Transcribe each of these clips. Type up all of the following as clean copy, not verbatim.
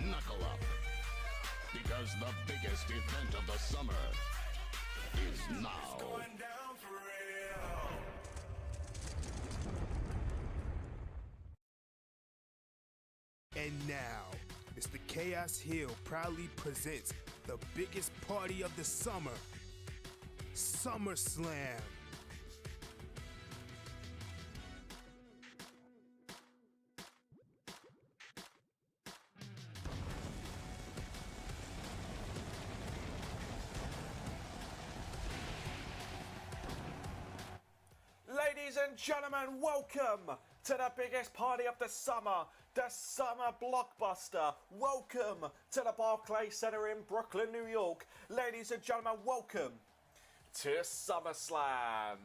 Knuckle up. Because the biggest event of the summer is now. It's going down for real. And now, Mr. Chaos Hill proudly presents the biggest party of the summer, SummerSlam. Ladies and gentlemen, welcome to the biggest party of the summer, the Summer Blockbuster. Welcome to the Barclays Center in Brooklyn, New York. Ladies and gentlemen, welcome to SummerSlam.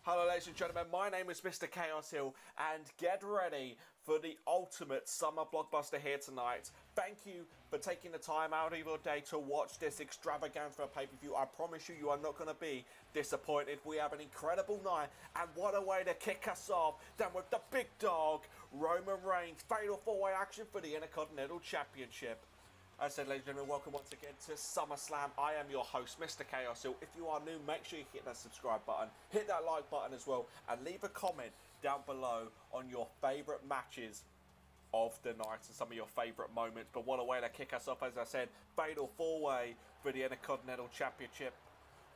Hello ladies and gentlemen, my name is Mr. Chaos Hill, and get ready for the ultimate summer blockbuster here tonight. Thank you for taking the time out of your day to watch this extravaganza pay-per-view. I promise you, you are not going to be disappointed. We have an incredible night, and what a way to kick us off than with the big dog, Roman Reigns, fatal four-way action for the Intercontinental Championship. As I said, ladies and gentlemen, welcome once again to SummerSlam. I am your host, Mr. Chaos Hill. If you are new, make sure you hit that subscribe button, hit that like button as well, and leave a comment down below on your favourite matches of the night and some of your favourite moments. But what a way to kick us off, as I said, fatal four-way for the Intercontinental Championship.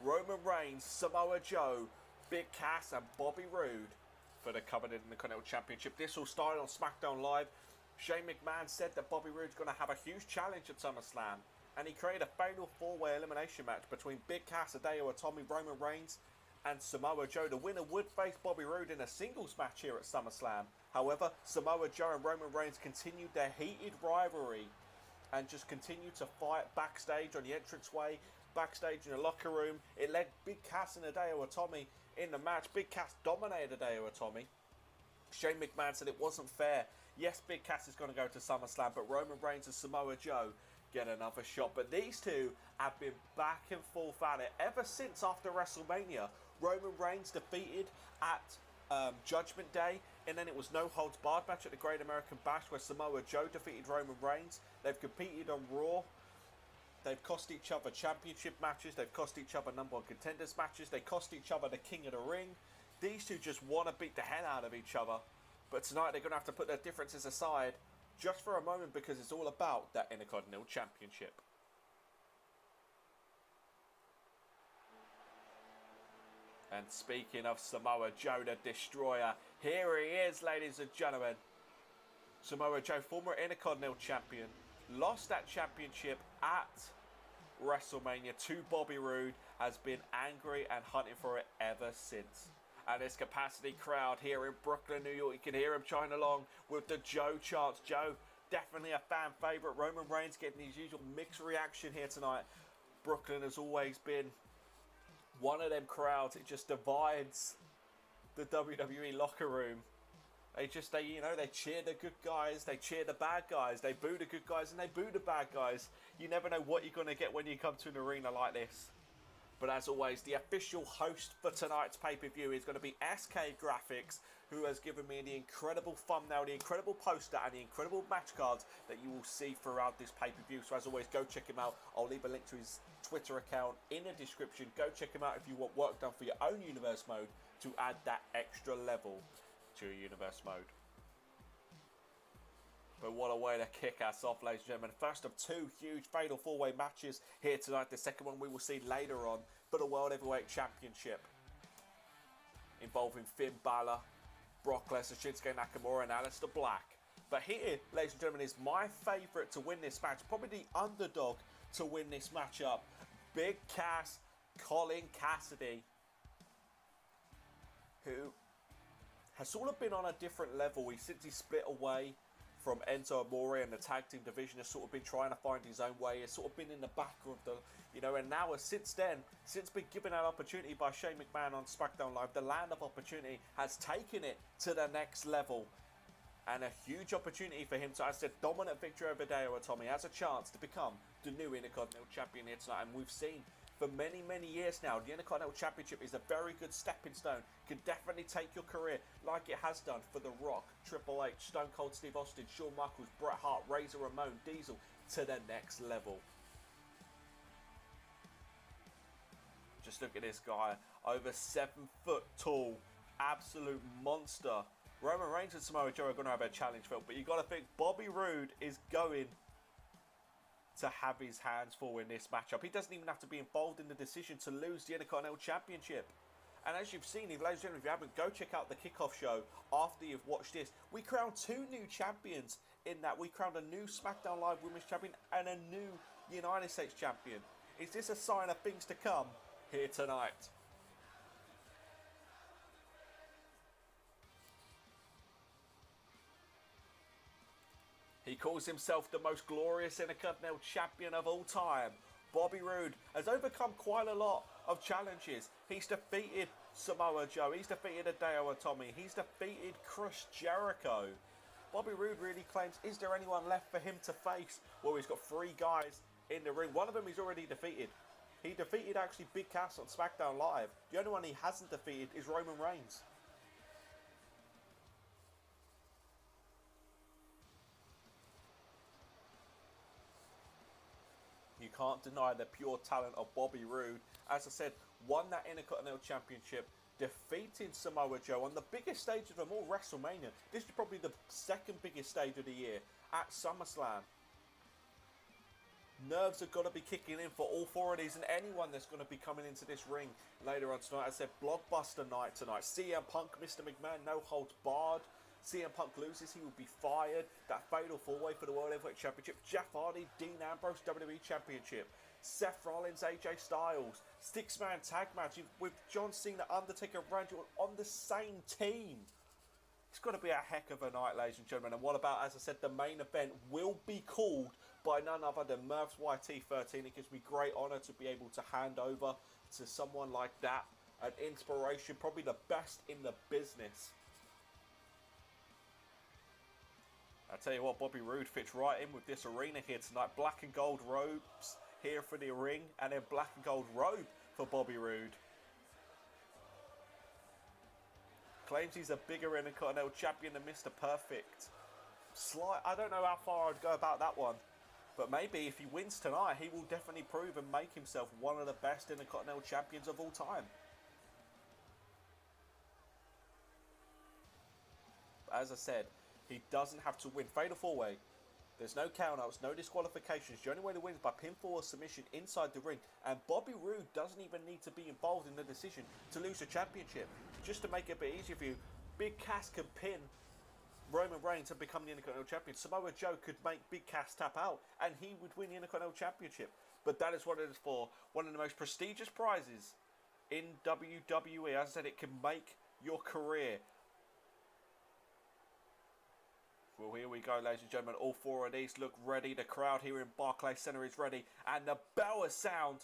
Roman Reigns, Samoa Joe, Big Cass and Bobby Roode for the coveted Intercontinental Championship. This all started on SmackDown Live. Shane McMahon said that Bobby Roode's going to have a huge challenge at SummerSlam, and he created a fatal four-way elimination match between Big Cass, Hideo Itami, Roman Reigns and Samoa Joe. The winner would face Bobby Roode in a singles match here at SummerSlam. However, Samoa Joe and Roman Reigns continued their heated rivalry and just continued to fight backstage on the entranceway, backstage in the locker room. It led Big Cass and Hideo Itami in the match. Big Cass dominated Hideo Itami. Shane McMahon said it wasn't fair. Yes, Big Cass is going to go to SummerSlam, but Roman Reigns and Samoa Joe get another shot. But these two have been back and forth at it ever since after WrestleMania. Roman Reigns defeated at Judgment Day, and then it was no holds barred match at the Great American Bash where Samoa Joe defeated Roman Reigns. They've competed on Raw. They've cost each other championship matches. They've cost each other number one contenders matches. They cost each other the King of the Ring. These two just want to beat the hell out of each other. But tonight they're going to have to put their differences aside just for a moment, because it's all about that Intercontinental Championship. And speaking of Samoa Joe, the Destroyer, here he is, ladies and gentlemen. Samoa Joe, former Intercontinental Champion, lost that championship at WrestleMania to Bobby Roode, has been angry and hunting for it ever since. And this capacity crowd here in Brooklyn, New York, you can hear him chiming along with the Joe chants. Joe, definitely a fan favourite. Roman Reigns getting his usual mixed reaction here tonight. Brooklyn has always been one of them crowds. It just divides the WWE locker room. They cheer the good guys, they cheer the bad guys, they boo the good guys and they boo the bad guys. You never know what you're going to get when you come to an arena like this. But as always, the official host for tonight's pay-per-view is going to be SK Graphics, who has given me the incredible thumbnail, the incredible poster, and the incredible match cards that you will see throughout this pay-per-view. So as always, go check him out. I'll leave a link to his Twitter account in the description. Go check him out if you want work done for your own universe mode to add that extra level to your universe mode. But what a way to kick us off, ladies and gentlemen. First of two huge fatal four-way matches here tonight. The second one we will see later on for the World Heavyweight Championship, involving Finn Balor, Brock Lesnar, Shinsuke Nakamura and Aleister Black. But here, ladies and gentlemen, is my favourite to win this match. Probably the underdog to win this matchup. Big Cass, Colin Cassidy, who has sort of been on a different level since he split away from Enzo Amore and the tag team division. Has sort of been trying to find his own way, has sort of been in the back of the, and now since been given that opportunity by Shane McMahon on SmackDown Live, the land of opportunity has taken it to the next level. And a huge opportunity for him to, as I said, dominant victory over Hideo Itami, has a chance to become the new Intercontinental Champion here tonight. And we've seen for many, many years now. The Intercontinental Championship is a very good stepping stone. Can definitely take your career like it has done for The Rock, Triple H, Stone Cold Steve Austin, Shawn Michaels, Bret Hart, Razor Ramon, Diesel to the next level. Just look at this guy, over 7 foot tall, absolute monster. Roman Reigns and Samoa Joe are going to have a challenge felt, but you got to think Bobby Roode is going to have his hands full in this matchup. He doesn't even have to be involved in the decision to lose the Intercontinental Championship. And as you've seen, ladies and gentlemen, if you haven't, go check out the kickoff show after you've watched this. We crowned 2 new champions in that. We crowned a new SmackDown Live Women's Champion and a new United States Champion. Is this a sign of things to come here tonight? He calls himself the most glorious Intercontinental Champion of all time. Bobby Roode has overcome quite a lot of challenges. He's defeated Samoa Joe. He's defeated Hideo Itami. He's defeated Chris Jericho. Bobby Roode really claims, is there anyone left for him to face? Well, he's got 3 guys in the ring. One of them he's already defeated. He defeated actually Big Cass on SmackDown Live. The only one he hasn't defeated is Roman Reigns. You can't deny the pure talent of Bobby Roode. As I said, won that Intercontinental Championship, defeating Samoa Joe on the biggest stage of them all, WrestleMania. This is probably the second biggest stage of the year at SummerSlam. Nerves have got to be kicking in for all 4 of these and anyone that's going to be coming into this ring later on tonight. As I said, blockbuster night tonight. CM Punk, Mr Mchaon, no holds barred. CM Punk loses, he will be fired. That fatal 4-way for the World Heavyweight Championship. Jeff Hardy, Dean Ambrose, WWE Championship. Seth Rollins, AJ Styles. 6-man tag match with John Cena, Undertaker, Randy Orton on the same team. It's got to be a heck of a night, ladies and gentlemen. And what about, as I said, the main event will be called by none other than Murph's YT13. It gives me great honour to be able to hand over to someone like that. An inspiration, probably the best in the business. I tell you what, Bobby Roode fits right in with this arena here tonight. Black and gold robes here for the ring, and then black and gold robe for Bobby Roode. Claims he's a bigger Intercontinental Champion than Mr. Perfect. I don't know how far I'd go about that one. But maybe if he wins tonight, he will definitely prove and make himself one of the best Intercontinental Champions of all time. But as I said, he doesn't have to win. Fatal 4-way. There's no countouts, no disqualifications. The only way to win is by pinfall or submission inside the ring. And Bobby Roode doesn't even need to be involved in the decision to lose the championship. Just to make it a bit easier for you, Big Cass can pin Roman Reigns and become the Intercontinental Champion. Samoa Joe could make Big Cass tap out and he would win the Intercontinental Championship. But that is what it is for. One of the most prestigious prizes in WWE. As I said, it can make your career. Well, here we go, ladies and gentlemen. All 4 of these look ready. The crowd here in Barclays Center is ready. And the bell has sound.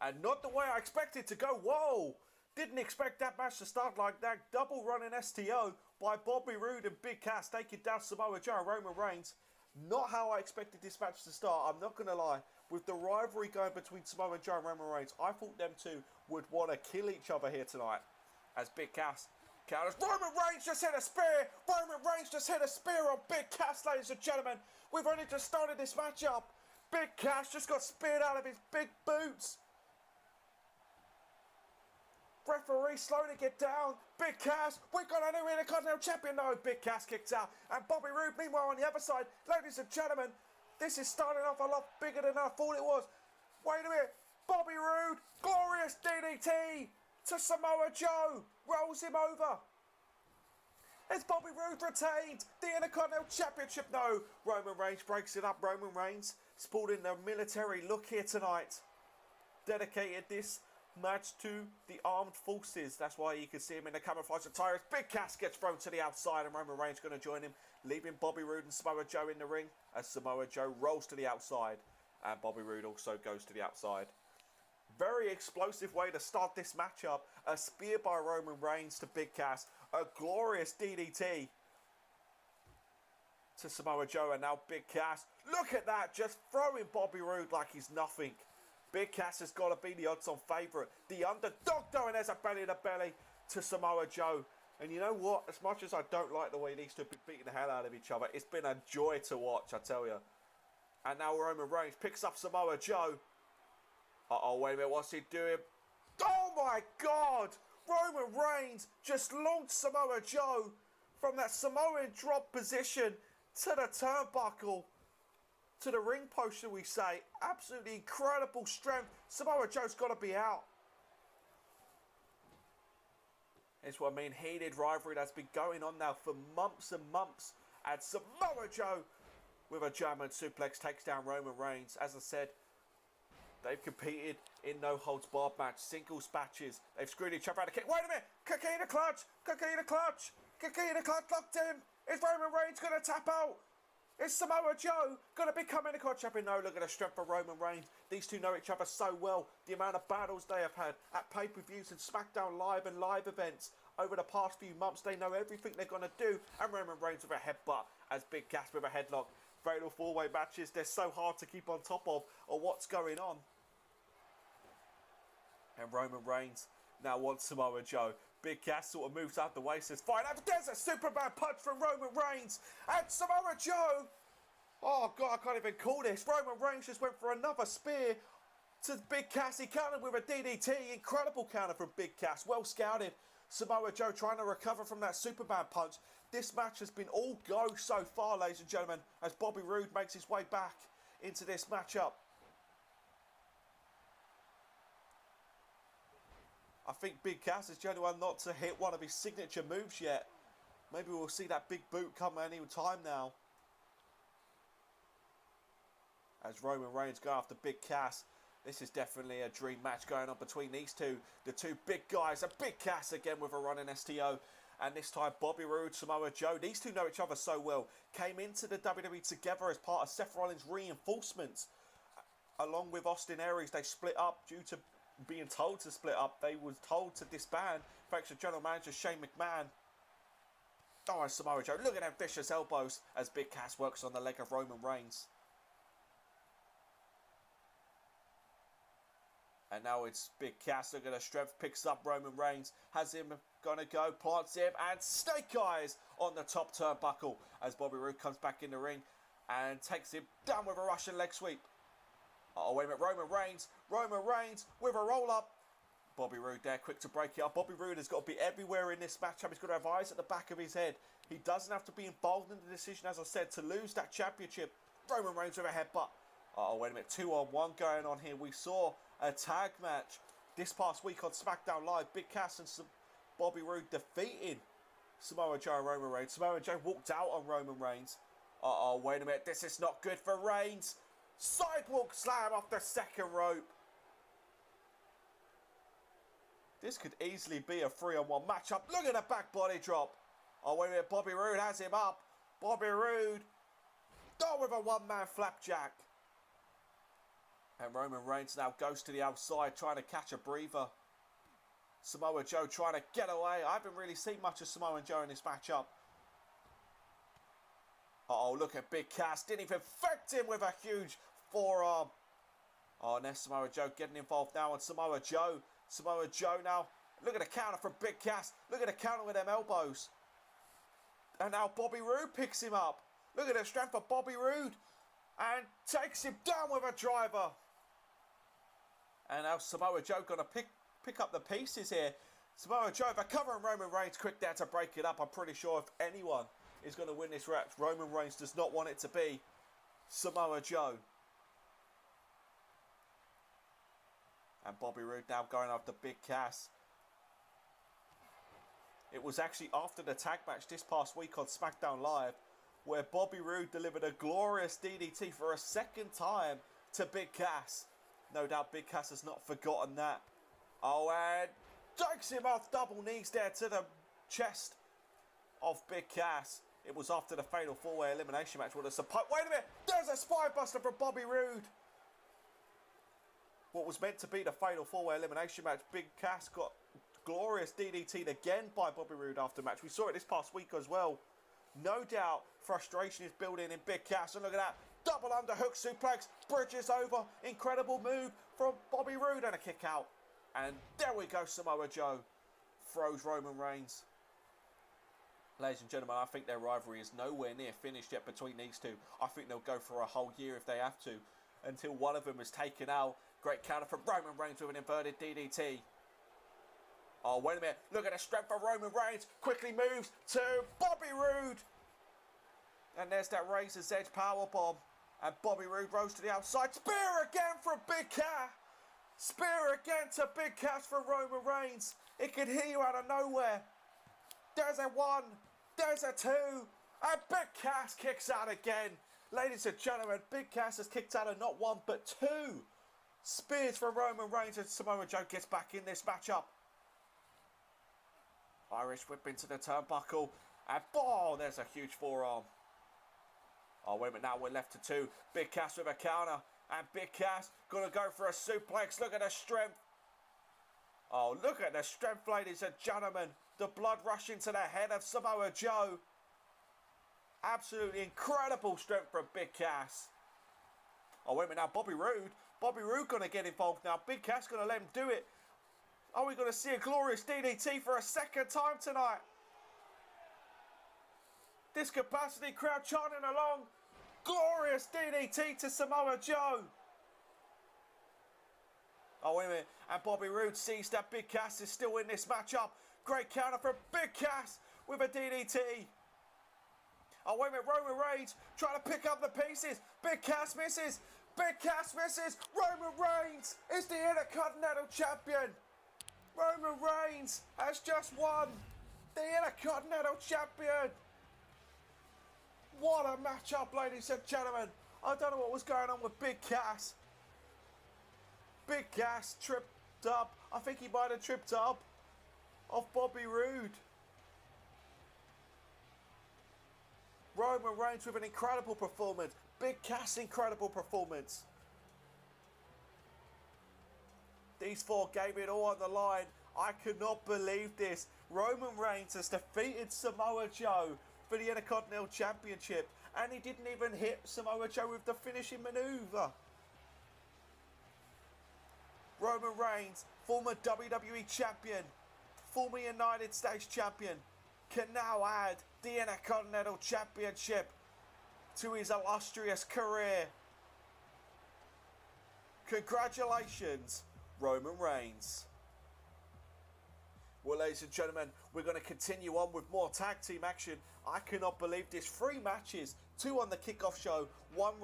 And not the way I expected to go. Whoa! Didn't expect that match to start like that. Double running STO by Bobby Roode and Big Cass taking down Samoa Joe and Roman Reigns. Not how I expected this match to start. I'm not going to lie. With the rivalry going between Samoa Joe and Roman Reigns, I thought them two would want to kill each other here tonight. As Big Cass counters. Roman Reigns just hit a spear. Roman Reigns just hit a spear on Big Cass, ladies and gentlemen. We've only just started this matchup. Big Cass just got speared out of his big boots. Referee slowing to get down. Big Cass, we got a new Intercontinental Champion. No, Big Cass kicks out. And Bobby Roode, meanwhile, on the other side. Ladies and gentlemen, this is starting off a lot bigger than I thought it was. Wait a minute. Bobby Roode, glorious DDT to Samoa Joe. Rolls him over. It's Bobby Roode retained the Intercontinental Championship. No, Roman Reigns breaks it up. Roman Reigns sporting the military look here tonight. Dedicated this match to the armed forces. That's why you can see him in the camouflage attire. Big Cass gets thrown to the outside and Roman Reigns going to join him, leaving Bobby Roode and Samoa Joe in the ring as Samoa Joe rolls to the outside and Bobby Roode also goes to the outside. Very explosive way to start this matchup. A spear by Roman Reigns to Big Cass. A glorious DDT to Samoa Joe and now Big Cass. Look at that, just throwing Bobby Roode like he's nothing. Big Cass has got to be the odds-on favourite. The underdog, though, and there's a belly-to-belly to Samoa Joe. And you know what? As much as I don't like the way these two have been beating the hell out of each other, it's been a joy to watch, I tell you. And now Roman Reigns picks up Samoa Joe. Uh-oh, wait a minute, what's he doing? Oh my God! Roman Reigns just launched Samoa Joe from that Samoan drop position to the turnbuckle, to the ring post, shall we say. Absolutely incredible strength. Samoa Joe's got to be out. It's what I mean, heated rivalry that's been going on now for months and months. And Samoa Joe with a German suplex takes down Roman Reigns. As I said, they've competed in no-holds-barred match, singles matches. They've screwed each other out of kick. Wait a minute! Coquina clutch! Coquina clutch! Coquina clutch locked in! Is Roman Reigns going to tap out? Is Samoa Joe going to become Intercontinental champion? No, look at the strength of Roman Reigns. These two know each other so well. The amount of battles they have had at pay-per-views and SmackDown Live and live events over the past few months. They know everything they're going to do. And Roman Reigns with a headbutt as Big Cass with a headlock. Fatal four-way matches. They're so hard to keep on top of what's going on. And Roman Reigns now wants Samoa Joe. Big Cass sort of moves out the way, says, fine. There's a Superman punch from Roman Reigns. And Samoa Joe. Oh, God, I can't even call this. Roman Reigns just went for another spear to Big Cass. He countered with a DDT. Incredible counter from Big Cass. Well scouted. Samoa Joe trying to recover from that Superman punch. This match has been all go so far, ladies and gentlemen, as Bobby Roode makes his way back into this matchup. I think Big Cass is the only one not to hit one of his signature moves yet. Maybe we'll see that big boot come any time now. As Roman Reigns go after Big Cass. This is definitely a dream match going on between these two. The two big guys. And Big Cass again with a running STO. And this time Bobby Roode, Samoa Joe. These two know each other so well. Came into the WWE together as part of Seth Rollins' reinforcements. Along with Austin Aries, they split up due to being told to split up. They were told to disband thanks to General Manager Shane McMahon. Oh, and Samoa Joe. Look at them vicious elbows as Big Cass works on the leg of Roman Reigns. And now it's Big Cass. Look at the strength. Picks up Roman Reigns. Has him gonna go. Plants him. And snake eyes on the top turnbuckle as Bobby Roode comes back in the ring and takes him down with a Russian leg sweep. Oh, wait a minute. Roman Reigns. Roman Reigns with a roll-up. Bobby Roode there, quick to break it up. Bobby Roode has got to be everywhere in this matchup. He's got to have eyes at the back of his head. He doesn't have to be involved in the decision, as I said, to lose that championship. Roman Reigns with a headbutt. Oh, wait a minute. 2-on-1 going on here. We saw a tag match this past week on SmackDown Live. Big Cass and Bobby Roode defeating Samoa Joe and Roman Reigns. Samoa Joe walked out on Roman Reigns. Uh-oh, wait a minute. This is not good for Reigns. Sidewalk slam off the second rope. This could easily be a 3-on-1 matchup. Look at the back body drop. Oh, wait a minute. Bobby Roode has him up. Bobby Roode. Oh, with a one-man flapjack. And Roman Reigns now goes to the outside trying to catch a breather. Samoa Joe trying to get away. I haven't really seen much of Samoa Joe in this matchup. Uh-oh, look at Big Cass. Didn't even affect him with a huge forearm. Oh, and there's Samoa Joe getting involved now on Samoa Joe. Samoa Joe now. Look at the counter from Big Cass. Look at the counter with them elbows. And now Bobby Roode picks him up. Look at the strength of Bobby Roode. And takes him down with a driver. And now Samoa Joe going to pick up the pieces here. Samoa Joe covering Roman Reigns quick there to break it up. I'm pretty sure if anyone is going to win this match, Roman Reigns does not want it to be Samoa Joe. And Bobby Roode now going after Big Cass. It was actually after the tag match this past week on SmackDown Live where Bobby Roode delivered a glorious DDT for a second time to Big Cass. No doubt Big Cass has not forgotten that. Oh, and takes him off double knees there to the chest of Big Cass. It was after the fatal four-way elimination match. Wait a minute! There's a spine buster from Bobby Roode. What was meant to be the fatal four-way elimination match. Big Cass got glorious DDT'd again by Bobby Roode after match. We saw it this past week as well. No doubt frustration is building in Big Cass. And look at that. double underhook suplex, bridges over, incredible move from Bobby Roode and a kick out. And there we go, Samoa Joe throws Roman Reigns. Ladies and gentlemen, I think their rivalry is nowhere near finished yet between these two. I think they'll go for a whole year if they have to, until one of them is taken out. Great counter from Roman Reigns with an inverted DDT. Oh, wait a minute. Look at the strength of Roman Reigns. Quickly moves to Bobby Roode. And there's that Razor's Edge powerbomb. And Bobby Roode rose to the outside. Spear again from Big Cass. Spear again to Big Cass for Roman Reigns. It could hit you out of nowhere. There's a 1. There's a 2. And Big Cass kicks out again. Ladies and gentlemen, Big Cass has kicked out of not 1 but 2 spears for Roman Reigns, and Samoa Joe gets back in this matchup. Irish whip into the turnbuckle. And oh, there's a huge forearm. Oh, wait a minute, now we're left to 2. Big Cass with a counter. And Big Cass gonna go for a suplex. Look at the strength. Oh, look at the strength, ladies and gentlemen. The blood rushing to the head of Samoa Joe. Absolutely incredible strength from Big Cass. Oh, wait a minute now, Bobby Roode. Bobby Roode gonna get involved now. Big Cass gonna let him do it. Are we gonna see a glorious DDT for a second time tonight? This capacity crowd chanting along. Glorious DDT to Samoa Joe. Oh, wait a minute. And Bobby Roode sees that Big Cass is still in this matchup. Great counter from Big Cass with a DDT. Oh, wait a minute. Roman Reigns trying to pick up the pieces. Big Cass misses. Big Cass misses. Roman Reigns is the Intercontinental Champion. Roman Reigns has just won the Intercontinental Champion. What a matchup, ladies and gentlemen. I don't know what was going on with Big Cass. Big Cass tripped up. I think he might have tripped up off Bobby Roode. Roman Reigns with an incredible performance. Big Cass, incredible performance. These 4 gave it all on the line. I could not believe this. Roman Reigns has defeated Samoa Joe for the Intercontinental Championship, and he didn't even hit Samoa Joe with the finishing maneuver. Roman Reigns, former WWE Champion, former United States Champion, can now add the Intercontinental Championship to his illustrious career. Congratulations, Roman Reigns. Well, ladies and gentlemen, we're going to continue on with more tag team action. I cannot believe this. 3 matches, 2 on the kickoff show, 1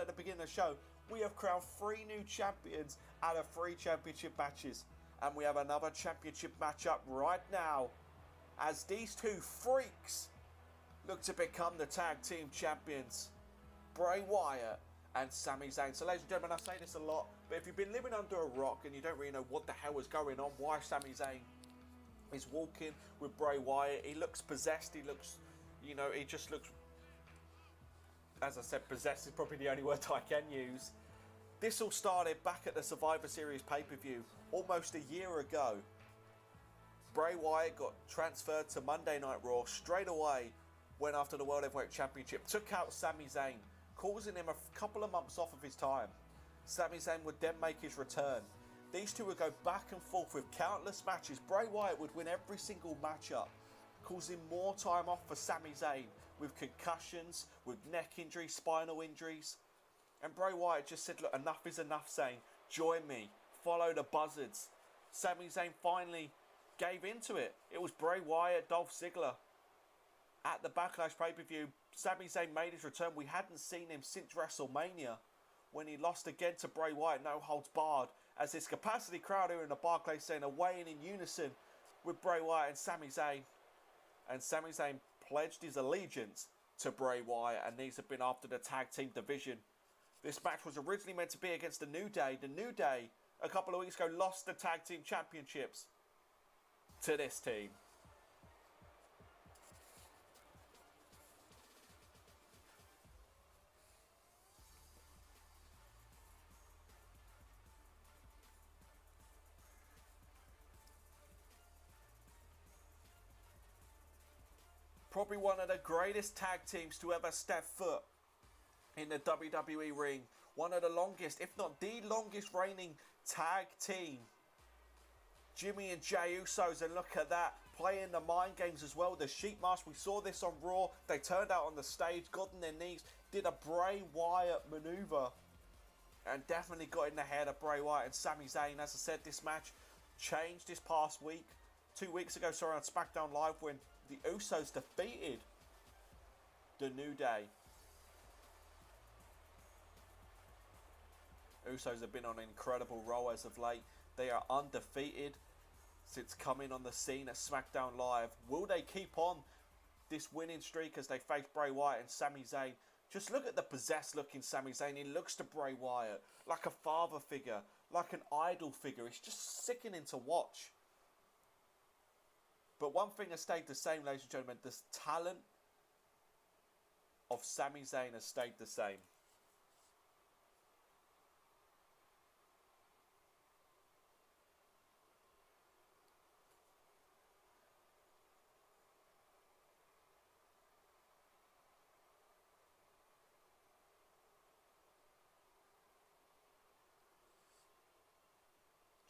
at the beginning of the show. We have crowned 3 new champions out of 3 championship matches. And we have another championship matchup right now, as these 2 freaks look to become the tag team champions. Bray Wyatt and Sami Zayn. So, ladies and gentlemen, I say this a lot, but if you've been living under a rock and you don't really know what the hell is going on, why Sami Zayn is walking with Bray Wyatt, he looks possessed, he looks, you know, he just looks, as I said, possessed is probably the only word I can use. This all started back at the Survivor Series pay-per-view almost a year ago. Bray Wyatt got transferred to Monday Night Raw straight away, went after the World Heavyweight Championship, took out Sami Zayn, causing him a couple of months off of his time. Sami Zayn would then make his return. These 2 would go back and forth with countless matches. Bray Wyatt would win every single matchup, causing more time off for Sami Zayn with concussions, with neck injuries, spinal injuries. And Bray Wyatt just said, look, enough is enough, Zayn. Join me. Follow the buzzards. Sami Zayn finally gave into it. It was Bray Wyatt, Dolph Ziggler. At the Backlash pay-per-view, Sami Zayn made his return. We hadn't seen him since WrestleMania, when he lost again to Bray Wyatt, no holds barred, as his capacity crowd here in the Barclays Center weighing in unison with Bray Wyatt and Sami Zayn. And Sami Zayn pledged his allegiance to Bray Wyatt, and these have been after the tag team division. This match was originally meant to be against the New Day. The New Day, a couple of weeks ago, lost the tag team championships to this team. Probably one of the greatest tag teams to ever step foot in the WWE ring. One of the longest, if not the longest reigning tag team. Jimmy and Jey Usos, and look at that, playing the mind games as well. The sheep mask, we saw this on Raw. They turned out on the stage, got on their knees, did a Bray Wyatt maneuver, and definitely got in the head of Bray Wyatt and Sami Zayn. As I said, this match changed this past week. 2 weeks ago, sorry, on SmackDown Live, when the Usos defeated the New Day. Usos have been on an incredible roll as of late. They are undefeated since coming on the scene at SmackDown Live. Will they keep on this winning streak as they face Bray Wyatt and Sami Zayn? Just look at the possessed looking Sami Zayn. He looks to Bray Wyatt like a father figure, like an idol figure. It's just sickening to watch. But one thing has stayed the same, ladies and gentlemen. The talent of Sami Zayn has stayed the same.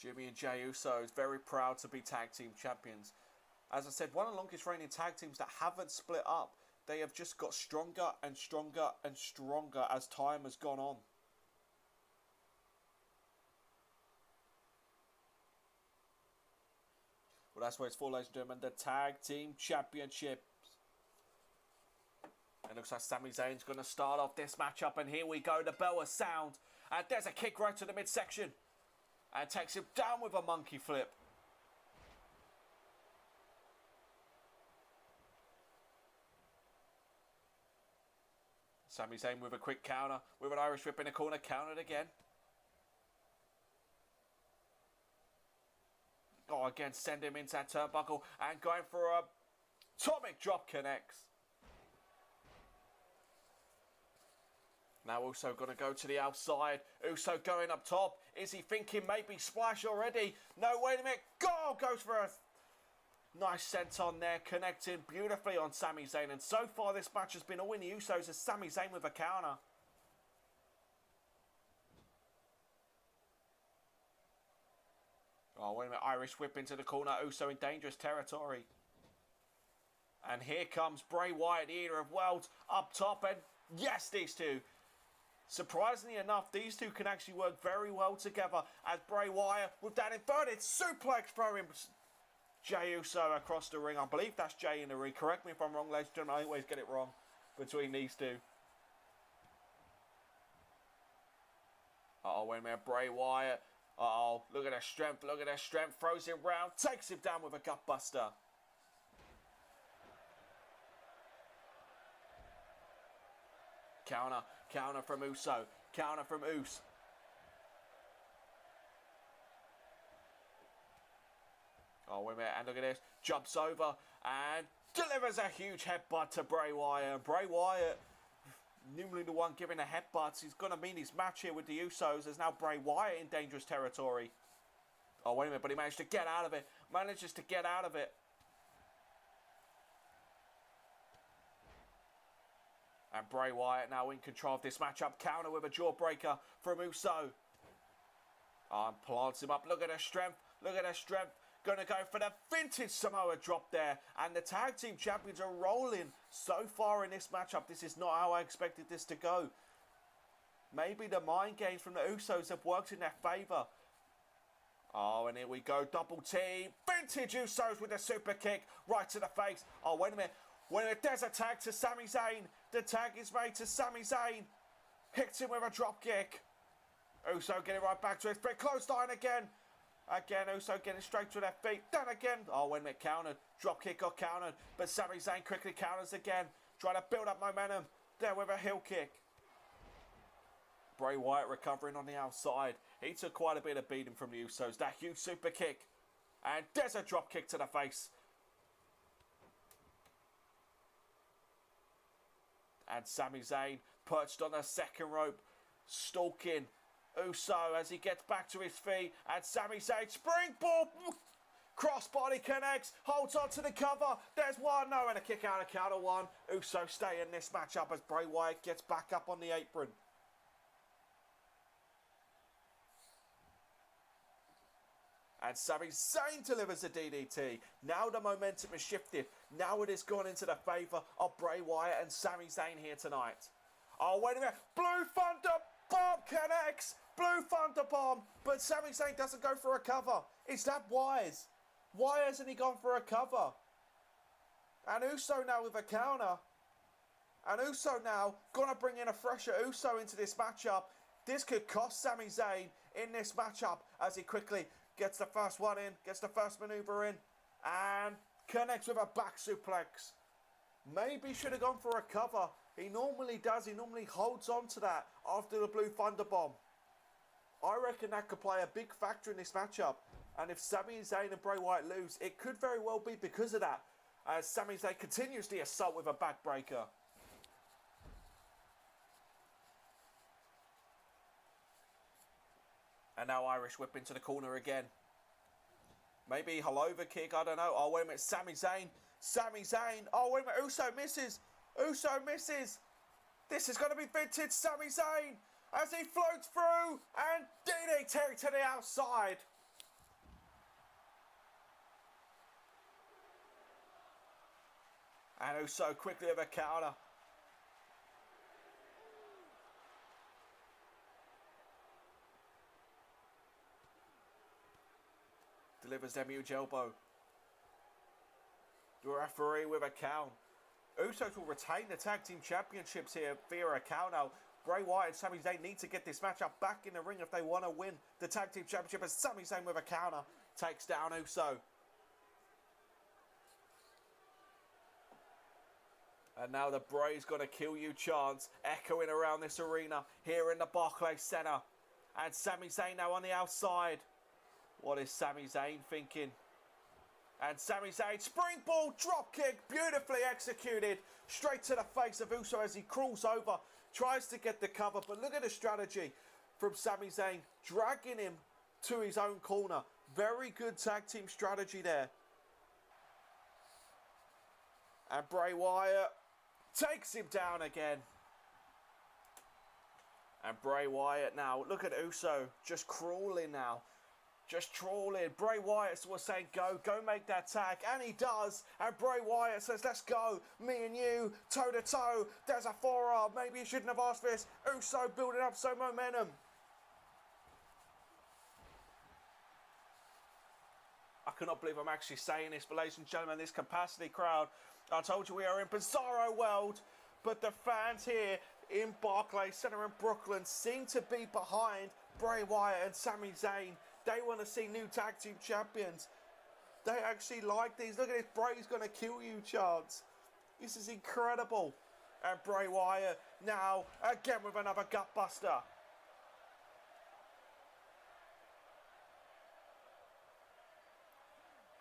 Jimmy and Jey Usos, very proud to be tag team champions. As I said, one of the longest reigning tag teams that haven't split up. They have just got stronger and stronger and stronger as time has gone on. Well, that's what it's for, ladies and gentlemen. The tag team championships. It looks like Sami Zayn's going to start off this matchup. And here we go. The bell has sound. And there's a kick right to the midsection. And takes him down with a monkey flip. Sami Zayn with a quick counter. With an Irish whip in the corner. Countered again. Oh, again, send him into that turnbuckle. And going for a atomic drop connects. Now Uso going to go to the outside. Uso going up top. Is he thinking maybe splash already? No, wait a minute. Goes for a nice senton there. Connecting beautifully on Sami Zayn. And so far this match has been all in the Usos as Sami Zayn with a counter. Oh, wait a minute. Irish whip into the corner. Uso in dangerous territory. And here comes Bray Wyatt, the Eater of Worlds, up top. And yes, these two. Surprisingly enough, these two can actually work very well together as Bray Wyatt with that inverted suplex throwing Jey Uso across the ring. I believe that's Jey in the ring. Correct me if I'm wrong, ladies and gentlemen. I always get it wrong between these two. Uh-oh, wait a minute. Bray Wyatt. Uh-oh, look at their strength. Look at their strength. Throws him round. Takes him down with a gutbuster. Counter from Uso. Counter from Us. Oh, wait a minute. And look at this. Jumps over and delivers a huge headbutt to Bray Wyatt. And Bray Wyatt, normally the one giving the headbutts, he's going to mean his match here with the Usos. There's now Bray Wyatt in dangerous territory. Oh, wait a minute. But he managed to get out of it. Manages to get out of it. And Bray Wyatt now in control of this matchup. Counter with a jawbreaker from Uso. Oh, and plants him up. Look at their strength. Look at their strength. Going to go for the vintage Samoa drop there. And the tag team champions are rolling so far in this matchup. This is not how I expected this to go. Maybe the mind games from the Usos have worked in their favour. Oh, and here we go. Double team. Vintage Usos with a super kick right to the face. Oh, wait a minute. There's a tag to Sami Zayn. The tag is made to Sami Zayn. Hits him with a drop kick. Uso getting right back to his feet. Close line again. Again, Uso getting straight to their feet. Then again. Oh, wait a minute. Countered. Drop kick got countered. But Sami Zayn quickly counters again. Trying to build up momentum. There with a heel kick. Bray Wyatt recovering on the outside. He took quite a bit of beating from the Usos. That huge super kick. And there's a drop kick to the face. And Sami Zayn perched on the second rope, stalking Uso as he gets back to his feet. And Sami Zayn springboard Crossbody connects, holds on to the cover. There's one, no, and a kick out of counter one. Uso stay in this matchup as Bray Wyatt gets back up on the apron. And Sami Zayn delivers a DDT. Now the momentum is shifted. Now it has gone into the favour of Bray Wyatt and Sami Zayn here tonight. Oh, wait a minute. Blue Thunder Bomb connects. Blue Thunder Bomb. But Sami Zayn doesn't go for a cover. Is that wise? Why hasn't he gone for a cover? And Uso now with a counter. And Uso now going to bring in a fresher Uso into this matchup. This could cost Sami Zayn in this matchup as he quickly gets the first one in, gets the first maneuver in, and connects with a back suplex. Maybe should have gone for a cover. He normally does. He normally holds on to that after the Blue Thunder Bomb. I reckon that could play a big factor in this matchup. And if Sami Zayn and Bray Wyatt lose, it could very well be because of that. As Sami Zayn continues the assault with a backbreaker. And now Irish whip into the corner again. Maybe Helova kick, I don't know. Oh, wait a minute, Sami Zayn. Sami Zayn. Oh, wait a minute, Uso misses. Uso misses. This is going to be vintage Sami Zayn as he floats through and DDT to the outside. And Uso quickly with a counter. Delivers them huge elbow. The referee with a count. Usos will retain the tag team championships here via a count out. Bray Wyatt and Sami Zayn need to get this matchup back in the ring if they want to win the tag team championship, as Sami Zayn with a counter takes down Uso. And now the Bray's gonna kill you chants echoing around this arena here in the Barclays Center. And Sami Zayn now on the outside. What is Sami Zayn thinking? And Sami Zayn, springboard dropkick, beautifully executed. Straight to the face of Uso as he crawls over. Tries to get the cover, but look at the strategy from Sami Zayn. Dragging him to his own corner. Very good tag team strategy there. And Bray Wyatt takes him down again. And Bray Wyatt now, look at Uso, just crawling now. Just trawling. Bray Wyatt was saying, go make that tag. And he does. And Bray Wyatt says, let's go. Me and you, toe to toe. There's a forearm. Maybe you shouldn't have asked for this. Uso building up some momentum. I cannot believe I'm actually saying this, but ladies and gentlemen, this capacity crowd, I told you we are in bizarro world, but the fans here in Barclays Center in Brooklyn seem to be behind Bray Wyatt and Sami Zayn. They want to see new tag team champions. They actually like these. Look at this, Bray's going to kill you chants. This is incredible. And Bray Wyatt now again with another gutbuster.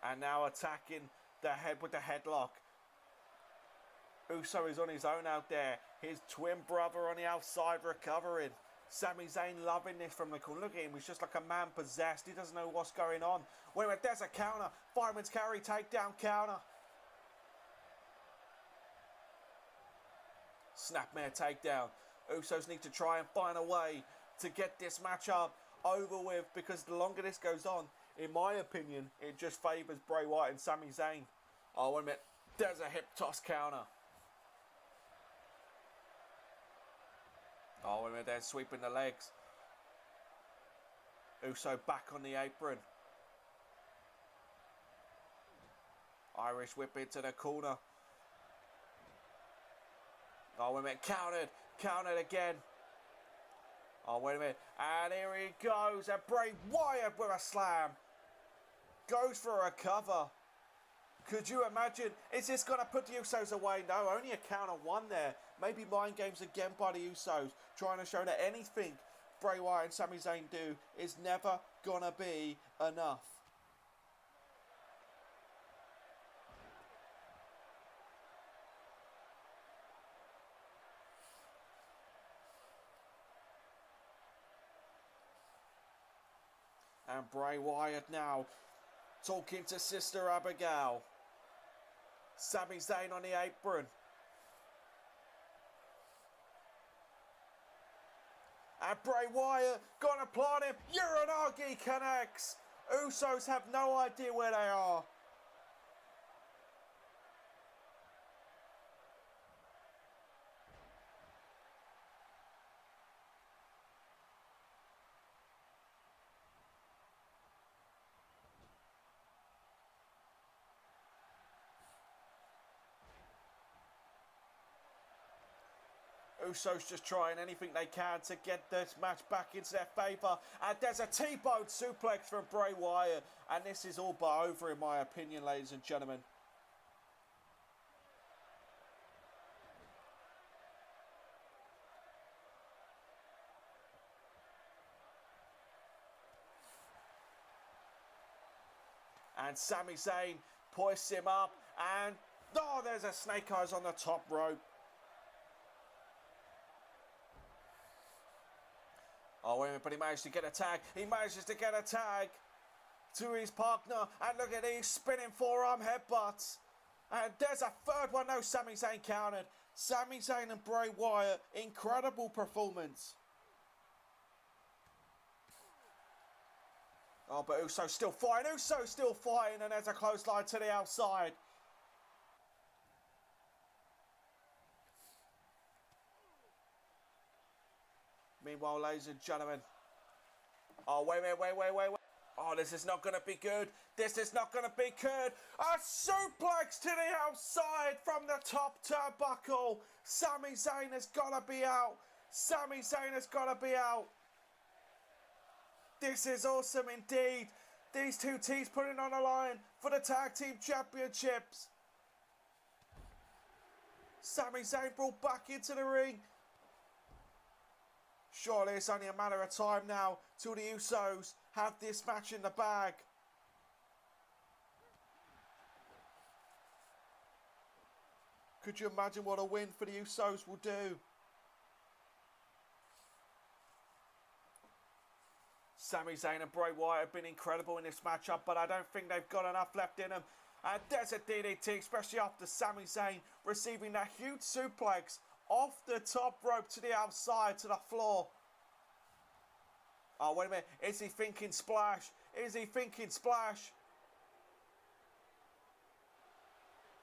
And now attacking the head with the headlock. Uso is on his own out there. His twin brother on the outside recovering. Sami Zayn loving this from the corner. Look at him, he's just like a man possessed. He doesn't know what's going on. Wait a minute, there's a counter. Fireman's carry, takedown counter. Snapmare takedown. Usos need to try and find a way to get this matchup over with, because the longer this goes on, in my opinion, it just favours Bray Wyatt and Sami Zayn. Oh, wait a minute. There's a hip toss counter. Oh, wait a minute. They're sweeping the legs. Uso back on the apron. Irish whip into the corner. Oh, wait a minute. Countered. Countered again. Oh, wait a minute. And here he goes. And Bray Wyatt with a slam. Goes for a cover. Could you imagine? Is this going to put the Usos away? No, only a count of one there. Maybe mind games again by the Usos. Trying to show that anything Bray Wyatt and Sami Zayn do is never going to be enough. And Bray Wyatt now talking to Sister Abigail. Sami Zayn on the apron. And Bray Wyatt gonna plant him. Uranagi connects. Usos have no idea where they are. Usos just trying anything they can to get this match back into their favour. And there's a T-bone suplex from Bray Wyatt. And this is all but over in my opinion, ladies and gentlemen. And Sami Zayn hoists him up. And, oh, there's a snake eyes on the top rope. Oh, wait a minute, but he managed to get a tag. He manages to get a tag to his partner. And look at these spinning forearm headbutts. And there's a third one. No, Sami Zayn countered. Sami Zayn and Bray Wyatt, incredible performance. Oh, but Uso's still fighting. Uso's still fighting. And there's a clothesline to the outside. Meanwhile, ladies and gentlemen. Oh, wait. Oh, this is not going to be good. This is not going to be good. A suplex to the outside from the top turnbuckle. Sami Zayn has got to be out. Sami Zayn has got to be out. This is awesome indeed. These two teams putting on a line for the tag team championships. Sami Zayn brought back into the ring. Surely it's only a matter of time now till the Usos have this match in the bag. Could you imagine what a win for the Usos will do? Sami Zayn and Bray Wyatt have been incredible in this matchup, but I don't think they've got enough left in them. And there's a DDT, especially after Sami Zayn receiving that huge suplex off the top rope to the outside to the floor. Oh, wait a minute. Is he thinking splash? Is he thinking splash?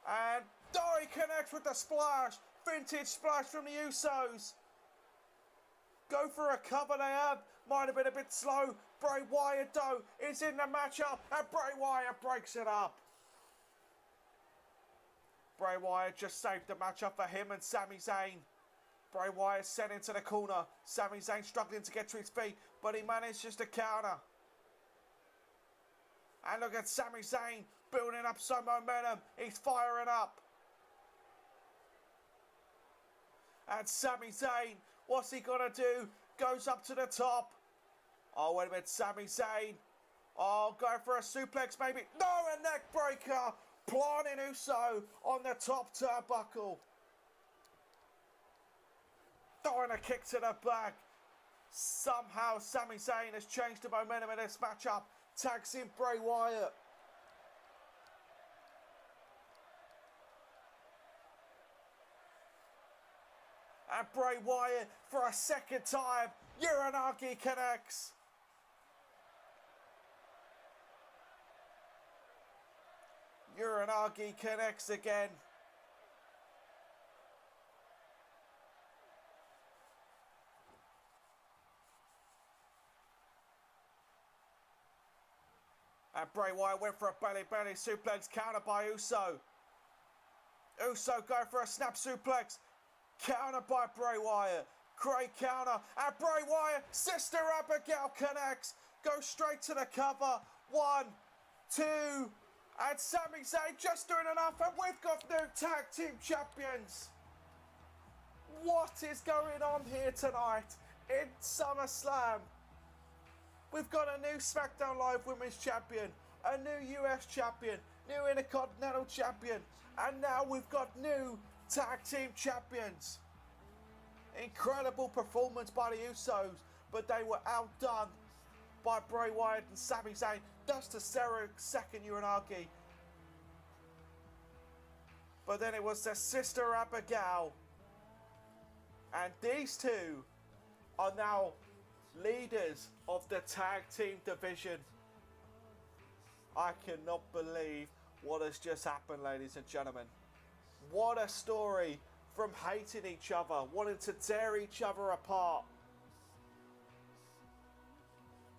And oh, he connects with the splash. Vintage splash from the Usos. Go for a cover they have. Might have been a bit slow. Bray Wyatt, though, is in the matchup. And Bray Wyatt breaks it up. Bray Wyatt just saved the matchup for him and Sami Zayn. Bray Wyatt sent into the corner. Sami Zayn struggling to get to his feet, but he manages to counter. And look at Sami Zayn building up some momentum. He's firing up. And Sami Zayn, what's he gonna do? Goes up to the top. Oh, wait a minute, Sami Zayn. Oh, going for a suplex maybe. No, a neck breaker. Planting Uso on the top turnbuckle. Throwing a kick to the back. Somehow Sami Zayn has changed the momentum in this matchup. Tags in Bray Wyatt. And Bray Wyatt for a second time. Uranagi connects. Uranagi connects again. And Bray Wyatt went for a belly suplex, countered by Uso. Uso going for a snap suplex, countered by Bray Wyatt. Great counter, and Bray Wyatt, Sister Abigail connects, goes straight to the cover. 1, 2, and Sami Zayn just doing enough, and we've got new tag team champions. What is going on here tonight in SummerSlam? We've got a new SmackDown Live Women's Champion, a new US Champion, new Intercontinental Champion, and now we've got new Tag Team Champions. Incredible performance by the Usos, but they were outdone by Bray Wyatt and Sami Zayn. That's the second Uranagi. But then it was their sister Abigail. And these two are now leaders of the tag team division. I cannot believe what has just happened, ladies and gentlemen. What a story from hating each other, wanting to tear each other apart.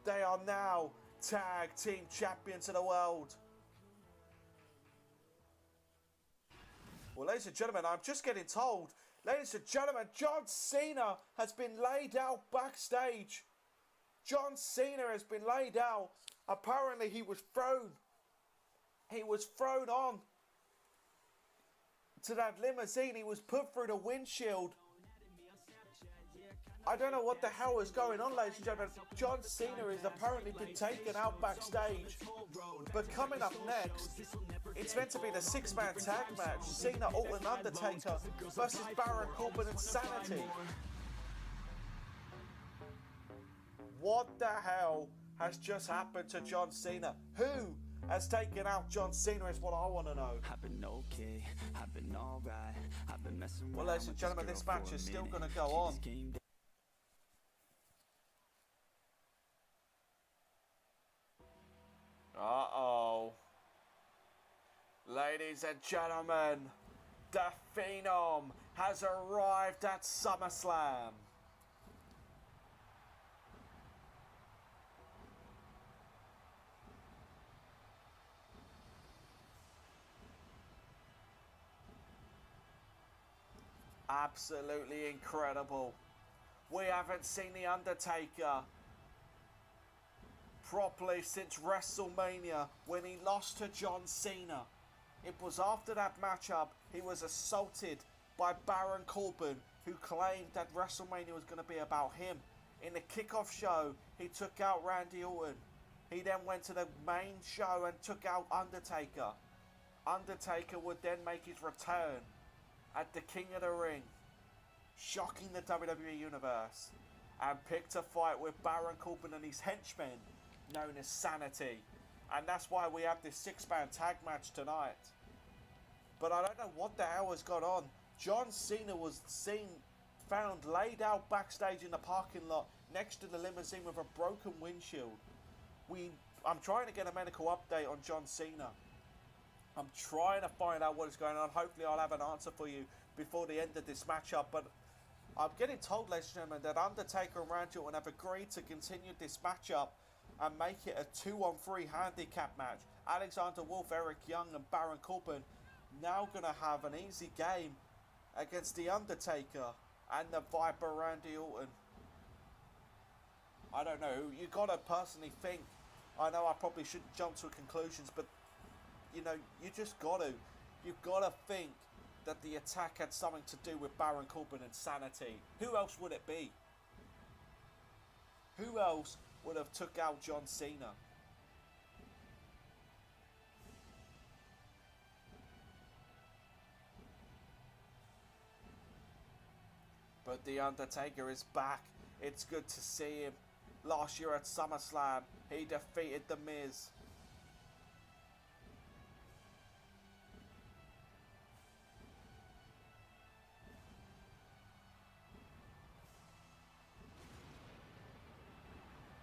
They are now tag team champions of the world. Well, ladies and gentlemen, I'm just getting told, ladies and gentlemen, John Cena has been laid out backstage. John Cena has been laid out. Apparently he was thrown. He was thrown on to that limousine. He was put through the windshield. I don't know what the hell is going on, ladies and gentlemen. John Cena has apparently been taken out backstage. But coming up next, it's meant to be the six-man tag match. Cena, Orton, Undertaker versus Baron Corbin and Sanity. What the hell has just happened to John Cena? Who has taken out John Cena is what I want to know. I've been okay, I've been alright, I've been messing around. Well, ladies and gentlemen, this match is still going to go on. Uh-oh. Ladies and gentlemen, the Phenom has arrived at SummerSlam. Absolutely incredible. We haven't seen The Undertaker properly since WrestleMania when he lost to John Cena. It was after that matchup he was assaulted by Baron Corbin, who claimed that WrestleMania was going to be about him. In the kickoff show, he took out Randy Orton. He then went to the main show and took out Undertaker. Undertaker would then make his return at the King of the Ring, shocking the WWE Universe, and picked a fight with Baron Corbin and his henchmen, known as Sanity. And that's why we have this six-man tag match tonight. But I don't know what the hell has gone on. John Cena was found laid out backstage in the parking lot next to the limousine with a broken windshield. I'm trying to get a medical update on John Cena. I'm trying to find out what is going on. Hopefully I'll have an answer for you before the end of this matchup. But I'm getting told, ladies and gentlemen, that Undertaker and Randy Orton have agreed to continue this matchup and make it a 2-on-3 handicap match. Alexander Wolf, Eric Young and Baron Corbin now going to have an easy game against The Undertaker and the Viper Randy Orton. I don't know. You got to personally think. I know I probably shouldn't jump to conclusions, but you know, you just got to. You've got to think that the attack had something to do with Baron Corbin and Sanity. Who else would it be? Who else would have took out John Cena? But The Undertaker is back. It's good to see him. Last year at SummerSlam, he defeated The Miz.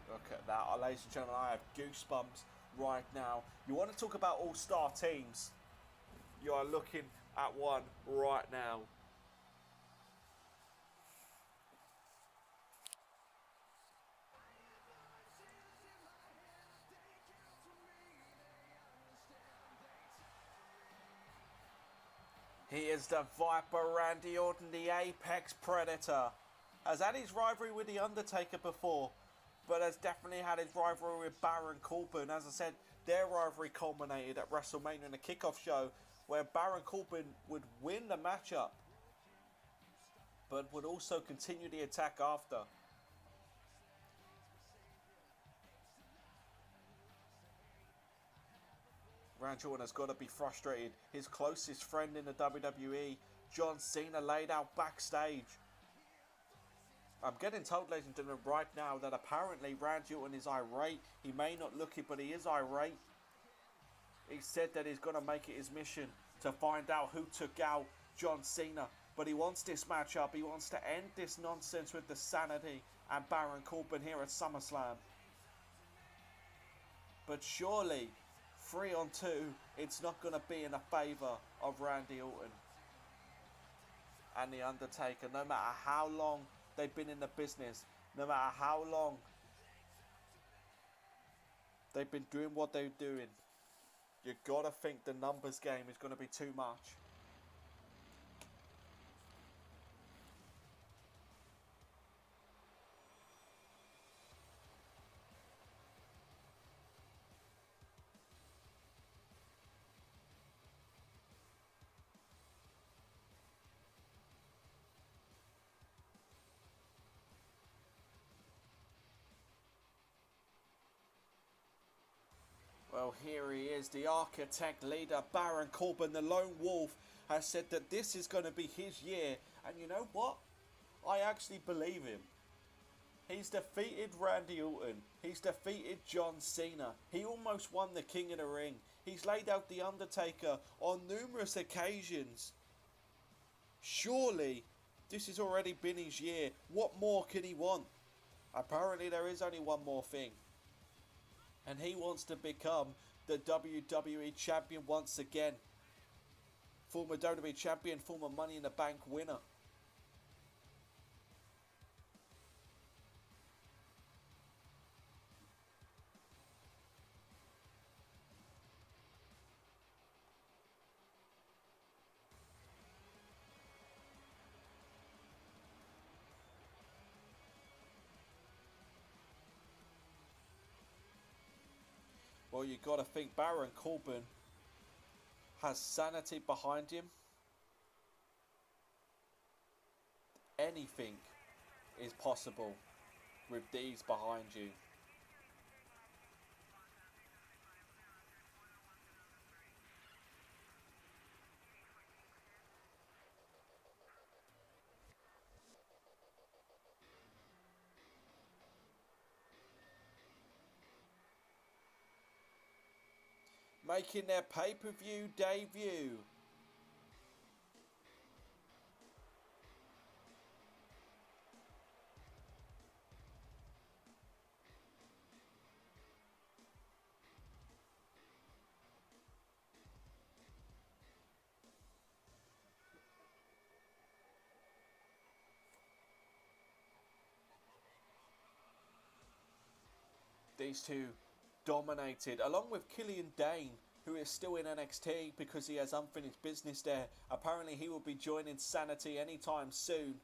Look at that, ladies and gentlemen, I have goosebumps right now. You want to talk about all-star teams? You are looking at one right now. He is the Viper Randy Orton, the Apex Predator. Has had his rivalry with The Undertaker before, but has definitely had his rivalry with Baron Corbin. As I said, their rivalry culminated at WrestleMania in a kickoff show where Baron Corbin would win the matchup, but would also continue the attack after. Randy Orton has got to be frustrated. His closest friend in the WWE, John Cena, laid out backstage. I'm getting told, ladies and gentlemen, right now that apparently Randy Orton is irate. He may not look it, but he is irate. He said that he's going to make it his mission to find out who took out John Cena. But he wants this matchup. He wants to end this nonsense with the Sanity and Baron Corbin here at SummerSlam. But surely, 3-on-2, it's not going to be in the favour of Randy Orton and The Undertaker. No matter how long they've been in the business, no matter how long they've been doing what they're doing, you gotta think the numbers game is gonna be too much. Well, here he is, the architect leader, Baron Corbin, the lone wolf, has said that this is going to be his year. And you know what? I actually believe him. He's defeated Randy Orton. He's defeated John Cena. He almost won the King of the Ring. He's laid out The Undertaker on numerous occasions. Surely, this has already been his year. What more can he want? Apparently, there is only one more thing. And he wants to become the WWE Champion once again. Former WWE Champion, former Money in the Bank winner. Well, you got to think Baron Corbin has sanity behind him. Anything is possible with these behind you. Making their pay-per-view debut. These two dominated, along with Killian Dane, who is still in NXT because he has unfinished business there. Apparently he will be joining Sanity anytime soon.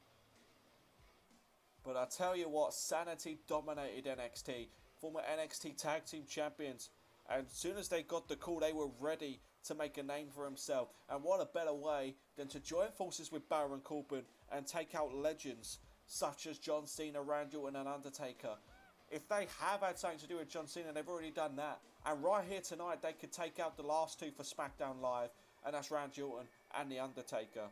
But I tell you what, Sanity dominated NXT, former NXT Tag Team Champions. And as soon as they got the call, they were ready to make a name for himself. And what a better way than to join forces with Baron Corbin and take out legends such as John Cena, Randy Orton and Undertaker. If they have had something to do with John Cena, they've already done that. And right here tonight, they could take out the last two for SmackDown Live. And that's Randy Orton and The Undertaker.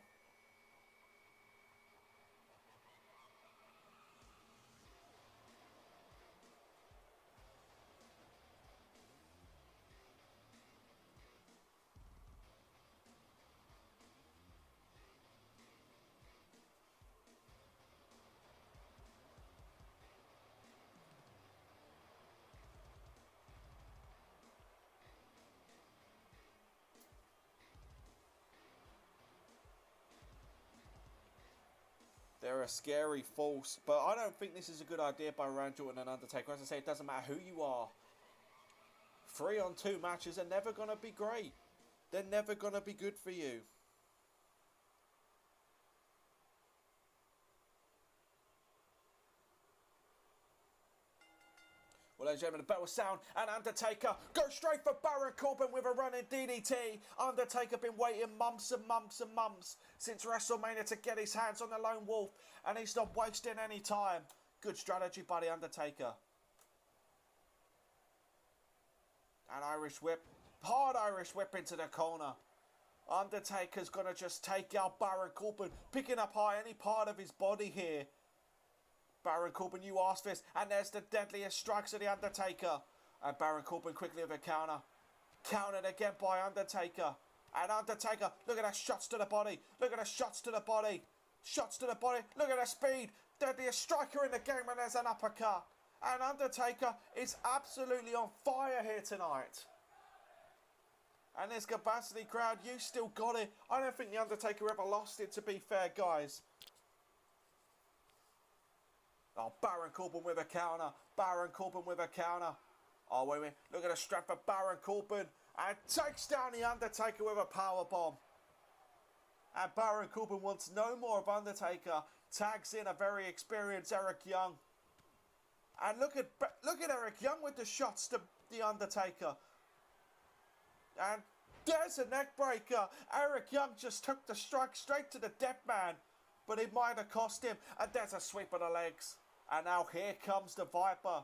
They're a scary force, but I don't think this is a good idea by Randy Orton and Undertaker. As I say, it doesn't matter who you are. 3-on-2 matches are never going to be great. They're never going to be good for you. Well, ladies and gentlemen, the bell sound, and Undertaker goes straight for Baron Corbin with a running DDT. Undertaker been waiting months and months and months since WrestleMania to get his hands on the Lone Wolf, and he's not wasting any time. Good strategy by the Undertaker. An Irish whip, hard Irish whip into the corner. Undertaker's gonna just take out Baron Corbin, picking up high any part of his body here. Baron Corbin, you asked this, and there's the deadliest strikes of the Undertaker. And Baron Corbin quickly with a counter. Countered again by Undertaker. And Undertaker, look at the shots to the body. Look at the shots to the body. Shots to the body. Look at the speed. Deadliest striker in the game, and there's an uppercut. And Undertaker is absolutely on fire here tonight. And this capacity crowd, you still got it. I don't think the Undertaker ever lost it, to be fair, guys. Oh, Baron Corbin with a counter. Baron Corbin with a counter. Oh, wait a minute. Look at the strength of Baron Corbin. And takes down the Undertaker with a powerbomb. And Baron Corbin wants no more of Undertaker. Tags in a very experienced Eric Young. And look at Eric Young with the shots to the Undertaker. And there's a neck breaker. Eric Young just took the strike straight to the dead man. But it might have cost him. And there's a sweep of the legs. And now here comes the Viper.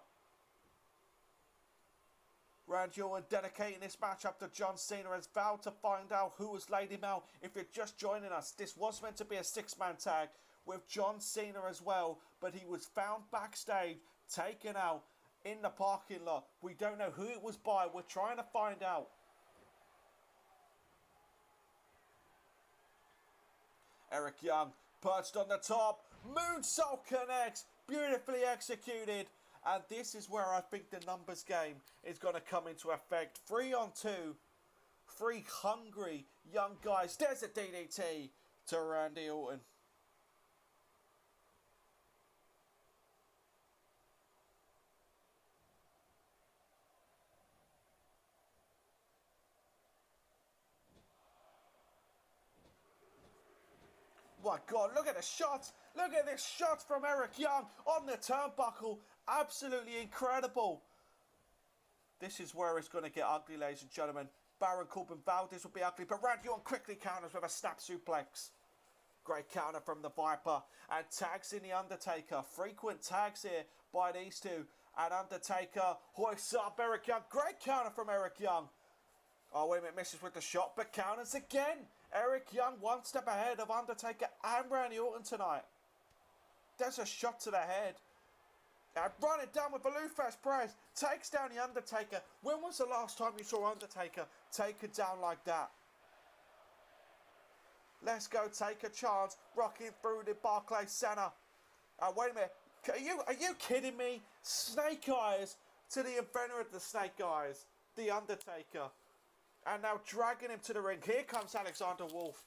Randy Orton dedicating this matchup to John Cena has vowed to find out who has laid him out. If you're just joining us, this was meant to be a 6-man tag with John Cena as well. But he was found backstage, taken out in the parking lot. We don't know who it was by. We're trying to find out. Eric Young perched on the top. Moonsault connects. Beautifully executed. And this is where I think the numbers game is going to come into effect. 3-on-2. 3 hungry young guys. There's a DDT to Randy Orton. My God, look at the shots. Look at this shot from Eric Young on the turnbuckle. Absolutely incredible. This is where it's going to get ugly, ladies and gentlemen. Baron Corbin vowed this would be ugly, but Randy Orton quickly counters with a snap suplex. Great counter from the Viper. And tags in the Undertaker. Frequent tags here by these two. And Undertaker hoists up Eric Young. Great counter from Eric Young. Oh, wait a minute, misses with the shot, but counters again. Eric Young one step ahead of Undertaker and Randy Orton tonight. There's a shot to the head. And run it down with a Lufest press. Takes down the Undertaker. When was the last time you saw Undertaker take it down like that? Let's go take a chance. Rocking through the Barclays Center. Wait a minute. Are you kidding me? Snake Eyes to the inventor of the Snake Eyes. The Undertaker. And now dragging him to the ring. Here comes Alexander Wolf.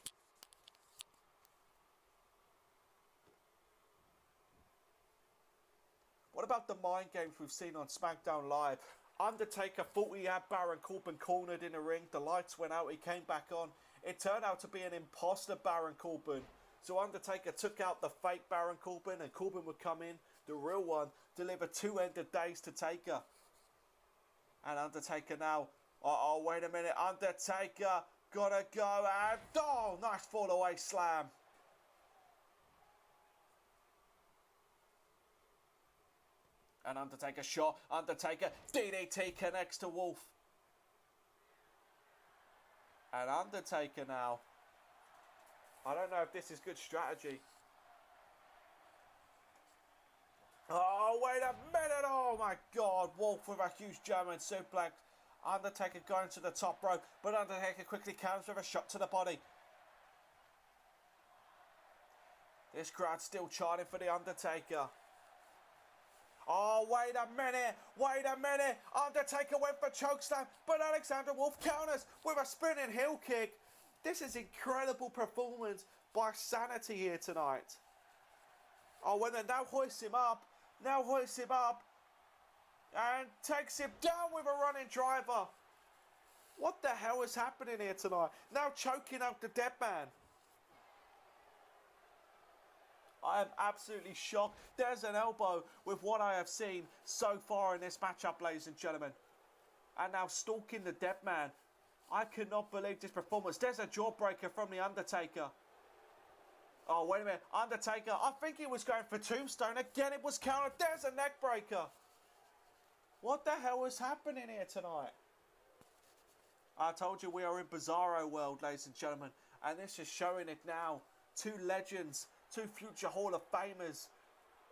What about the mind games we've seen on SmackDown Live? Undertaker thought he had Baron Corbin cornered in the ring. The lights went out. He came back on. It turned out to be an imposter Baron Corbin. So Undertaker took out the fake Baron Corbin, and Corbin would come in, the real one, deliver 2 end of days to Taker. And Undertaker now. Oh, wait a minute. Undertaker gotta go. And oh, nice fall away slam. And Undertaker shot. Undertaker DDT connects to Wolf. And Undertaker now. I don't know if this is good strategy. Oh, wait a minute. Oh, my God. Wolf with a huge German suplex. Undertaker going to the top rope, but Undertaker quickly counters with a shot to the body. This crowd's still chanting for the Undertaker. Oh, wait a minute. Wait a minute. Undertaker went for chokeslam, but Alexander Wolf counters with a spinning heel kick. This is incredible performance by Sanity here tonight. Oh, when they now hoists him up. Now hoists him up. And takes him down with a running driver. What the hell is happening here tonight? Now choking up the dead man. I am absolutely shocked. There's an elbow with what I have seen so far in this matchup, ladies and gentlemen. And now stalking the dead man. I cannot believe this performance. There's a jawbreaker from the Undertaker. Oh, wait a minute. Undertaker, I think he was going for Tombstone. Again, it was countered. There's a neck breaker. What the hell is happening here tonight? I told you we are in Bizarro world, ladies and gentlemen. And this is showing it now. 2 legends, 2 future Hall of Famers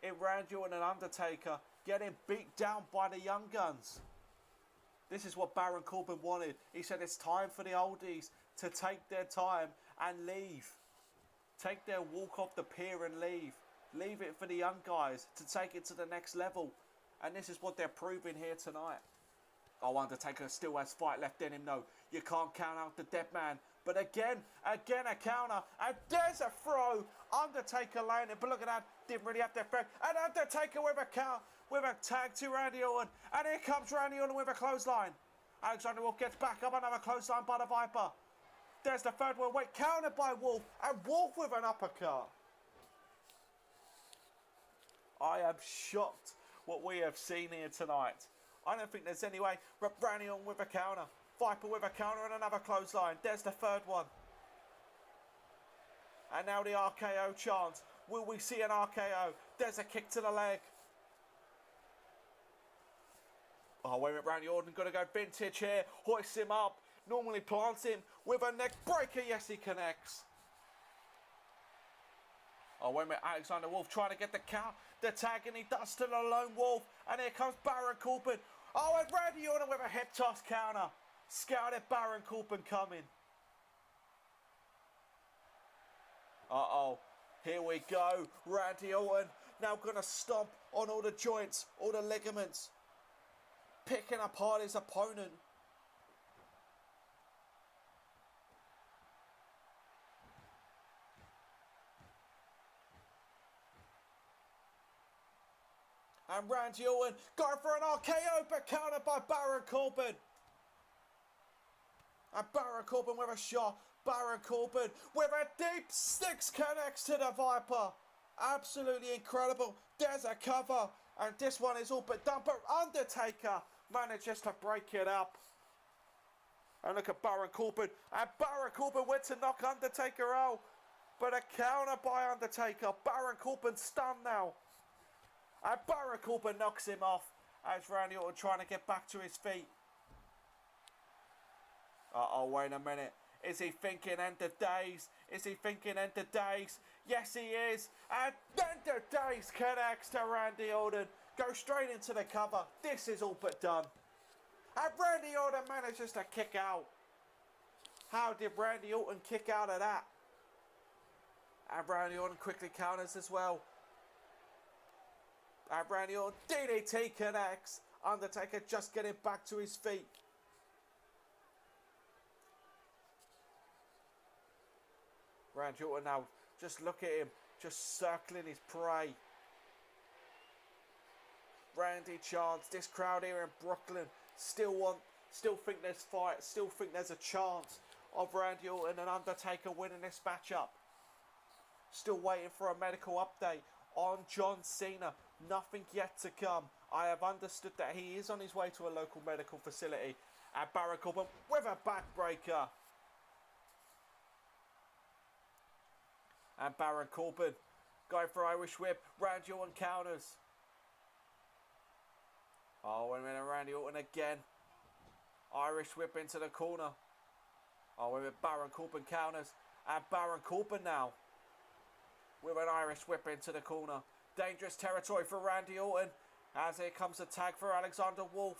in Randy Orton and Undertaker getting beat down by the Young Guns. This is what Baron Corbin wanted. He said it's time for the oldies to take their time and leave. Take their walk off the pier and leave. Leave it for the young guys to take it to the next level. And this is what they're proving here tonight. Oh, Undertaker still has fight left in him, though. You can't count out the dead man. But again a counter. And there's a throw. Undertaker laying it. But look at that. Didn't really have to effect. And Undertaker with a count. With a tag to Randy Orton. And here comes Randy Orton with a clothesline. Alexander Wolf gets back up. Another clothesline by the Viper. There's the third one. Wait, countered by Wolf. And Wolf with an uppercut. I am shocked what we have seen here tonight. I don't think there's any way. Randy Orton with a counter. Viper with a counter and another clothesline. There's the third one. And now the RKO chant. Will we see an RKO? There's a kick to the leg. Oh, wait a minute, Randy Orton going to go vintage here. Hoists him up. Normally plants him with a neck breaker. Yes, he connects. Oh, wait a minute, Alexander Wolf trying to get the count. The tag, and he does to the lone wolf. And here comes Baron Corbin. Oh, and Randy Orton with a hip toss counter. Scouted Baron Corbin coming. Uh-oh. Here we go. Randy Orton now going to stomp on all the joints, all the ligaments. Picking apart his opponent. And Randy Orton going for an RKO, but countered by Baron Corbin. And Baron Corbin with a shot. Baron Corbin with a deep six connects to the Viper. Absolutely incredible. There's a cover. And this one is all but done. But Undertaker manages to break it up. And look at Baron Corbin. And Baron Corbin went to knock Undertaker out. But a counter by Undertaker. Baron Corbin stunned now. And Baron Corbin knocks him off as Randy Orton trying to get back to his feet. Uh-oh, wait a minute. Is he thinking end of days? Is he thinking end of days? Yes, he is. And end of days connects to Randy Orton. Go straight into the cover. This is all but done. And Randy Orton manages to kick out. How did Randy Orton kick out of that? And Randy Orton quickly counters as well. And Randy Orton DDT connects. Undertaker just getting back to his feet. Randy Orton now, just look at him, just circling his prey. Randy chants, this crowd here in Brooklyn still think there's fight, still think there's a chance of Randy Orton and Undertaker winning this matchup. Still waiting for a medical update on John Cena. Nothing yet to come. I have understood that he is on his way to a local medical facility. And Baron Corbin with a backbreaker. And Baron Corbin going for Irish Whip. Randy Orton counters. Oh, wait a minute. Randy Orton again. Irish Whip into the corner. Oh, wait a minute. Baron Corbin counters. And Baron Corbin now with an Irish Whip into the corner. Dangerous territory for Randy Orton. As here comes a tag for Alexander Wolf.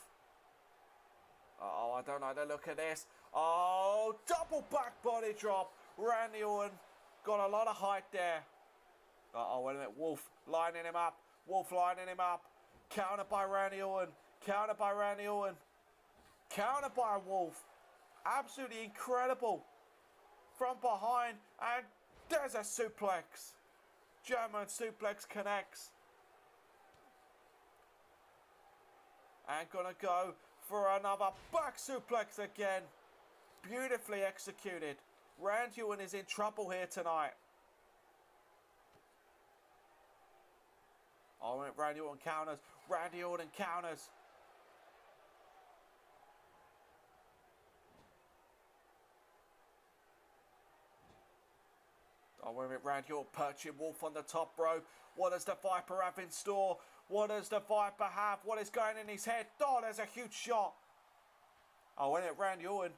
Oh, I don't like the look of this. Oh, double back body drop. Randy Orton got a lot of height there. Uh-oh, wait a minute. Wolf lining him up. Wolf lining him up. Countered by Randy Orton. Countered by Randy Orton. Countered by Wolf. Absolutely incredible. From behind. And there's a suplex. German suplex connects. And gonna go for another back suplex again. Beautifully executed. Randy Orton is in trouble here tonight. Oh, Randy Orton counters. Randy Orton counters. Oh, wait a minute. Randy Orton perching Wolf on the top rope. What does the Viper have in store? What does the Viper have? What is going in his head? Oh, there's a huge shot. Oh, wait a minute. Randy Orton.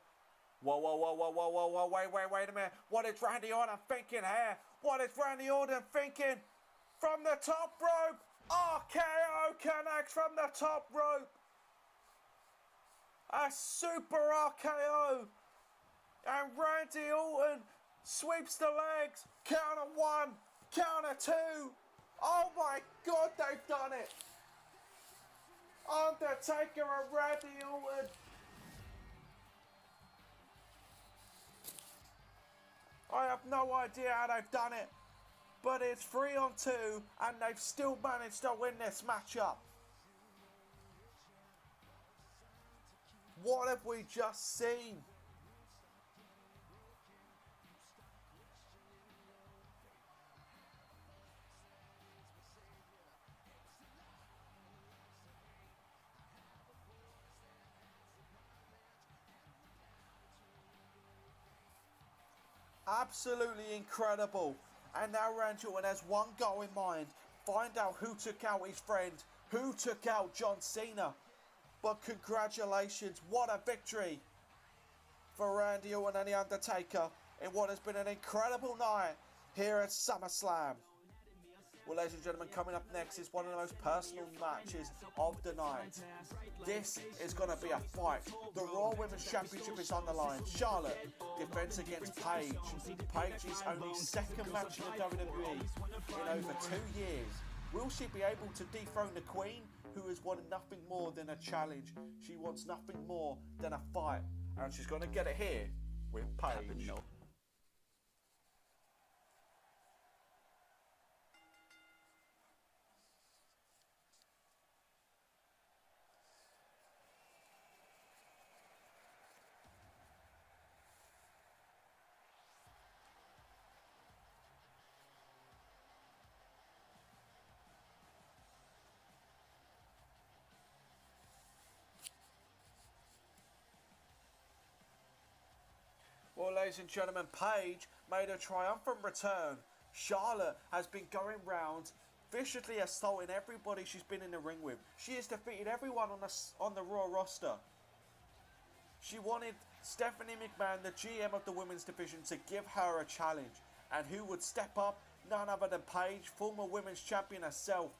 Whoa, whoa, whoa, whoa, whoa, whoa, whoa. Wait a minute. What is Randy Orton thinking here? What is Randy Orton thinking? From the top rope. RKO connects from the top rope. A super RKO. And Randy Orton sweeps the legs. Counter one, counter two. Oh my God, they've done it. Undertaker and Randy Orton. I have no idea how they've done it, but it's 3-on-2 and they've still managed to win this matchup. What have we just seen? Absolutely incredible. And now Randy Orton has one goal in mind. Find out who took out his friend, who took out John Cena. But congratulations, what a victory for Randy Orton and The Undertaker in what has been an incredible night here at SummerSlam. Well, ladies and gentlemen, coming up next is one of the most personal matches of the night. This is going to be a fight. The Raw Women's Championship is on the line. Charlotte defends against Paige. Paige's only second match in the WWE in over 2 years. Will she be able to dethrone the Queen, who has wanted nothing more than a challenge? She wants nothing more than a fight. And she's going to get it here with Paige. Well, ladies and gentlemen, Paige made a triumphant return. Charlotte has been going round viciously assaulting everybody she's been in the ring with. She has defeated everyone on the Raw roster. She wanted Stephanie McMahon, the GM of the women's division, to give her a challenge. And who would step up? None other than Paige, former women's champion herself.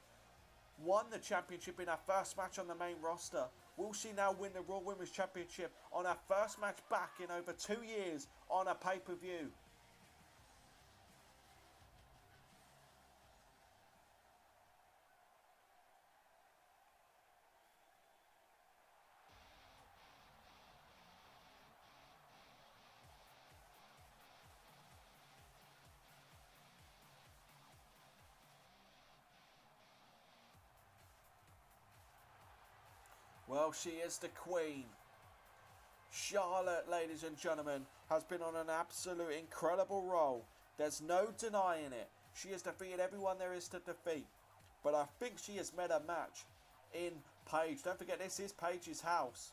Won the championship in her first match on the main roster. Will she now win the Raw Women's Championship on her first match back in over 2 years on a pay-per-view? Well, she is the Queen. Charlotte, ladies and gentlemen, has been on an absolute incredible roll. There's no denying it. She has defeated everyone there is to defeat. But I think she has met a match in Paige. Don't forget, this is Paige's house.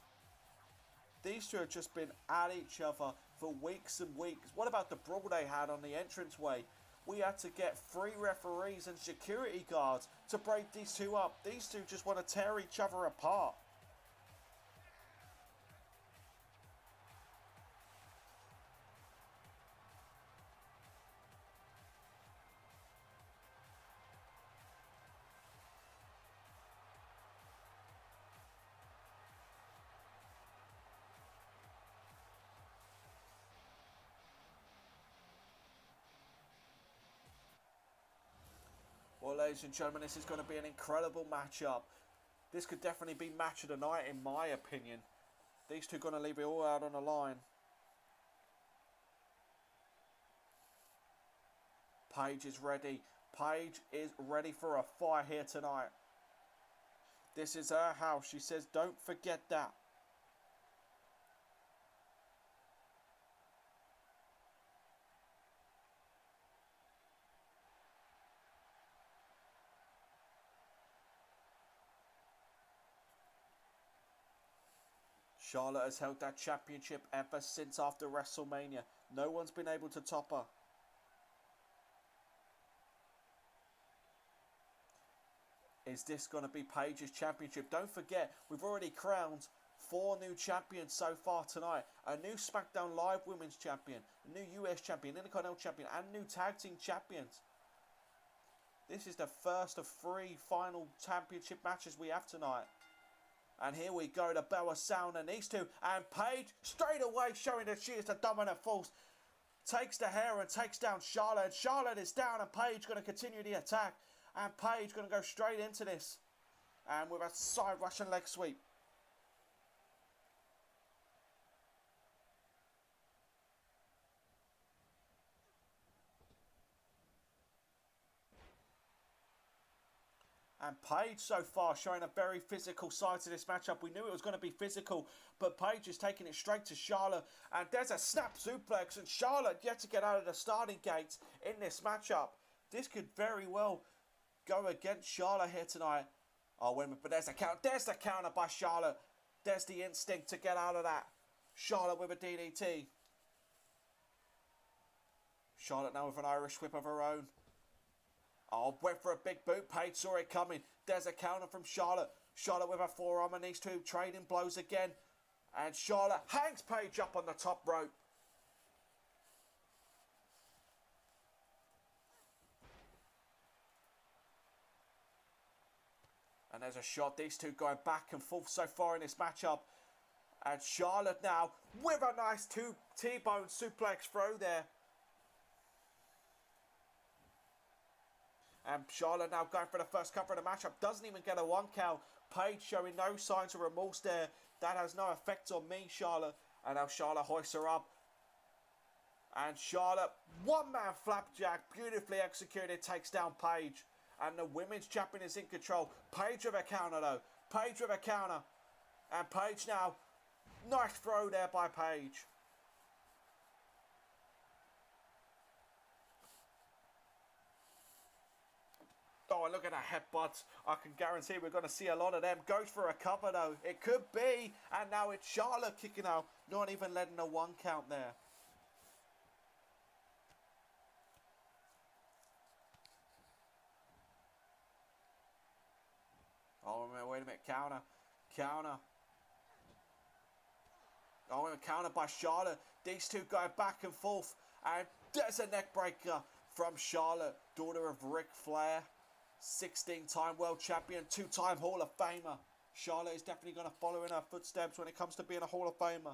These two have just been at each other for weeks and weeks. What about the brawl they had on the entranceway? We had to get 3 referees and security guards to break these two up. These two just want to tear each other apart. Well, ladies and gentlemen, this is going to be an incredible matchup. This could definitely be match of the night, in my opinion. These two are going to leave it all out on the line. Paige is ready. Paige is ready for a fight here tonight. This is her house. She says, don't forget that. Charlotte has held that championship ever since after WrestleMania. No one's been able to top her. Is this going to be Paige's championship? Don't forget, we've already crowned 4 new champions so far tonight. A new SmackDown Live Women's Champion, a new US Champion, Intercontinental Champion, and new Tag Team Champions. This is the first of 3 final championship matches we have tonight. And here we go, the bell of sound, and these two, and Paige straight away showing that she is the dominant force. Takes the hair and takes down Charlotte. And Charlotte is down, and Paige going to continue the attack. And Paige going to go straight into this. And with a side Russian leg sweep. And Paige so far showing a very physical side to this matchup. We knew it was going to be physical, but Paige is taking it straight to Charlotte. And there's a snap suplex, and Charlotte yet to get out of the starting gates in this matchup. This could very well go against Charlotte here tonight. Oh, wait a minute, but there's a count. There's the counter by Charlotte. There's the instinct to get out of that. Charlotte with a DDT. Charlotte now with an Irish whip of her own. Oh, went for a big boot. Paige saw it coming. There's a counter from Charlotte. Charlotte with a forearm, and these two trading blows again. And Charlotte hangs Paige up on the top rope. And there's a shot. These two going back and forth so far in this matchup. And Charlotte now with a nice T-bone suplex throw there. And Charlotte now going for the first cover of the matchup. Doesn't even get a 1 count. Paige showing no signs of remorse there. That has no effect on me, Charlotte. And now Charlotte hoists her up. And Charlotte, one-man flapjack, beautifully executed, takes down Paige. And the women's champion is in control. Paige with a counter though. Paige with a counter. And Paige now, nice throw there by Paige. Oh, and look at that headbutts. I can guarantee we're going to see a lot of them. Goes for a cover though. It could be. And now it's Charlotte kicking out. Not even letting a 1 count there. Oh, wait a minute. Counter. Counter. Oh, and a counter by Charlotte. These two going back and forth. And there's a neck breaker from Charlotte. Daughter of Ric Flair. 16-time world champion, 2-time Hall of Famer. Charlotte is definitely going to follow in her footsteps when it comes to being a Hall of Famer.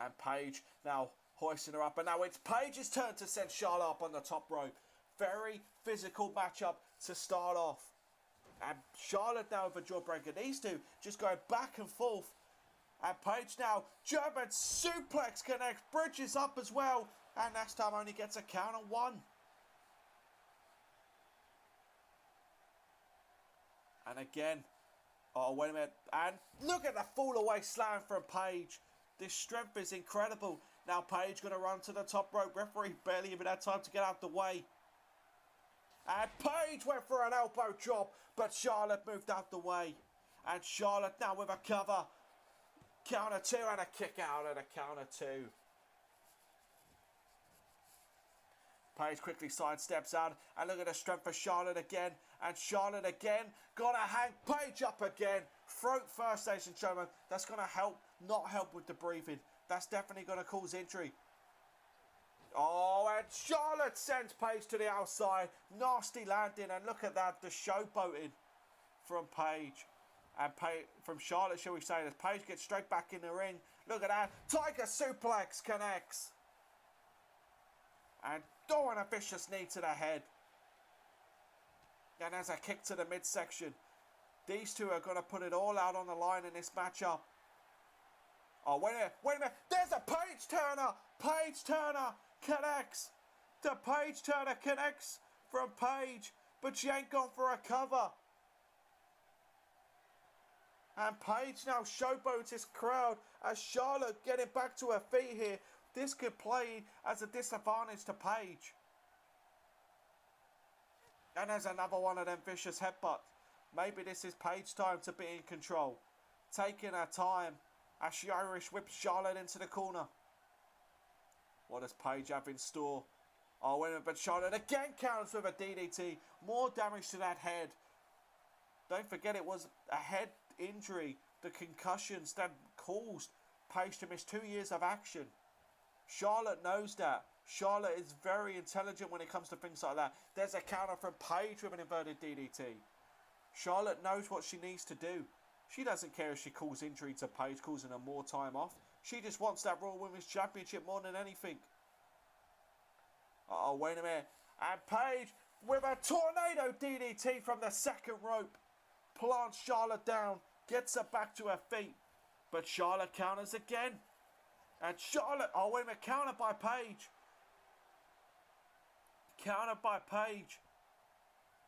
And Paige now hoisting her up. And now it's Paige's turn to send Charlotte up on the top rope. Very physical matchup to start off. And Charlotte now with a jawbreaker. These two just going back and forth. And Paige now, German suplex connects, bridges up as well. And next time only gets a count on 1. And again, oh, wait a minute. And look at the fall away slam from Paige. This strength is incredible. Now Paige going to run to the top rope. Referee barely even had time to get out the way. And Paige went for an elbow drop, but Charlotte moved out the way. And Charlotte now with a cover. Counter 2 and a kick out at a counter 2. Paige quickly sidesteps out, and look at the strength for Charlotte again. And Charlotte again, gonna hang Paige up again. Throat first, ladies and gentlemen. That's gonna help, not help with the breathing. That's definitely gonna cause injury. Oh, and Charlotte sends Paige to the outside. Nasty landing, and look at that, the showboating from Paige. And from Charlotte, shall we say, as Paige gets straight back in the ring. Look at that, Tiger suplex connects. And and a vicious knee to the head. And there's a kick to the midsection. These two are going to put it all out on the line in this matchup. Oh, wait a minute. There's a Paige Turner. Paige Turner connects. The Paige Turner connects from Paige, but she ain't gone for a cover. And Paige now showboats his crowd as Charlotte getting back to her feet here. This could play as a disadvantage to Paige. And there's another one of them vicious headbutts. Maybe this is Paige's time to be in control. Taking her time as she Irish whips Charlotte into the corner. What does Paige have in store? Oh, wait a minute, but Charlotte again counts with a DDT. More damage to that head. Don't forget it was a head injury. The concussions that caused Paige to miss 2 years of action. Charlotte knows that. Charlotte is very intelligent when it comes to things like that. There's a counter from Paige with an inverted DDT. Charlotte knows what she needs to do. She doesn't care if she calls injury to Paige, causing her more time off. She just wants that Raw Women's Championship more than anything. Oh, wait a minute. And Paige with a tornado DDT from the second rope. Plants Charlotte down. Gets her back to her feet. But Charlotte counters again. And Charlotte, oh wait a minute, countered by Paige. Countered by Paige.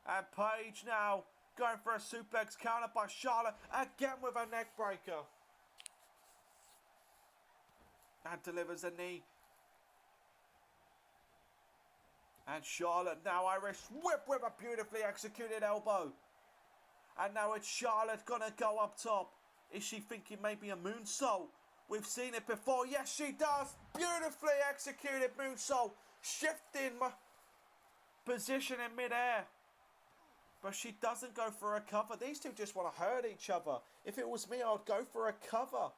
And Paige now going for a suplex, countered by Charlotte. Again with a neck breaker. And delivers a knee. And Charlotte now Irish whip with a beautifully executed elbow. And now it's Charlotte gonna go up top. Is she thinking maybe a moonsault? We've seen it before. Yes, she does. Beautifully executed moonsault. Shifting position in midair. But she doesn't go for a cover. These two just want to hurt each other. If it was me, I would go for a cover.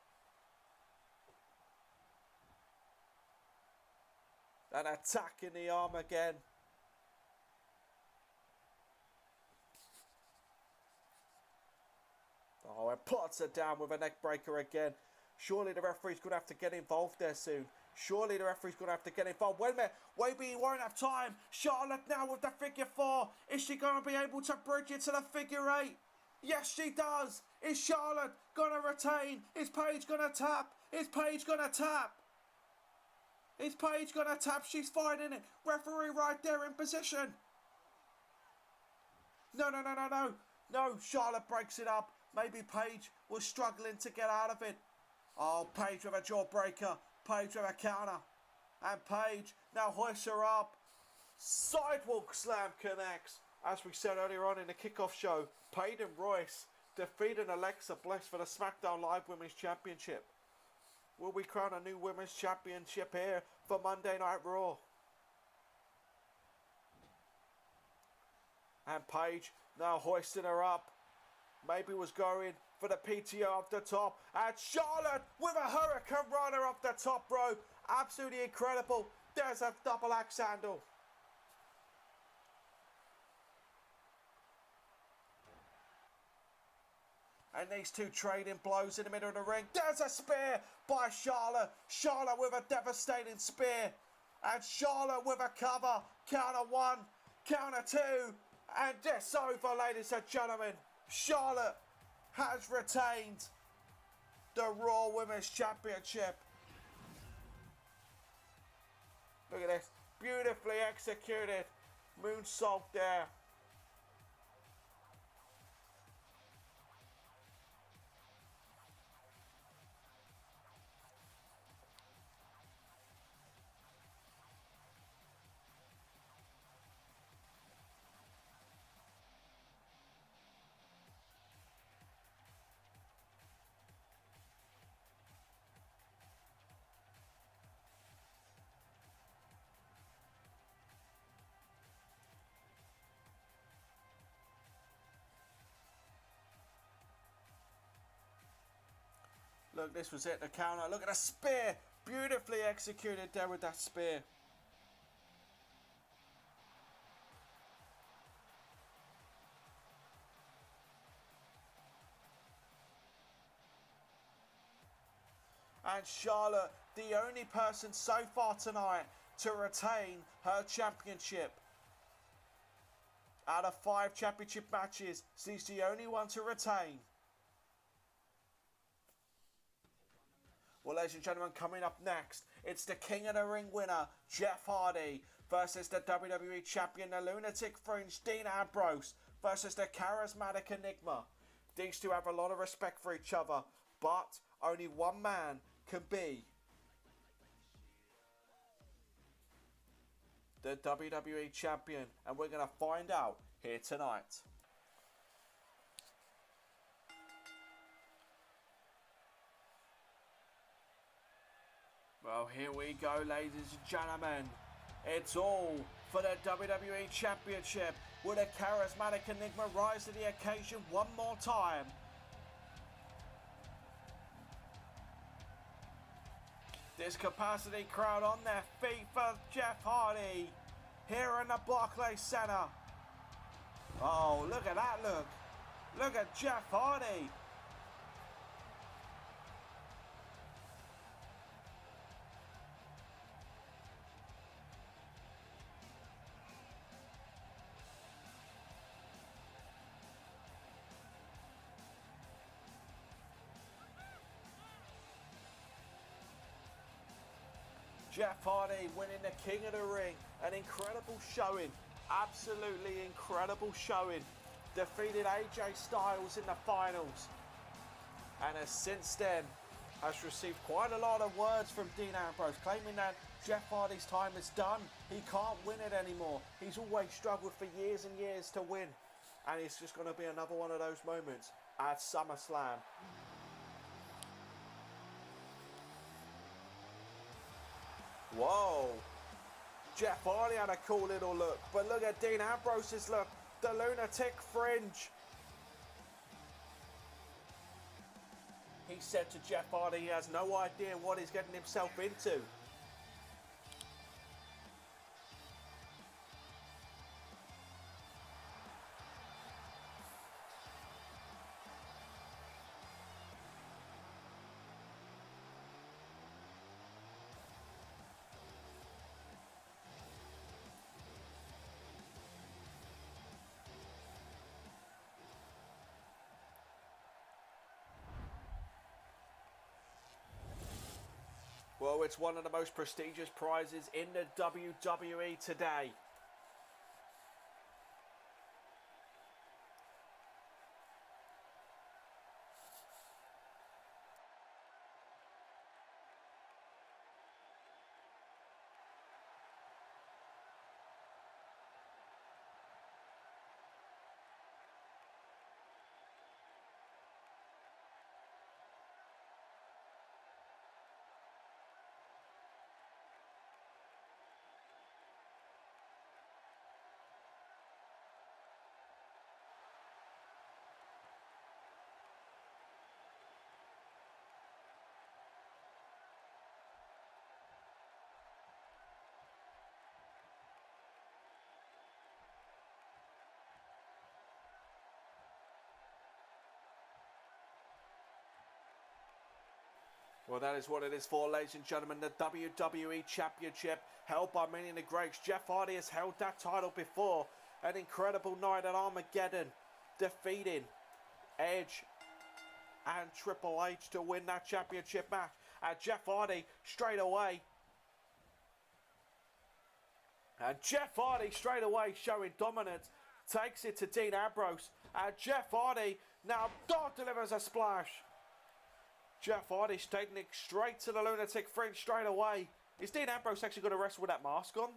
An attack in the arm again. Oh, and plots her down with a neck breaker again. Surely the referee's going to have to get involved there soon. Surely the referee's going to have to get involved. Wait a minute. Maybe he won't have time. Charlotte now with the figure 4. Is she going to be able to bridge it to the figure 8? Yes, she does. Is Charlotte going to retain? Is Paige going to tap? Is Paige going to tap? Is Paige going to tap? She's fighting it. Referee right there in position. No. No, Charlotte breaks it up. Maybe Paige was struggling to get out of it. Oh, Paige with a jawbreaker. Paige with a counter. And Paige now hoists her up. Sidewalk slam connects. As we said earlier on in the kickoff show, Peyton Royce defeated Alexa Bliss for the SmackDown Live Women's Championship. Will we crown a new Women's Championship here for Monday Night Raw? And Paige now hoisting her up. Maybe was going for the PTO off the top. And Charlotte with a Hurricane Runner off the top rope. Absolutely incredible. There's a double axe handle. And these two trading blows in the middle of the ring. There's a spear by Charlotte. Charlotte with a devastating spear. And Charlotte with a cover. Counter 1, counter 2. And it's over, ladies and gentlemen. Charlotte has retained the Raw Women's Championship. Look at this. Beautifully executed moonsault there. Look, this was it, the counter. Look at the spear. Beautifully executed there with that spear. And Charlotte, the only person so far tonight to retain her championship. Out of 5 championship matches, she's the only one to retain. Well, ladies and gentlemen, coming up next, it's the King of the Ring winner, Jeff Hardy, versus the WWE Champion, the Lunatic Fringe, Dean Ambrose, versus the Charismatic Enigma. These two have a lot of respect for each other, but only one man can be the WWE Champion, and we're going to find out here tonight. Well, here we go, ladies and gentlemen. It's all for the WWE Championship. Will the Charismatic Enigma rise to the occasion one more time? This capacity crowd on their feet for Jeff Jeff Hardy here in the Barclays Center. Oh, look at that look. Look at Jeff Hardy. Jeff Hardy winning the King of the Ring. An incredible showing. Absolutely incredible showing. Defeated AJ Styles in the finals. And has since then has received quite a lot of words from Dean Ambrose claiming that Jeff Hardy's time is done. He can't win it anymore. He's always struggled for years and years to win. And it's just going to be another one of those moments at SummerSlam. Whoa, Jeff Hardy had a cool little look, but look at Dean Ambrose's look, the lunatic fringe. He said to Jeff Hardy he has no idea what he's getting himself into. Well, it's one of the most prestigious prizes in the WWE today. Well, that is what it is for, ladies and gentlemen. The WWE Championship, held by many of the greats. Jeff Hardy has held that title before. An incredible night at Armageddon, defeating Edge and Triple H to win that championship match. And Jeff Hardy straight away. And Jeff Hardy straight away showing dominance. Takes it to Dean Ambrose. And Jeff Hardy now delivers a splash. Jeff Hardy's taking it straight to the lunatic fringe straight away. Is Dean Ambrose actually going to wrestle with that mask on?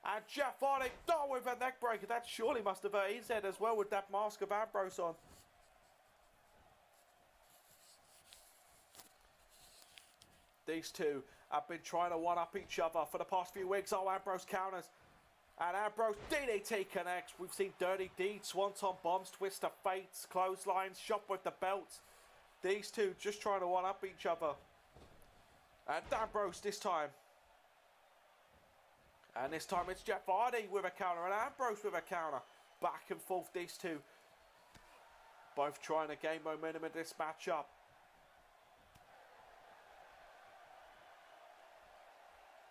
And Jeff Hardy, with a neck breaker. That surely must have hurt his head as well with that mask of Ambrose on. These two have been trying to one-up each other for the past few weeks. Oh, Ambrose counters. And Ambrose DDT connects. We've seen Dirty Deeds, Swanton Bombs, Twist of Fates, Clotheslines, Shot with the belts. These two just trying to one-up each other. And Ambrose this time. And this time it's Jeff Hardy with a counter and Ambrose with a counter. Back and forth these two. Both trying to gain momentum in this matchup.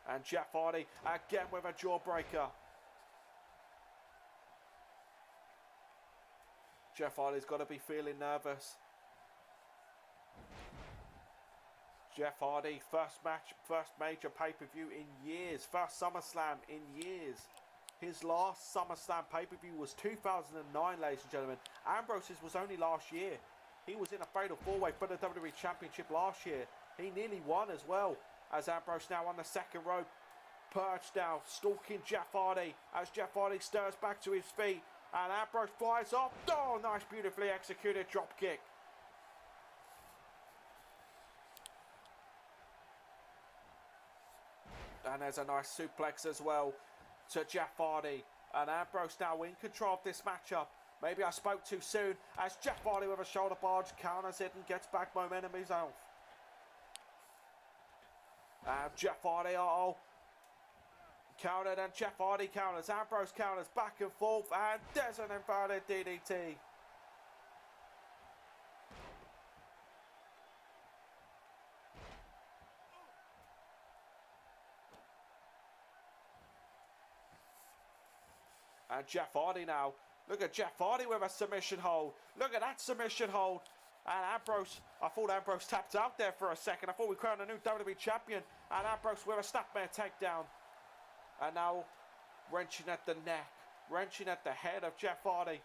And Jeff Hardy again with a jawbreaker. Jeff Hardy's got to be feeling nervous. Jeff Hardy, first match, first major pay-per-view in years. First SummerSlam in years. His last SummerSlam pay-per-view was 2009, ladies and gentlemen. Ambrose's was only last year. He was in a fatal four-way for the WWE Championship last year. He nearly won as well. As Ambrose now on the second rope. Perched now, stalking Jeff Hardy. As Jeff Hardy stirs back to his feet. And Ambrose flies off. Oh, nice, beautifully executed drop kick. And there's a nice suplex as well to Jeff Hardy. And Ambrose now in control of this matchup. Maybe I spoke too soon. As Jeff Hardy with a shoulder barge counters it and gets back momentum himself. Jeff Hardy, Countered and Jeff Hardy counters. Ambrose counters back and forth, and there's an inverted DDT. And Jeff Hardy now. Look at Jeff Hardy with a submission hold. Look at that submission hold. And Ambrose, I thought Ambrose tapped out there for a second. I thought we crowned a new WWE champion. And Ambrose with a snapmare takedown. And now wrenching at the neck, wrenching at the head of Jeff Hardy,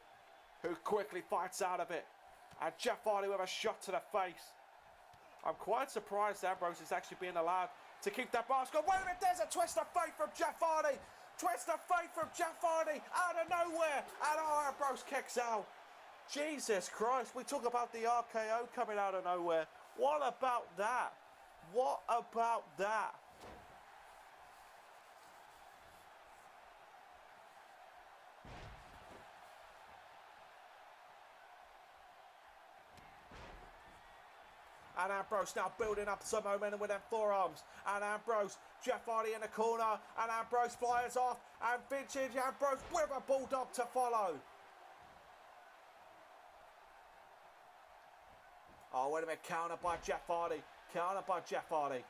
who quickly fights out of it. And Jeff Hardy with a shot to the face. I'm quite surprised Ambrose is actually being allowed to keep that mask on. Wait a minute, there's a twist of fate from Jeff Hardy. Twist of fate from Jeff Hardy out of nowhere. And Ambrose kicks out. Jesus Christ, we talk about the RKO coming out of nowhere. What about that? What about that? And Ambrose now building up some momentum with them forearms. And Ambrose, Jeff Hardy in the corner. And Ambrose flies off. And vintage Ambrose with a bulldog to follow. Oh, wait a minute. Counter by Jeff Hardy. Counter by Jeff Hardy.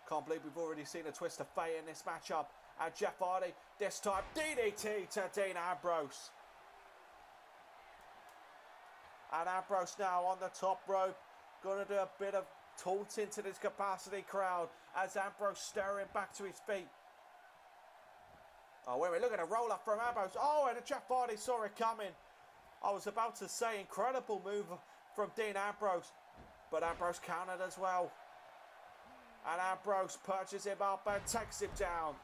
Can't believe we've already seen a twist of fate in this matchup. And Jeff Hardy, this time DDT to Dean Ambrose. And Ambrose now on the top rope. Going to do a bit of taunting to this capacity crowd as Ambrose staring back to his feet. Oh, wait a minute. Look at a roll up from Ambrose. Oh, and Jeff Hardy saw it coming. I was about to say incredible move from Dean Ambrose. But Ambrose countered as well. And Ambrose perches him up and takes him down.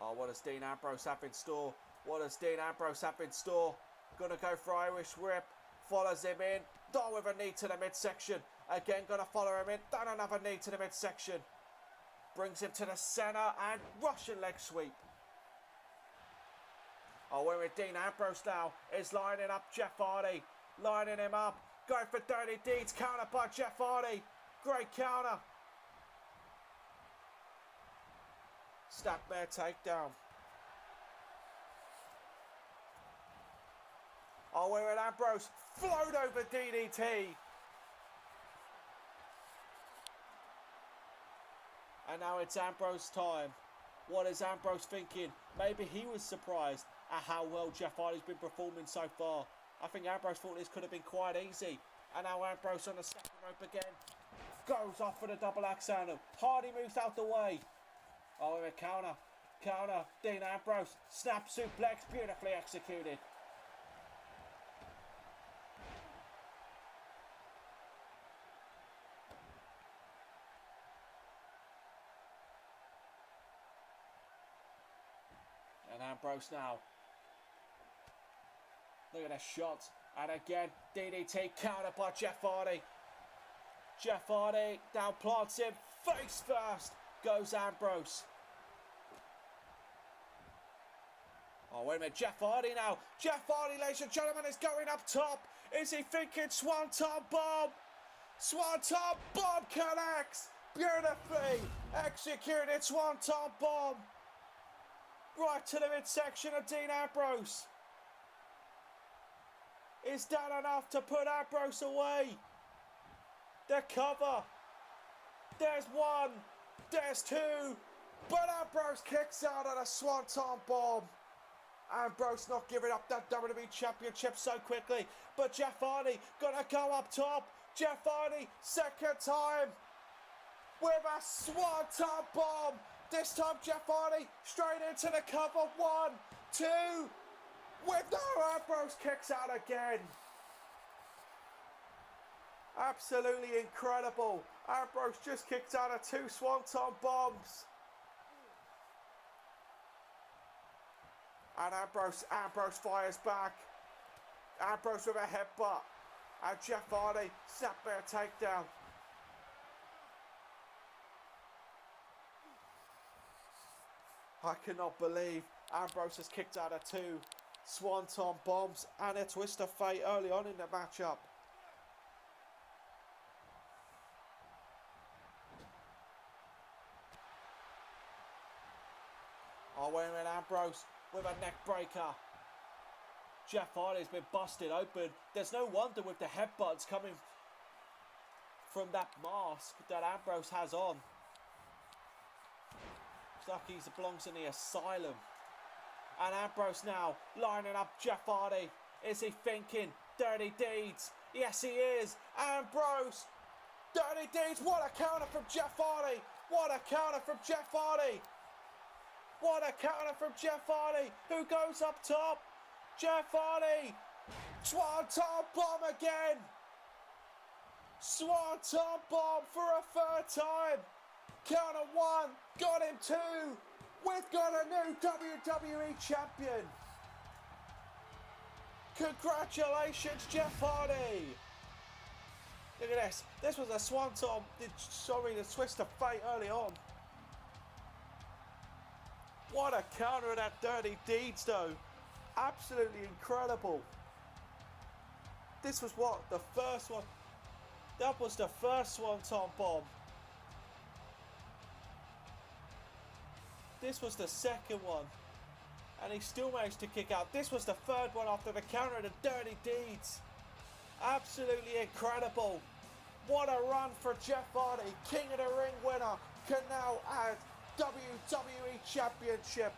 Oh, what does Dean Ambrose have in store? What does Dean Ambrose have in store? Gonna go for Irish Whip. Follows him in. Done with a knee to the midsection. Again, gonna follow him in. Done another knee to the midsection. Brings him to the center and Russian leg sweep. Oh, we're with Dean Ambrose now. Is lining up Jeff Hardy. Lining him up. Going for dirty deeds. Counter by Jeff Hardy. Great counter. Snapmare takedown. Oh, we're at Ambrose. Float over DDT. And now it's Ambrose time. What is Ambrose thinking? Maybe he was surprised at how well Jeff Hardy's been performing so far. I think Ambrose thought this could have been quite easy. And now Ambrose on the second rope again. Goes off for the double axe handle. Hardy moves out the way. Oh, we're a counter. Counter. Dean Ambrose. Snap suplex. Beautifully executed. And Ambrose now. Look at the shot. And again, DDT counter by Jeff Hardy. Jeff Hardy down plants him. Face first goes Ambrose. Oh, wait a minute. Jeff Hardy now. Jeff Hardy, ladies and gentlemen, is going up top. Is he thinking Swanton Bomb? Swanton Bomb connects. Beautifully executed Swanton Bomb. Right to the midsection of Dean Ambrose. Is that enough to put Ambrose away? The cover. There's one. There's two. But Ambrose kicks out of the Swanton Bomb. Ambrose not giving up that WWE Championship so quickly. But Jeff Hardy gonna go up top. Jeff Hardy, second time. With a Swanton Bomb. This time Jeff Hardy straight into the cover. 1, 2. With no, Ambrose kicks out again. Absolutely incredible. Ambrose just kicked out of 2 Swanton Bombs. And Ambrose fires back. Ambrose with a headbutt. And Jeff Hardy, snapmare takedown. I cannot believe Ambrose has kicked out of 2 Swanton Bombs and a twist of fate early on in the matchup. Oh, wait a minute, Ambrose with a neck breaker. Jeff Hardy's been busted open. There's no wonder with the headbutts coming from that mask that Ambrose has on. It's like he belongs in the asylum. And Ambrose now lining up Jeff Hardy. Is he thinking dirty deeds? Yes, he is. Ambrose, dirty deeds. What a counter from Jeff Hardy. What a counter from Jeff Hardy. What a counter from Jeff Hardy. Who goes up top? Jeff Hardy. Swanton bomb again. Swanton bomb for a third time. Counter one. Got him two. We've got a new WWE champion. Congratulations, Jeff Hardy. Look at this. This was a swanton. The twist of fate early on. What a counter of that dirty deeds, though. Absolutely incredible. This was what? The first one. That was the first swanton bomb. This was the second one. And he still managed to kick out. This was the third one after the counter of the dirty deeds. Absolutely incredible. What a run for Jeff Hardy. King of the Ring winner can now add WWE Championship.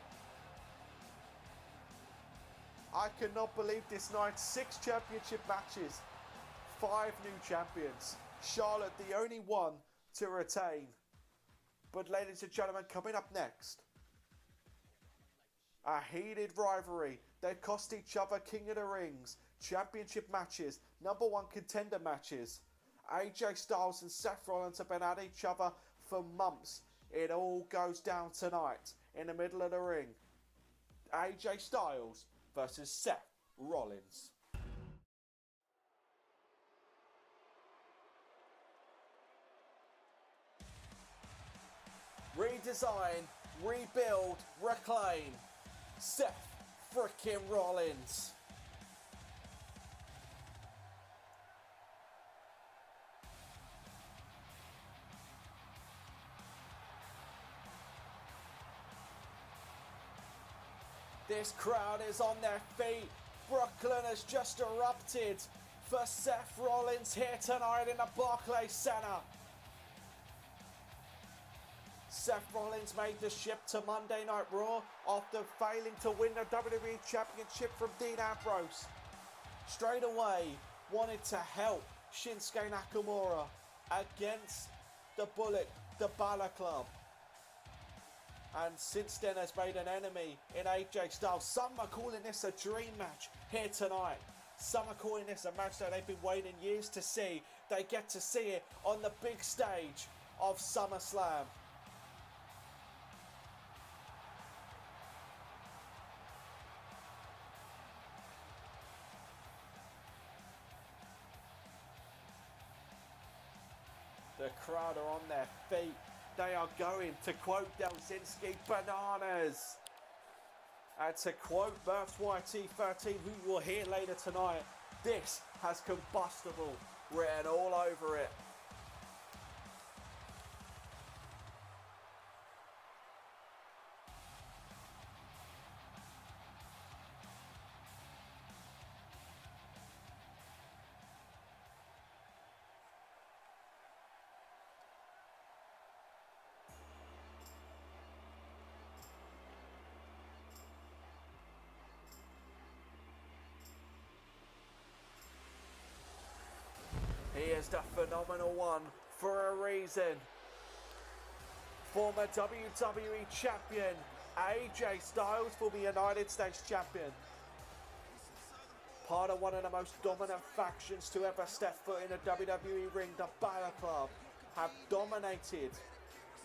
I cannot believe this night. 6 championship matches. 5 new champions. Charlotte the only one to retain. But ladies and gentlemen, coming up next, a heated rivalry. They cost each other King of the Rings, championship matches, number 1 contender matches. AJ Styles and Seth Rollins have been at each other for months. It all goes down tonight in the middle of the ring. AJ Styles versus Seth Rollins. Redesign, rebuild, reclaim. Seth frickin' Rollins. This crowd is on their feet. Brooklyn has just erupted for Seth Rollins here tonight in the Barclays Center. Seth Rollins made the shift to Monday Night Raw after failing to win the WWE Championship from Dean Ambrose. Straight away, wanted to help Shinsuke Nakamura against the Bullet, the Balor Club. And since then has made an enemy in AJ Styles. Some are calling this a dream match here tonight. Some are calling this a match that they've been waiting years to see. They get to see it on the big stage of SummerSlam. The crowd are on their feet. They are going, to quote Delzinski, bananas. And to quote Burps YT13, who you will hear later tonight, this has combustible written all over it. He is the phenomenal one for a reason. Former WWE Champion AJ Styles will be United States Champion. Part of one of the most dominant factions to ever step foot in a WWE ring, the Balor Club, have dominated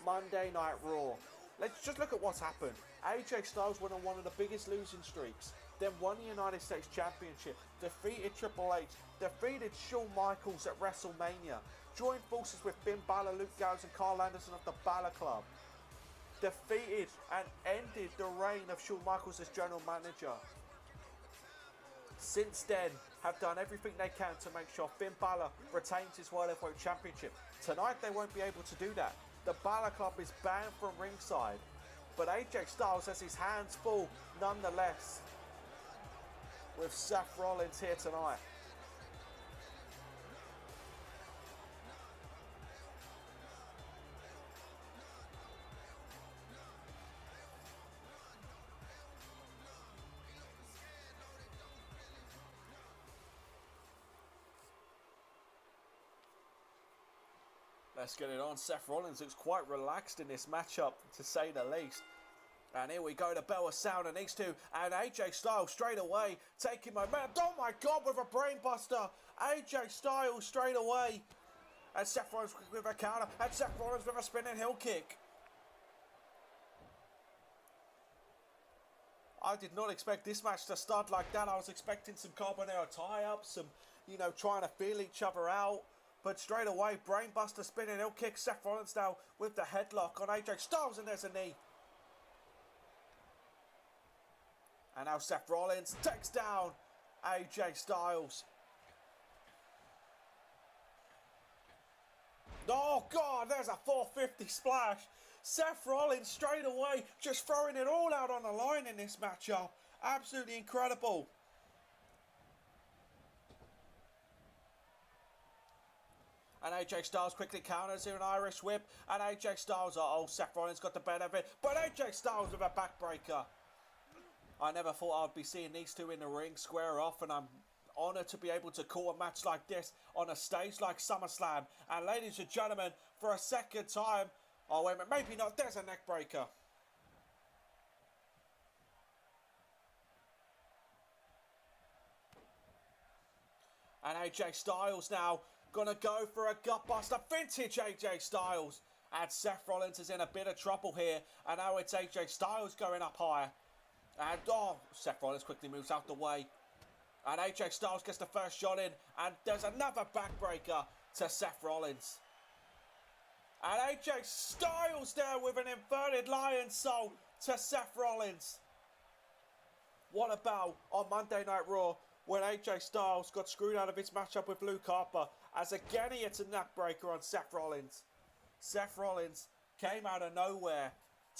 Monday Night Raw. Let's just look at what's happened. AJ Styles went on one of the biggest losing streaks, then won the United States Championship, defeated Triple H, defeated Shawn Michaels at WrestleMania, joined forces with Finn Balor, Luke Gallows and Carl Anderson of the Balor Club, defeated and ended the reign of Shawn Michaels as general manager. Since then, have done everything they can to make sure Finn Balor retains his World Heavyweight Championship. Tonight they won't be able to do that. The Balor Club is banned from ringside. but AJ Styles has his hands full nonetheless with Seth Rollins here tonight. Let's get it on. Seth Rollins looks quite relaxed in this matchup, to say the least. And here we go, the bell is sounding, these two, and AJ Styles straight away, taking momentum. Oh my God, with a brainbuster. AJ Styles straight away. And Seth Rollins with a counter, and Seth Rollins with a spinning heel kick. I did not expect this match to start like that. I was expecting some Carbonero tie-ups, some, you know, trying to feel each other out. But straight away, brainbuster, spinning heel kick. Seth Rollins now with the headlock on AJ Styles, and there's a knee. And now Seth Rollins takes down AJ Styles. Oh God, there's a 450 splash. Seth Rollins straight away just throwing it all out on the line in this matchup. Absolutely incredible. And AJ Styles quickly counters here, an Irish whip. And AJ Styles, Seth Rollins got the better of it. But AJ Styles with a backbreaker. I never thought I'd be seeing these two in the ring square off. And I'm honoured to be able to call a match like this on a stage like SummerSlam. And ladies and gentlemen, for a second time. Oh, wait a minute, maybe not. There's a neck breaker. And AJ Styles now gonna go for a gutbuster. Vintage AJ Styles. And Seth Rollins is in a bit of trouble here. And now it's AJ Styles going up higher. And Seth Rollins quickly moves out the way. And AJ Styles gets the first shot in. And there's another backbreaker to Seth Rollins. And AJ Styles there with an inverted lion soul to Seth Rollins. What about on Monday Night Raw when AJ Styles got screwed out of his matchup with Luke Harper, as again he hits a neckbreaker on Seth Rollins. Seth Rollins came out of nowhere,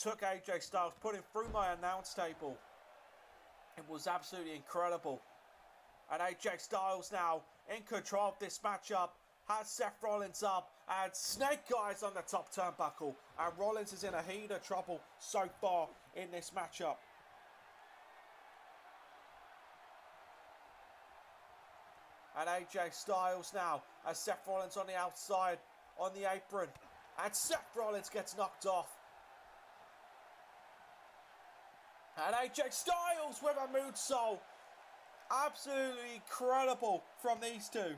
took AJ Styles, put him through my announce table. It was absolutely incredible. And AJ Styles now in control of this matchup, has Seth Rollins up, and Snake Eyes on the top turnbuckle. And Rollins is in a heat of trouble so far in this matchup. And AJ Styles now as Seth Rollins on the outside on the apron. And Seth Rollins gets knocked off. And AJ Styles with a moonsault. Absolutely incredible from these two.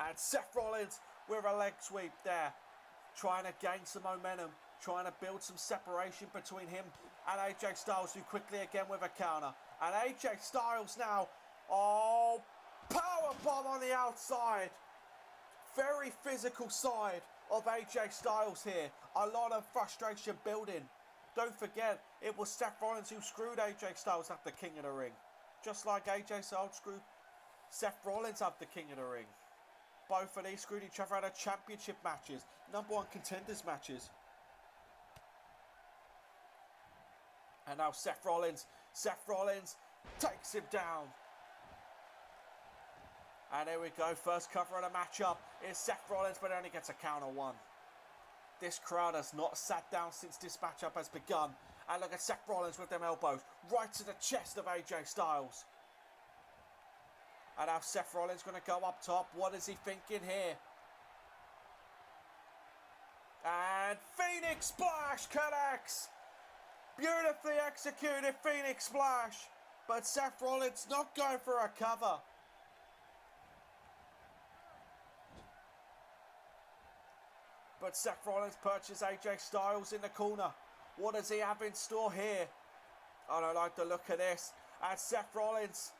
And Seth Rollins with a leg sweep there. Trying to gain some momentum. Trying to build some separation between him and AJ Styles, who quickly again with a counter. And AJ Styles now, powerbomb on the outside. Very physical side of AJ Styles here. A lot of frustration building. Don't forget, it was Seth Rollins who screwed AJ Styles at the King of the Ring. Just like AJ Styles screwed Seth Rollins at the King of the Ring. Both of these screwed each other out of championship matches. #1 contenders matches. And now Seth Rollins takes him down. And here we go, first cover of the matchup is Seth Rollins, but only gets a counter one. This crowd has not sat down since this matchup has begun. And look at Seth Rollins with them elbows, right to the chest of AJ Styles. And now Seth Rollins going to go up top. What is he thinking here? And Phoenix Splash connects. Beautifully executed Phoenix Splash. But Seth Rollins not going for a cover. But Seth Rollins perches AJ Styles in the corner. What does he have in store here? I don't like the look of this. And Seth Rollins.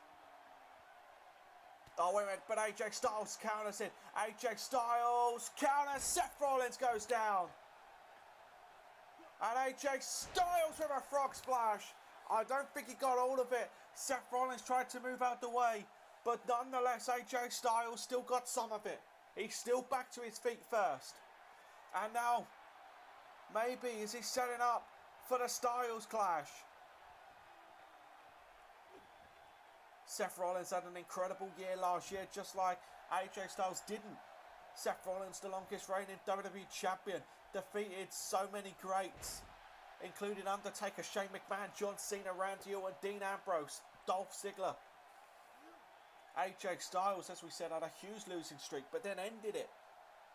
Oh, wait a minute. But AJ Styles counters it. AJ Styles counters. Seth Rollins goes down. And AJ Styles with a frog splash. I don't think he got all of it. Seth Rollins tried to move out the way. But nonetheless, AJ Styles still got some of it. He's still back to his feet first. And now, maybe is he setting up for the Styles clash? Seth Rollins had an incredible year last year, just like AJ Styles didn't. Seth Rollins, the longest reigning WWE champion, defeated so many greats, including Undertaker, Shane McMahon, John Cena, Randy Orton, Dean Ambrose, Dolph Ziggler. AJ Styles, as we said, had a huge losing streak, but then ended it.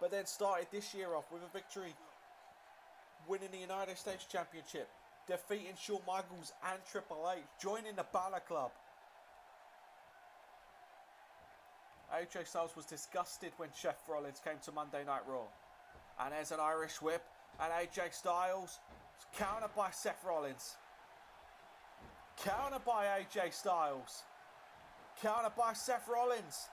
But then started this year off with a victory, winning the United States Championship, defeating Shawn Michaels and Triple H, joining the Balor Club. AJ Styles was disgusted when Seth Rollins came to Monday Night Raw. And there's an Irish whip, and AJ Styles countered by Seth Rollins. Countered by AJ Styles. Countered by Seth Rollins.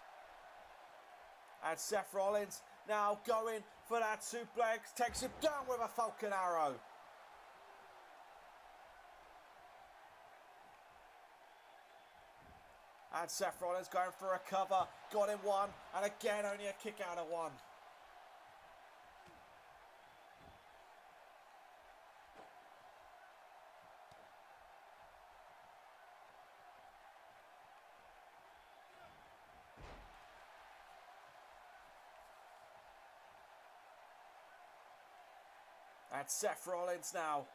And Seth Rollins now going for that suplex. Takes him down with a Falcon Arrow. And Seth Rollins going for a cover. Got him one. And again, only a kick out of one. And Seth Rollins now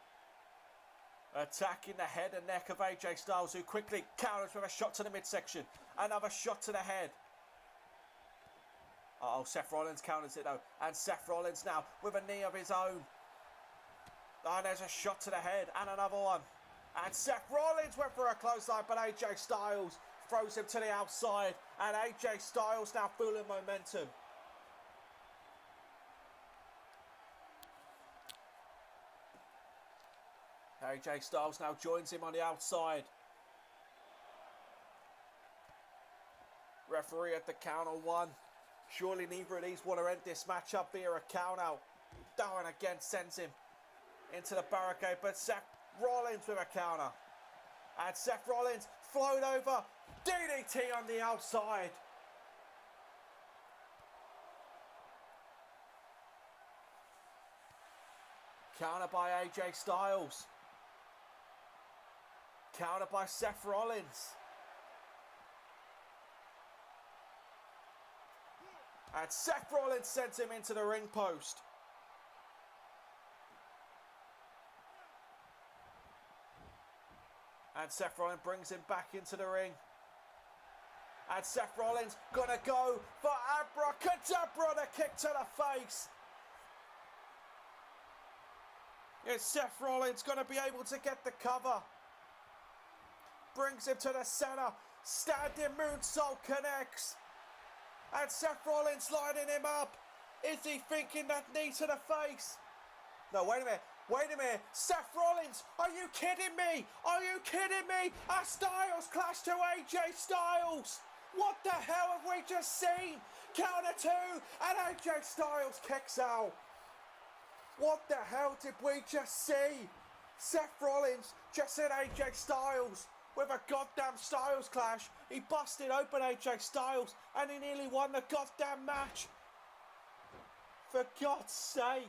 attacking the head and neck of AJ Styles, who quickly counters with a shot to the midsection. Another shot to the head. Uh-oh, Seth Rollins counters it though. And Seth Rollins now with a knee of his own. And there's a shot to the head and another one. And Seth Rollins went for a clothesline, but AJ Styles throws him to the outside. And AJ Styles now full of momentum. AJ Styles now joins him on the outside. Referee at the count on one. Surely neither of these want to end this matchup via a count out. Darren again sends him into the barricade, but Seth Rollins with a counter. And Seth Rollins float over. DDT on the outside. Counter by AJ Styles. Counter by Seth Rollins. And Seth Rollins sends him into the ring post. And Seth Rollins brings him back into the ring. And Seth Rollins gonna go for abracadabra, the kick to the face. Is Seth Rollins gonna be able to get the cover? Brings him to the center. Standing moonsault connects. And Seth Rollins lining him up. Is he thinking that knee to the face? No, wait a minute. Wait a minute. Seth Rollins, are you kidding me? Are you kidding me? A Styles clash to AJ Styles. What the hell have we just seen? Counter two, and AJ Styles kicks out. What the hell did we just see? Seth Rollins just hit AJ Styles with a goddamn Styles clash. He busted open AJ Styles and he nearly won the goddamn match. For God's sake.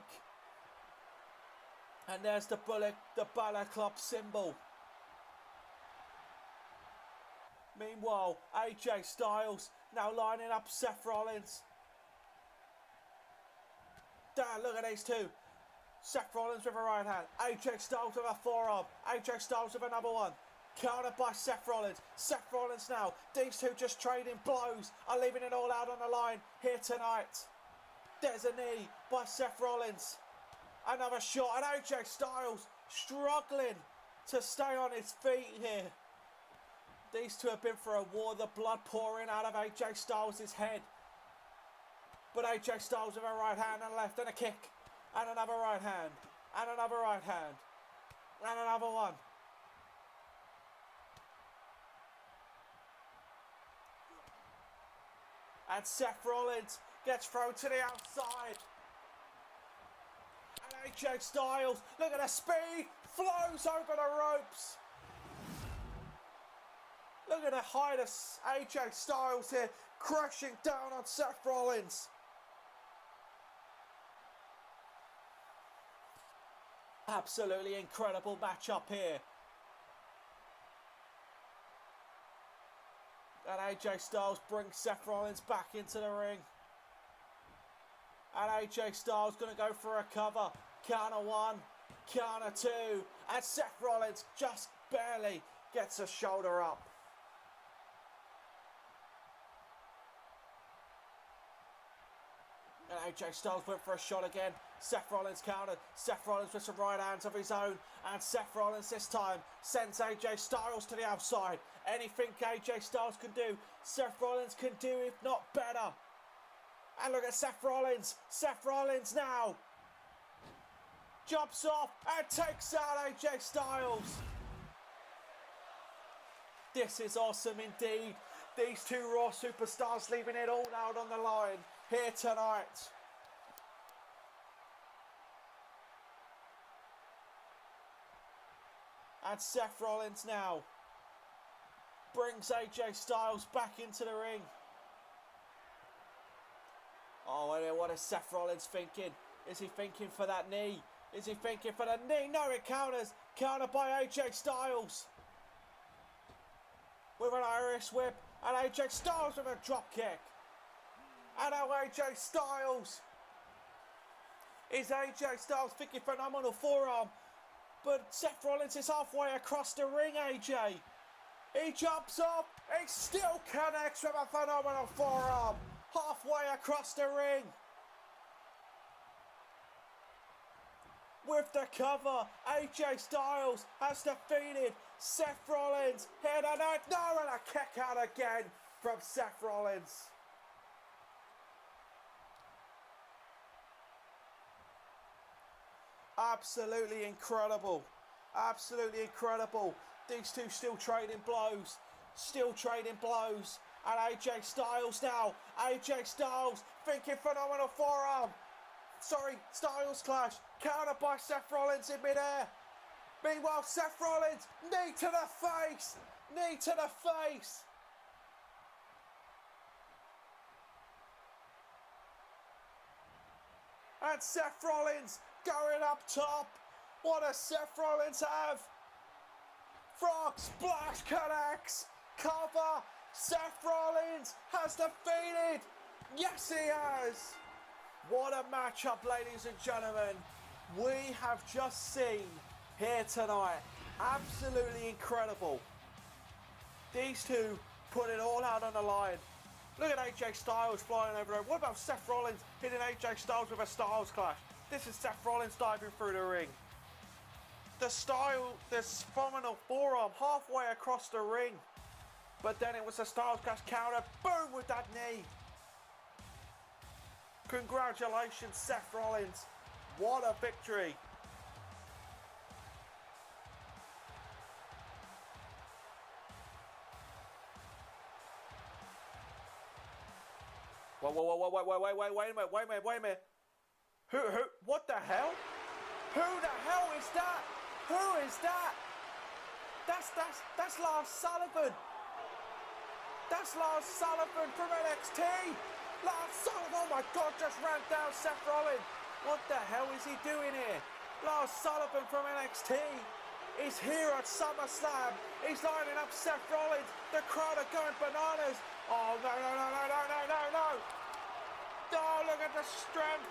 And there's the Balor Club symbol. Meanwhile, AJ Styles now lining up Seth Rollins. Damn, look at these two. Seth Rollins with a right hand. AJ Styles with a forearm. AJ Styles with another one. Countered by Seth Rollins. Seth Rollins now. These two just trading blows. Are leaving it all out on the line here tonight. There's a knee by Seth Rollins. Another shot. And AJ Styles struggling to stay on his feet here. These two have been for a war. The blood pouring out of AJ Styles' head. But AJ Styles with a right hand and a left and a kick. And another right hand. And another right hand. And another one. And Seth Rollins gets thrown to the outside. And AJ Styles, look at the speed, flows over the ropes. Look Look at the height of AJ Styles here, crashing down on Seth Rollins. Absolutely incredible matchup here. And AJ Styles brings Seth Rollins back into the ring. And AJ Styles going to go for a cover. Counter one, counter two. And Seth Rollins just barely gets a shoulder up. And AJ Styles went for a shot again. Seth Rollins countered. Seth Rollins with some right hands of his own. And Seth Rollins this time sends AJ Styles to the outside. Anything AJ Styles can do, Seth Rollins can do, if not better. And look at Seth Rollins. Seth Rollins now jumps off and takes out AJ Styles. This is awesome indeed. These two Raw superstars leaving it all out on the line here tonight. And Seth Rollins now brings AJ Styles back into the ring. Oh, and what is Seth Rollins thinking? Is he thinking for that knee? Is he thinking for the knee? No, it counters. Countered by AJ Styles. With an Irish whip. And AJ Styles with a drop kick. And now AJ Styles. Is AJ Styles thinking phenomenal forearm? But Seth Rollins is halfway across the ring, AJ. He jumps up. He still connects with a phenomenal forearm. Halfway across the ring. With the cover, AJ Styles has defeated Seth Rollins here tonight. No, and a kick out again from Seth Rollins. Absolutely incredible. Absolutely incredible. These two still trading blows. Still trading blows. And AJ Styles now. AJ Styles thinking phenomenal forearm. Sorry, Styles clash. Countered by Seth Rollins in midair. Meanwhile, Seth Rollins, knee to the face. Knee to the face. And Seth Rollins going up top. What does Seth Rollins have? Frog splash connects. Cover. Seth Rollins has defeated. Yes, he has. What a matchup, ladies and gentlemen. We have just seen here tonight. Absolutely incredible. These two put it all out on the line. Look at AJ Styles flying over there. What about Seth Rollins hitting AJ Styles with a Styles clash? This is Seth Rollins diving through the ring. This phenomenal forearm halfway across the ring. But then it was a Styles clash counter. Boom with that knee. Congratulations, Seth Rollins. What a victory. Wait a minute. Who, what the hell? Who the hell is that? Who is that? That's Lars Sullivan. That's Lars Sullivan from NXT. Lars Sullivan, oh my God, just ran down Seth Rollins. What the hell is he doing here? Lars Sullivan from NXT is here at SummerSlam. He's lining up Seth Rollins. The crowd are going bananas. Oh, no. Oh, look at the strength.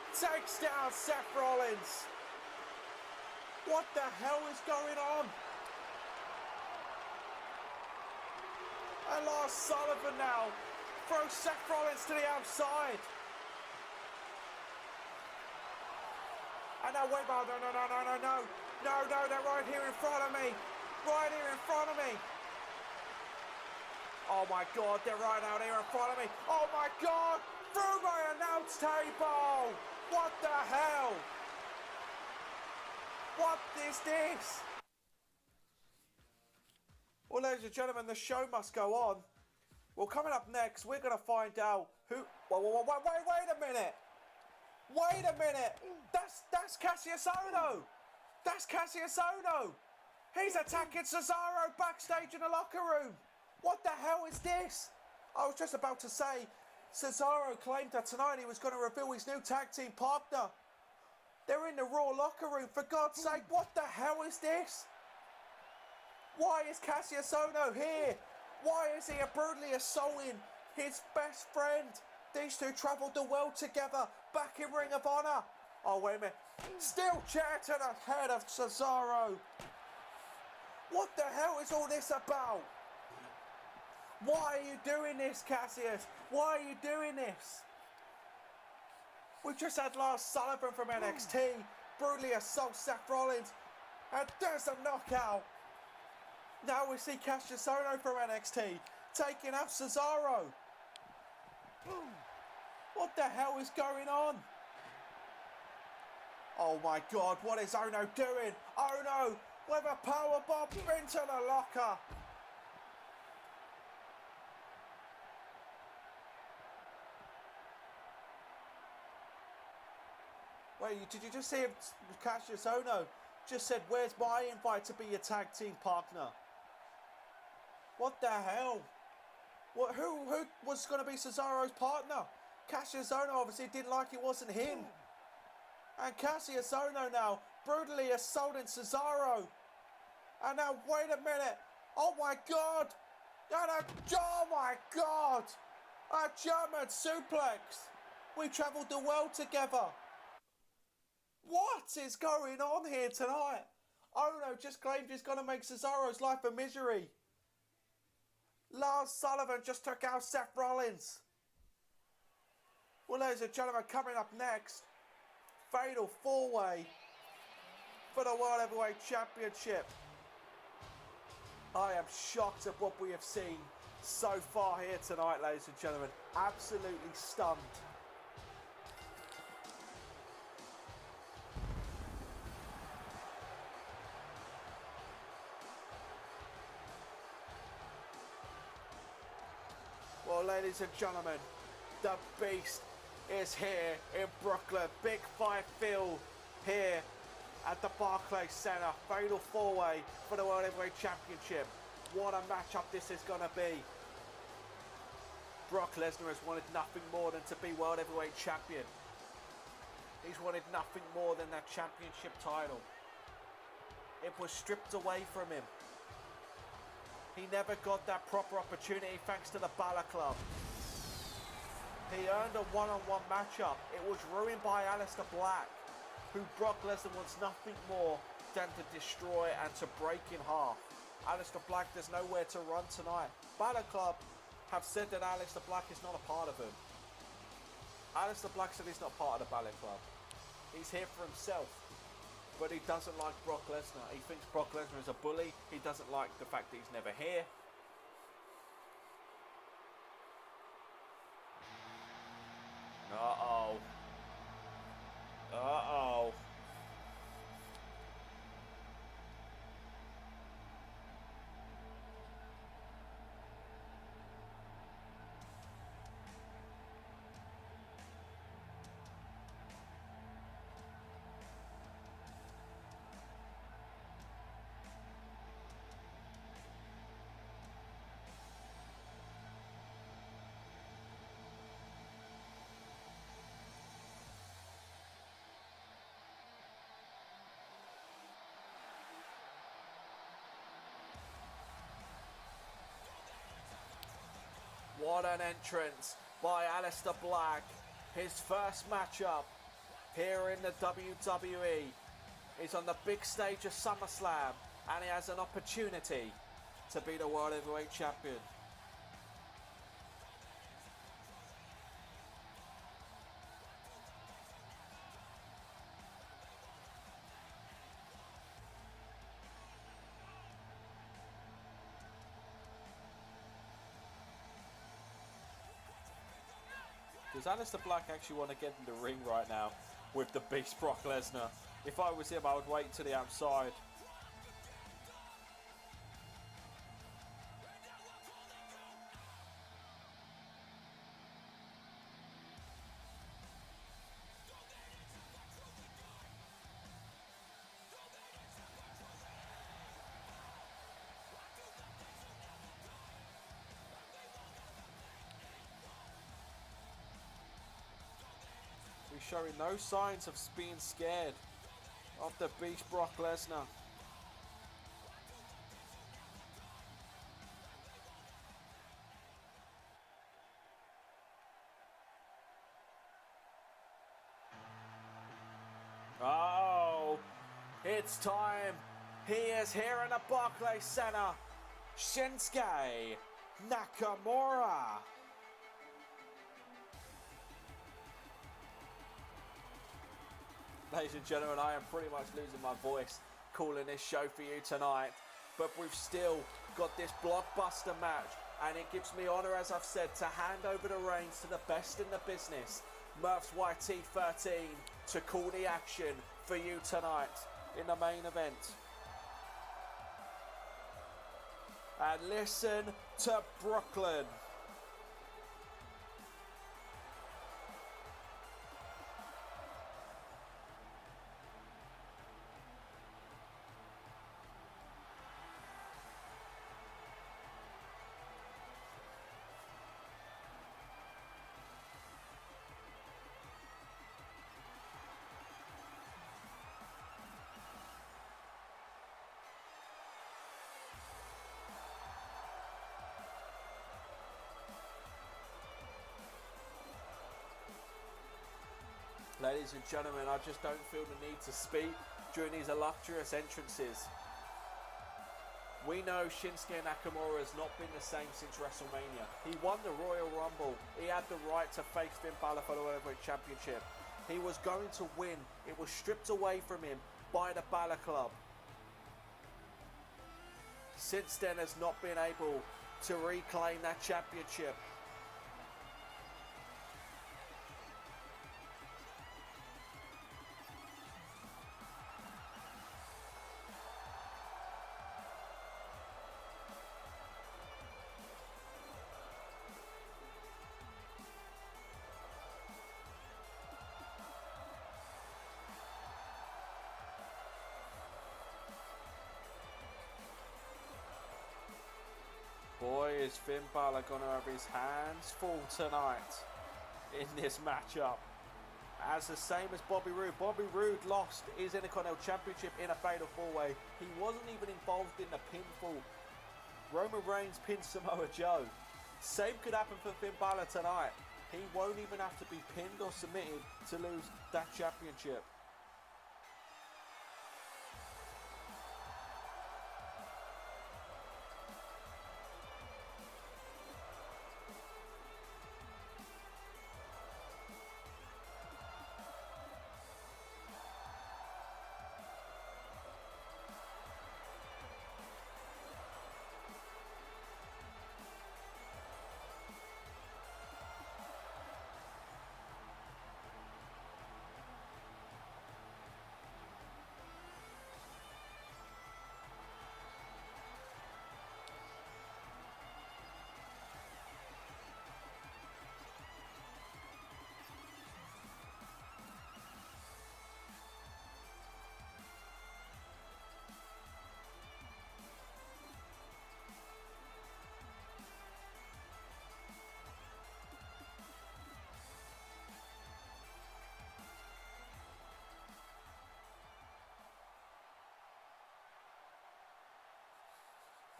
Takes down Seth Rollins. What the hell is going on? And Lars Sullivan now throws Seth Rollins to the outside. And now wait, no, they're right here in front of me. Right here in front of me. Oh my God, they're right out here in front of me. Oh my God, through my announce table. What the hell? What is this? Well, ladies and gentlemen, the show must go on. Well, coming up next, we're going to find out who... Wait a minute. Wait a minute. That's Cassius Ohno. That's Cassius Ohno. He's attacking Cesaro backstage in the locker room. What the hell is this? I was just about to say, Cesaro claimed that tonight he was going to reveal his new tag team partner. They're in the Raw locker room, for God's sake, what the hell is this? Why is Cassius Ohno here? Why is he brutally assaulting his best friend? These two travelled the world together, back in Ring of Honor. Oh, wait a minute. Steel chair to the head of Cesaro. What the hell is all this about? Why are you doing this, Cassius? Why are you doing this? We just had Lars Sullivan from NXT brutally assault Seth Rollins, and there's a knockout. Now we see Cassius Ohno from NXT taking out Cesaro. What the hell is going on? Oh my God, what is Ohno doing? Ohno with a powerbomb into the locker. Wait, did you just see him? Cassius Ohno just said, "Where's my invite to be your tag team partner?" What the hell? What? Who was going to be Cesaro's partner? Cassius Ohno obviously didn't like it wasn't him. And Cassius Ohno now brutally assaulting Cesaro. And now, wait a minute. Oh my God. Oh my God. A German suplex. We travelled the world together. What is going on here tonight? Ohno just claimed he's going to make Cesaro's life a misery. Lars Sullivan just took out Seth Rollins. Well, ladies and gentlemen, coming up next, Fatal 4-Way for the World Heavyweight Championship. I am shocked at what we have seen so far here tonight, ladies and gentlemen. Absolutely stunned. Well, ladies and gentlemen, the Beast is here in Brooklyn. Big Fight Phil here at the Barclays Center. Fatal 4-Way for the World Heavyweight Championship. What a matchup this is going to be. Brock Lesnar has wanted nothing more than to be World Heavyweight Champion. He's wanted nothing more than that championship title. It was stripped away from him. He never got that proper opportunity thanks to the Balor Club. He earned a one-on-one matchup. It was ruined by Aleister Black, who Brock Lesnar wants nothing more than to destroy and to break in half. Aleister Black, there's nowhere to run tonight. Balor Club have said that Aleister Black is not a part of him. Aleister Black said he's not part of the Balor Club. He's here for himself. But he doesn't like Brock Lesnar. He thinks Brock Lesnar is a bully. He doesn't like the fact that he's never here. Uh-oh. Uh-oh. What an entrance by Aleister Black. His first matchup here in the WWE. He's on the big stage of SummerSlam and he has an opportunity to be the World Heavyweight Champion. Does Aleister Black actually want to get in the ring right now with the Beast Brock Lesnar? If I was him, I would wait to the outside. showing no signs of being scared of the beast Brock Lesnar. Oh, it's time. He is here in the Barclays Center. Shinsuke Nakamura. Ladies and gentlemen, I am pretty much losing my voice calling this show for you tonight. But we've still got this blockbuster match. And it gives me honour, as I've said, to hand over the reins to the best in the business. Murph's YT13 to call the action for you tonight in the main event. And listen to Brooklyn. Ladies and gentlemen, I just don't feel the need to speak during these illustrious entrances. We know Shinsuke Nakamura has not been the same since WrestleMania. He won the Royal Rumble. He had the right to face Finn Balor for the World Heavyweight Championship. He was going to win. It was stripped away from him by the Balor Club. Since then has not been able to reclaim that championship. Boy, is Finn Balor going to have his hands full tonight in this matchup. As the same as Bobby Roode. Bobby Roode lost his Intercontinental Championship in a fatal four-way. He wasn't even involved in the pinfall. Roman Reigns pinned Samoa Joe. Same could happen for Finn Balor tonight. He won't even have to be pinned or submitted to lose that championship.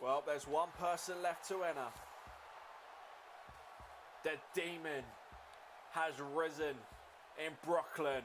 Well, there's one person left to enter. The demon has risen in Brooklyn.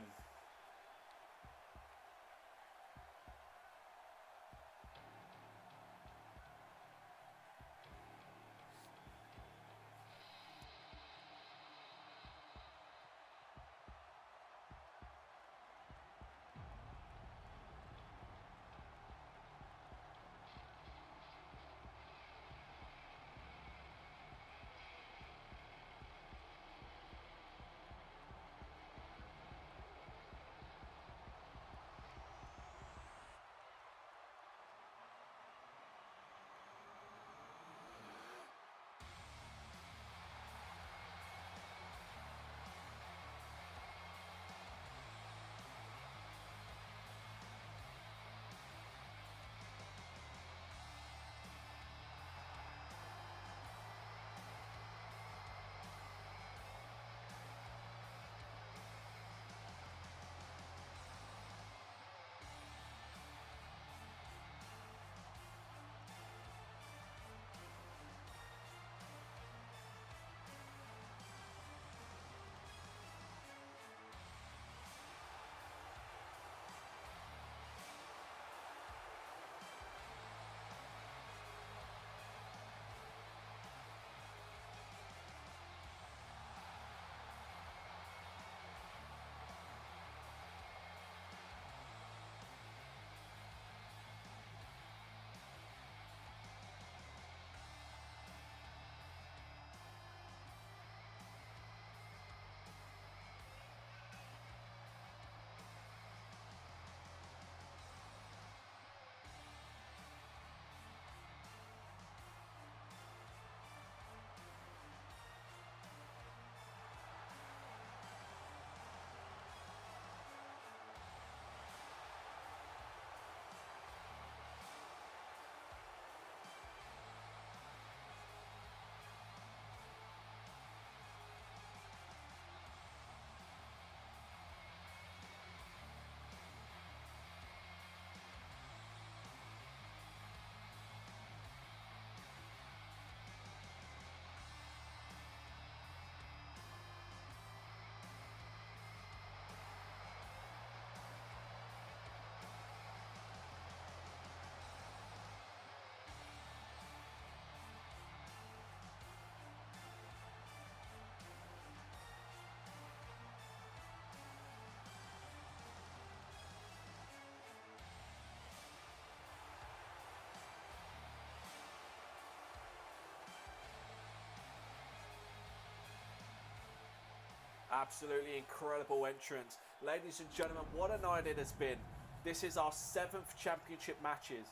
Absolutely incredible entrance. Ladies and gentlemen, what a night it has been. This is our 7th championship matches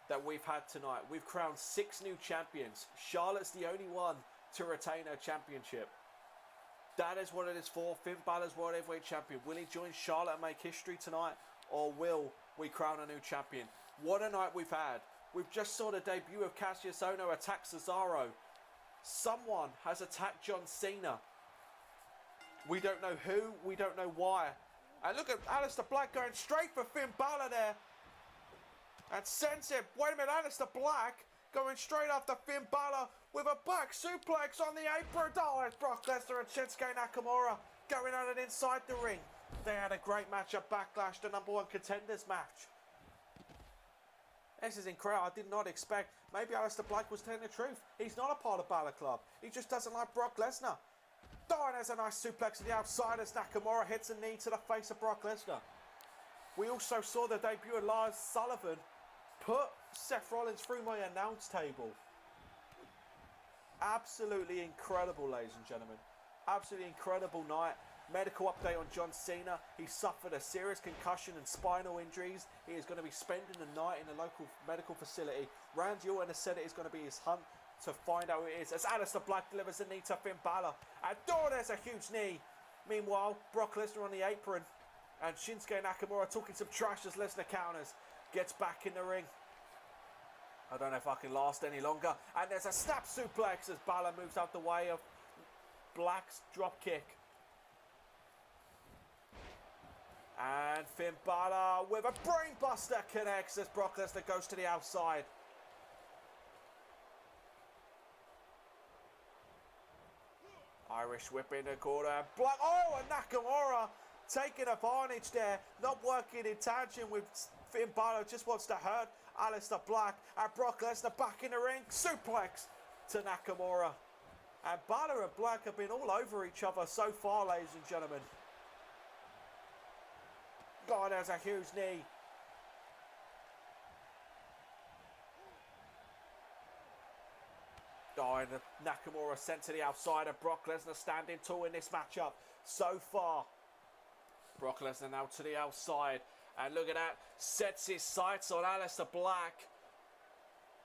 that we've had tonight. We've crowned 6 new champions. Charlotte's the only one to retain her championship. That is what it is for. Finn Balor's World Heavyweight Champion. Will he join Charlotte and make history tonight? Or will we crown a new champion? What a night we've had. We've just saw the debut of Cassius Ohno attack Cesaro. Someone has attacked John Cena. We don't know who, we don't know why. And look at Aleister Black going straight for Finn Balor there. And sends him. Wait a minute, Aleister Black going straight after Finn Balor with a back suplex on the apron. Oh, it's Brock Lesnar and Shinsuke Nakamura going at it inside the ring. They had a great match at Backlash, the #1 contenders match. This is incredible. I did not expect. Maybe Aleister Black was telling the truth. He's not a part of Balor Club. He just doesn't like Brock Lesnar. Oh, and there's a nice suplex to the outside as Nakamura hits a knee to the face of Brock Lesnar. We also saw the debut of Lars Sullivan put Seth Rollins through my announce table. Absolutely incredible, ladies and gentlemen. Absolutely incredible night. Medical update on John Cena. He suffered a serious concussion and spinal injuries. He is going to be spending the night in a local medical facility. Randy Orton has said it is going to be his hunt to find out who it is, as Aleister Black delivers a knee to Finn Balor. And oh, there's a huge knee. Meanwhile, Brock Lesnar on the apron. And Shinsuke Nakamura talking some trash as Lesnar counters. Gets back in the ring. I don't know if I can last any longer. And there's a snap suplex as Balor moves out the way of Black's drop kick. And Finn Balor with a brainbuster connects as Brock Lesnar goes to the outside. Irish whip in the corner. Black. Oh, and Nakamura taking advantage there. Not working in tangent with Finn Balor. Just wants to hurt Aleister Black. And Brock Lesnar back in the ring. Suplex to Nakamura. And Balor and Black have been all over each other so far, ladies and gentlemen. God, there's a huge knee. Oh, and Nakamura sent to the outside of Brock Lesnar standing tall in this matchup so far. Brock Lesnar now to the outside. And look at that. Sets his sights on Aleister Black.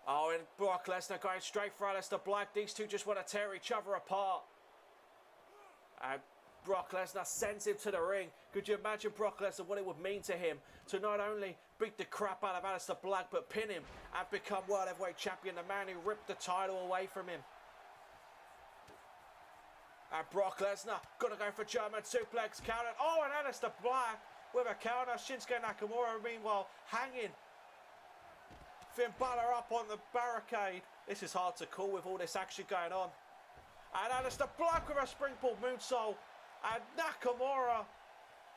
Oh, and Brock Lesnar going straight for Aleister Black. These two just want to tear each other apart. And Brock Lesnar sends him to the ring. Could you imagine Brock Lesnar, what it would mean to him to not only beat the crap out of Aleister Black, but pin him and become World Heavyweight Champion, the man who ripped the title away from him. And Brock Lesnar gonna go for German suplex counter. Oh, and Aleister Black with a counter. Shinsuke Nakamura meanwhile hanging Finn Balor up on the barricade. This is hard to call with all this action going on. And Aleister Black with a springboard moonsault. And Nakamura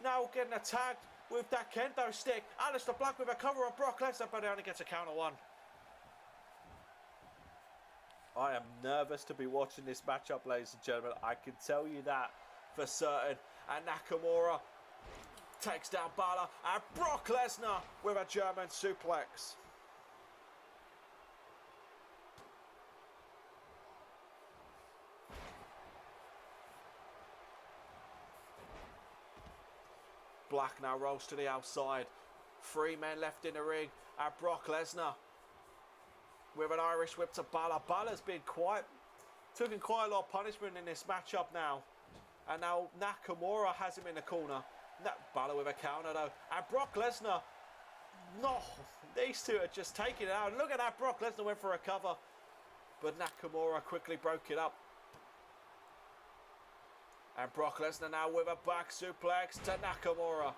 now getting attacked with that kendo stick. Aleister Black with a cover on Brock Lesnar, but he only gets a counter one. I am nervous to be watching this matchup, ladies and gentlemen. I can tell you that for certain. And Nakamura takes down Balor. And Brock Lesnar with a German suplex. Black now rolls to the outside. 3 men left in the ring. And Brock Lesnar with an Irish whip to Balor. Balor's been taking quite a lot of punishment in this matchup now. And now Nakamura has him in the corner. Balor with a counter though. And Brock Lesnar, no, these two are just taking it out. Look at that, Brock Lesnar went for a cover. But Nakamura quickly broke it up. And Brock Lesnar now with a back suplex to Nakamura.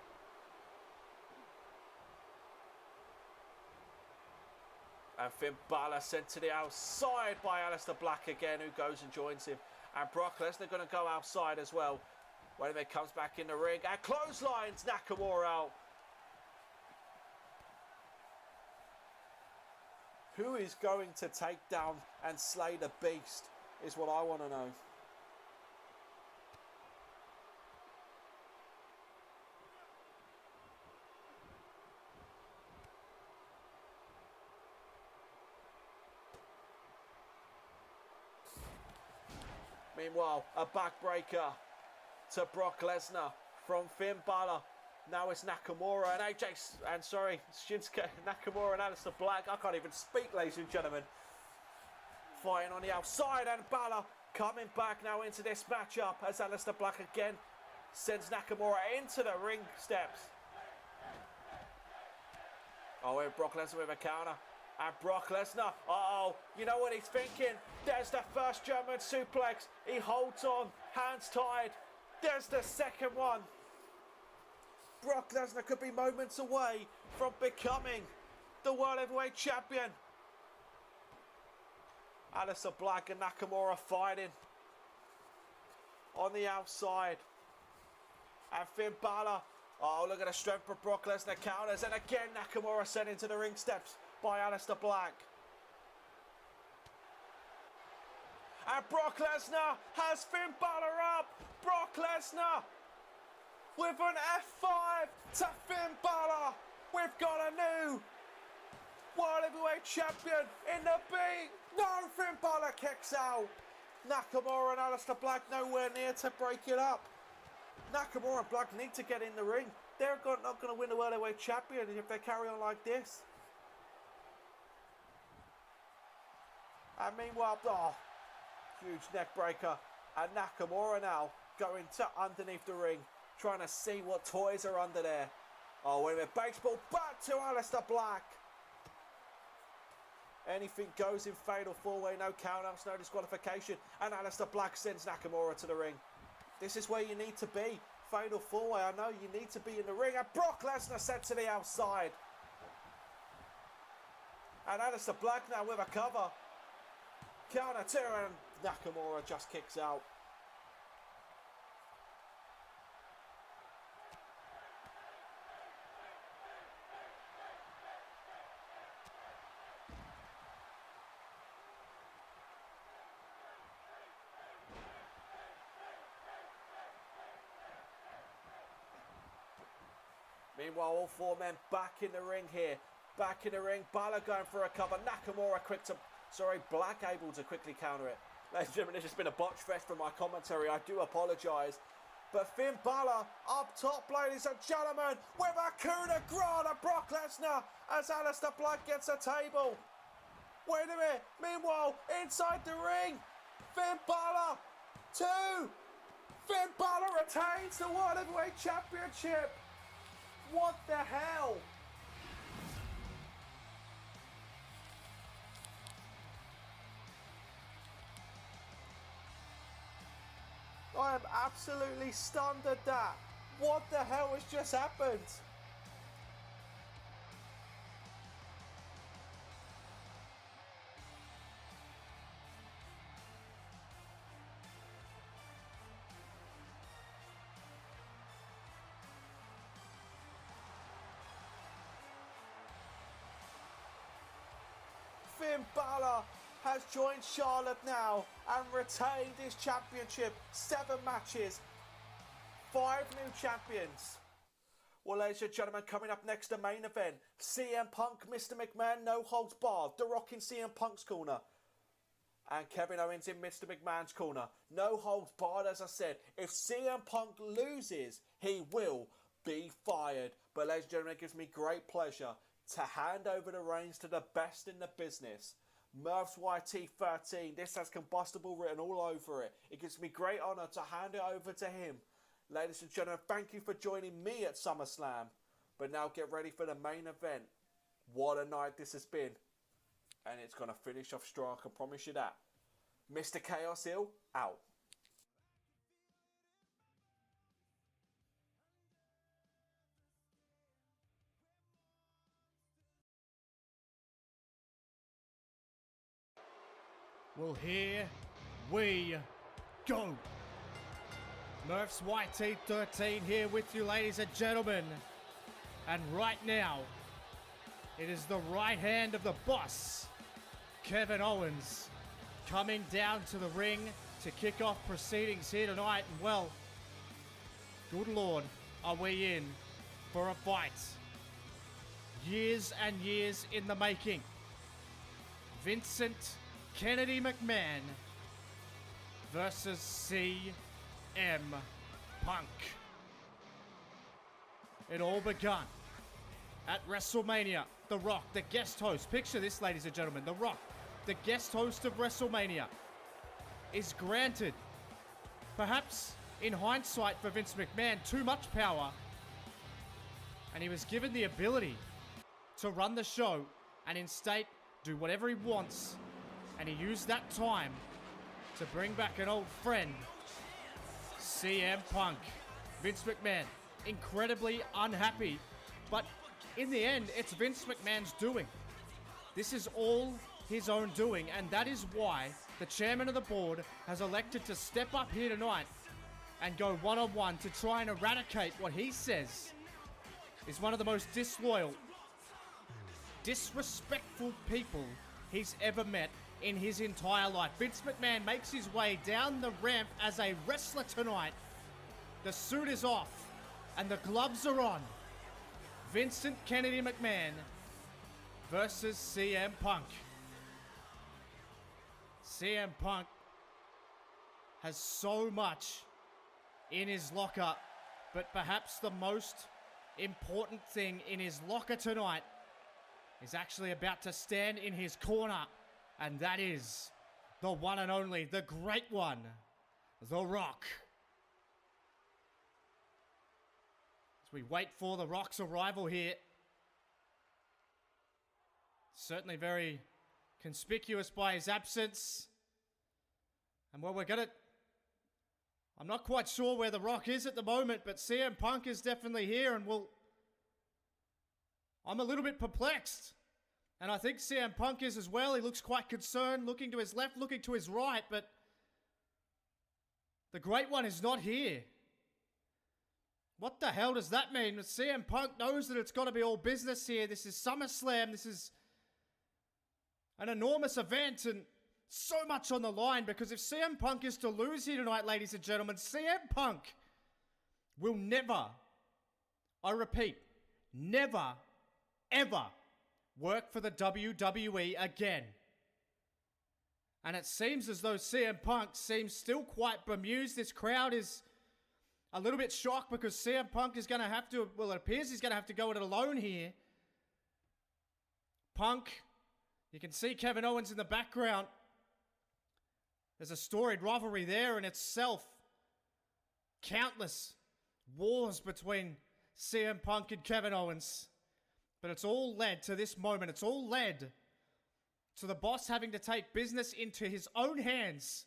And Finn Balor sent to the outside by Aleister Black again, who goes and joins him. And Brock Lesnar going to go outside as well. When he comes back in the ring and clotheslines Nakamura out. Who is going to take down and slay the beast is what I want to know. Meanwhile, a backbreaker to Brock Lesnar from Finn Balor. Now it's Nakamura and Shinsuke Nakamura and Aleister Black. I can't even speak, ladies and gentlemen. Fighting on the outside, and Balor coming back now into this matchup as Aleister Black again sends Nakamura into the ring steps. Oh, and Brock Lesnar with a counter. And Brock Lesnar, you know what he's thinking? There's the first German suplex. He holds on, hands tied. There's the second one. Brock Lesnar could be moments away from becoming the World Heavyweight Champion. Aleister Black and Nakamura fighting on the outside. And Finn Balor, look at the strength of Brock Lesnar counters. And again, Nakamura sent into the ring steps by Aleister Black. And Brock Lesnar has Finn Balor up. Brock Lesnar with an F5 to Finn Balor. We've got a new World Heavyweight Champion in the beat. No, Finn Balor kicks out. Nakamura and Aleister Black nowhere near to break it up. Nakamura and Black need to get in the ring. They're not going to win the World Heavyweight Champion if they carry on like this. And meanwhile, huge neck breaker. And Nakamura now going to underneath the ring, trying to see what toys are under there. Oh, wait a minute. Baseball back to Aleister Black. Anything goes in fatal four-way, no countouts, no disqualification. And Aleister Black sends Nakamura to the ring. This is where you need to be. Fatal four-way, I know you need to be in the ring. And Brock Lesnar sent to the outside. And Aleister Black now with a cover. Counter two, and Nakamura just kicks out. Meanwhile, all four men back in the ring here. Back in the ring. Balor going for a cover. Nakamura Black able to quickly counter it. Ladies and gentlemen, this has been a botch fest from my commentary. I do apologise. But Finn Balor up top, ladies and gentlemen, with a coup de grace to Brock Lesnar as Aleister Black gets a table. Wait a minute. Meanwhile, inside the ring, Finn Balor 2. Finn Balor retains the World Heavyweight Championship. What the hell? I am absolutely stunned at that. What the hell has just happened? Finn Balor has joined Charlotte now and retained his championship. 7 matches, 5 new champions. Well, ladies and gentlemen, coming up next, the main event. CM Punk, Mr McMahon, no holds barred. The Rock in CM Punk's corner. And Kevin Owens in Mr McMahon's corner. No holds barred, as I said. If CM Punk loses, he will be fired. But ladies and gentlemen, it gives me great pleasure to hand over the reins to the best in the business. Murph's YT13. This has combustible written all over it. It gives me great honour to hand it over to him. Ladies and gentlemen, thank you for joining me at SummerSlam. But now get ready for the main event. What a night this has been. And it's going to finish off strong, I can promise you that. Mr Chaos Hill, out. Well, here we go. Murph's YT13 here with you, ladies and gentlemen. And right now, it is the right hand of the boss, Kevin Owens, coming down to the ring to kick off proceedings here tonight. And well, good Lord, are we in for a fight. Years and years in the making. Vincent Kennedy McMahon versus CM Punk. It all begun at WrestleMania. The Rock, the guest host. Picture this, ladies and gentlemen. The Rock, the guest host of WrestleMania, is granted, perhaps in hindsight for Vince McMahon, too much power. And he was given the ability to run the show and instead do whatever he wants. And he used that time to bring back an old friend, CM Punk. Vince McMahon, incredibly unhappy, but in the end, it's Vince McMahon's doing. This is all his own doing, and that is why the chairman of the board has elected to step up here tonight and go one-on-one to try and eradicate what he says is one of the most disloyal, disrespectful people he's ever met in his entire life. Vince McMahon makes his way down the ramp as a wrestler tonight. The suit is off and the gloves are on. Vincent Kennedy McMahon versus CM Punk. CM Punk has so much in his locker, but perhaps the most important thing in his locker tonight is actually about to stand in his corner, and that is the one and only, the great one, The Rock. As we wait for The Rock's arrival here, certainly very conspicuous by his absence. And well, I'm not quite sure where The Rock is at the moment, but CM Punk is definitely here, and I'm a little bit perplexed. And I think CM Punk is as well. He looks quite concerned, looking to his left, looking to his right, but the great one is not here. What the hell does that mean? CM Punk knows that it's got to be all business here. This is SummerSlam. This is an enormous event and so much on the line, because if CM Punk is to lose here tonight, ladies and gentlemen, CM Punk will never, I repeat, never, ever work for the WWE again. And it seems as though CM Punk seems still quite bemused. This crowd is a little bit shocked because CM Punk is going to have to, well, it appears he's going to have to go it alone here. Punk, you can see Kevin Owens in the background. There's a storied rivalry there in itself. Countless wars between CM Punk and Kevin Owens. But it's all led to this moment. It's all led to the boss having to take business into his own hands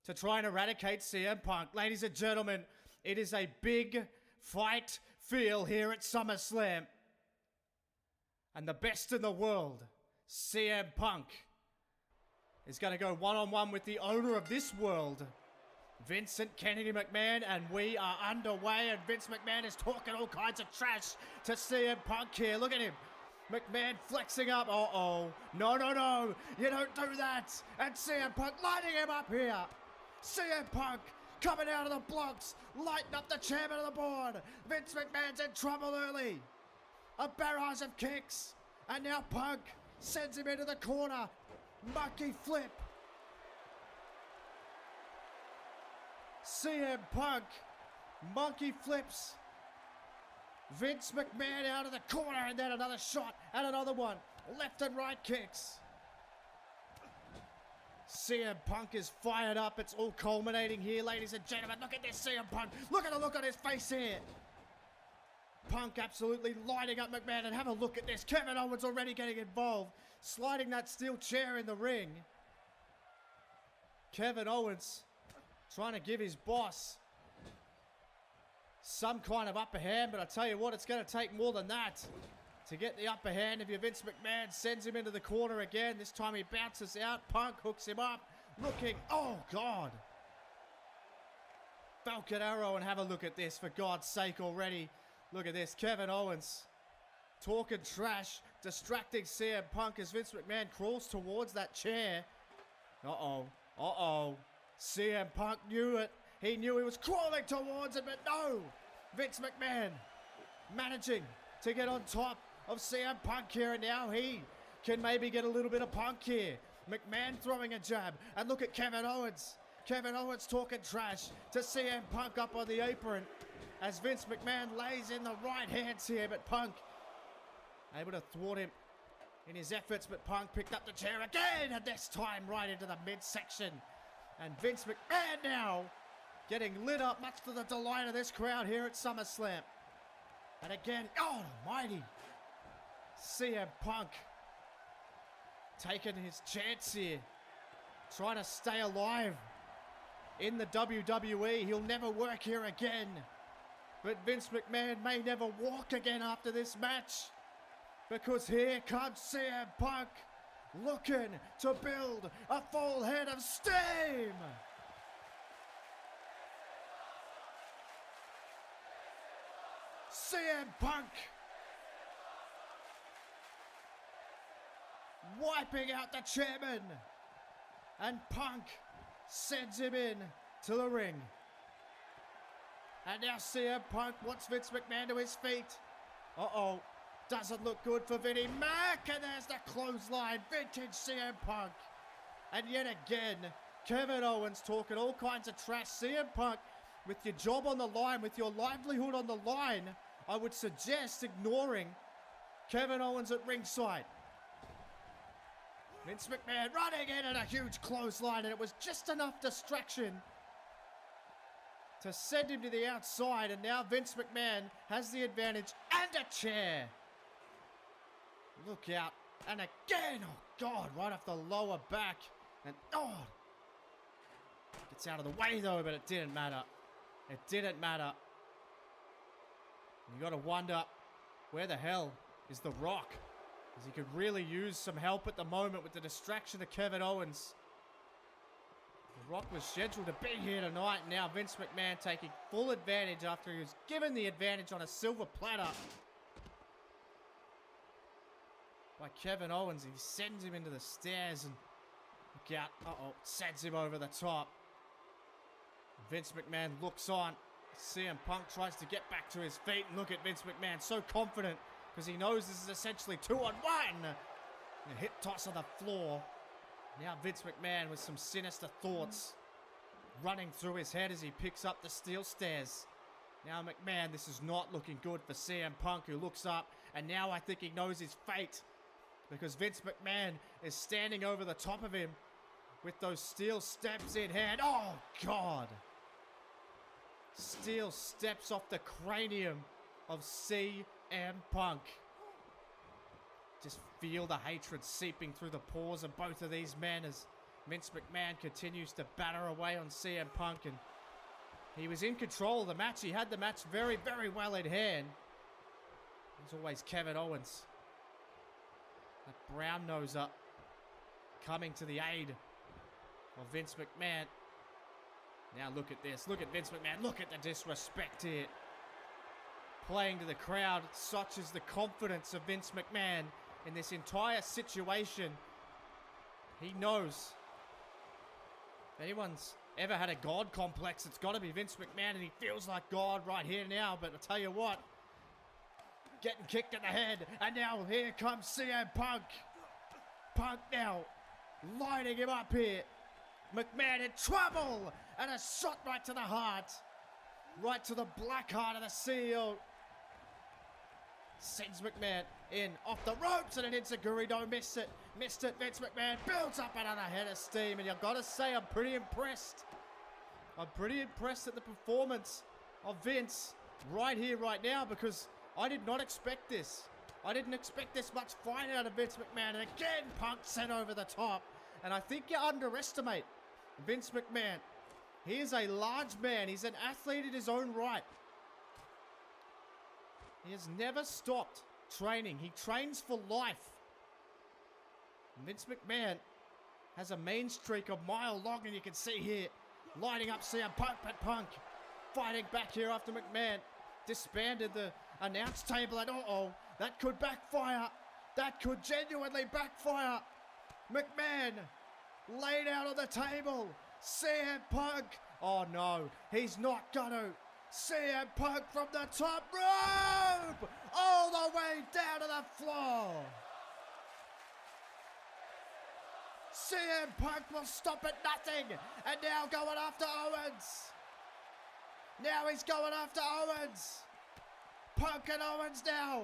to try and eradicate CM Punk. Ladies and gentlemen, it is a big fight feel here at SummerSlam. And the best in the world, CM Punk, is going to go one-on-one with the owner of this world, Vincent Kennedy McMahon, and we are underway, and Vince McMahon is talking all kinds of trash to CM Punk here. Look at him. McMahon flexing up. Uh-oh. No. You don't do that. And CM Punk lighting him up here. CM Punk coming out of the blocks, lighting up the chairman of the board. Vince McMahon's in trouble early. A barrage of kicks. And now Punk sends him into the corner. Monkey flip. CM Punk monkey flips Vince McMahon out of the corner, and then another shot and another one. Left and right kicks. CM Punk is fired up. It's all culminating here, ladies and gentlemen. Look at this CM Punk. Look at the look on his face here. Punk absolutely lighting up McMahon, and have a look at this. Kevin Owens already getting involved, sliding that steel chair in the ring. Kevin Owens trying to give his boss some kind of upper hand, but I tell you what, it's going to take more than that to get the upper hand. If you're Vince McMahon, sends him into the corner again. This time he bounces out. Punk hooks him up. Looking, oh God. Falcon Arrow, and have a look at this, for God's sake already. Look at this, Kevin Owens talking trash, distracting CM Punk as Vince McMahon crawls towards that chair. Uh-oh. CM Punk knew it. He knew he was crawling towards it, but no! Vince McMahon managing to get on top of CM Punk here, and now he can maybe get a little bit of Punk here. McMahon throwing a jab, and look at Kevin Owens. Kevin Owens talking trash to CM Punk up on the apron as Vince McMahon lays in the right hands here, but Punk able to thwart him in his efforts, but Punk picked up the chair again, and this time right into the midsection. And Vince McMahon now getting lit up, much to the delight of this crowd here at SummerSlam. And again, God almighty, CM Punk taking his chance here, trying to stay alive in the WWE. He'll never work here again. But Vince McMahon may never walk again after this match, because here comes CM Punk looking to build a full head of steam. CM Punk wiping out the chairman, and Punk sends him in to the ring. And now CM Punk wants Vince McMahon to his feet. Uh-oh, doesn't look good for Vinnie Mac, and there's the clothesline, vintage CM Punk. And yet again, Kevin Owens talking all kinds of trash. CM Punk, with your job on the line, with your livelihood on the line, I would suggest ignoring Kevin Owens at ringside. Vince McMahon running in and a huge clothesline, and it was just enough distraction to send him to the outside, and now Vince McMahon has the advantage and a chair. Look out, and again, oh God, right off the lower back, and oh, gets out of the way though, but it didn't matter. It didn't matter. You gotta wonder, where the hell is The Rock? Because he could really use some help at the moment with the distraction of Kevin Owens. The Rock was scheduled to be here tonight, and now Vince McMahon taking full advantage after he was given the advantage on a silver platter by Kevin Owens. He sends him into the stairs, and look out, sends him over the top. Vince McMahon looks on. CM Punk tries to get back to his feet, and look at Vince McMahon, so confident, because he knows this is essentially 2-on-1. A hip toss on the floor. Now Vince McMahon with some sinister thoughts running through his head as he picks up the steel stairs. Now McMahon, this is not looking good for CM Punk, who looks up, and now I think he knows his fate, because Vince McMahon is standing over the top of him with those steel steps in hand. Oh God! Steel steps off the cranium of CM Punk. Just feel the hatred seeping through the pores of both of these men as Vince McMahon continues to batter away on CM Punk, and he was in control of the match. He had the match very, very well in hand. As always, Kevin Owens, that brown nose up, coming to the aid of Vince McMahon. Now look at this. Look at Vince McMahon. Look at the disrespect here. Playing to the crowd. Such is the confidence of Vince McMahon in this entire situation. He knows. If anyone's ever had a God complex, it's got to be Vince McMahon, and he feels like God right here now. But I'll tell you what, getting kicked in the head, and now here comes CM Punk. Punk now lining him up here. McMahon in trouble, and a shot right to the heart. Right to the black heart of the CEO. Sends McMahon in off the ropes, and an enziguri, don't miss it. Missed it. Vince McMahon builds up another head of steam, and you've got to say I'm pretty impressed. I'm pretty impressed at the performance of Vince right here, right now, because I did not expect this. I didn't expect this much fight out of Vince McMahon, and again Punk sent over the top. And I think you underestimate Vince McMahon. He is a large man. He's an athlete in his own right. He has never stopped training. He trains for life. Vince McMahon has a mean streak a mile long, and you can see here, lighting up CM Punk, but Punk fighting back here after McMahon disbanded the announce table, and that could backfire. That could genuinely backfire. McMahon laid out on the table. CM Punk. Oh no, he's not gonna. CM Punk from the top rope, all the way down to the floor. CM Punk will stop at nothing. And now going after Owens. Now he's going after Owens. Punk and Owens now.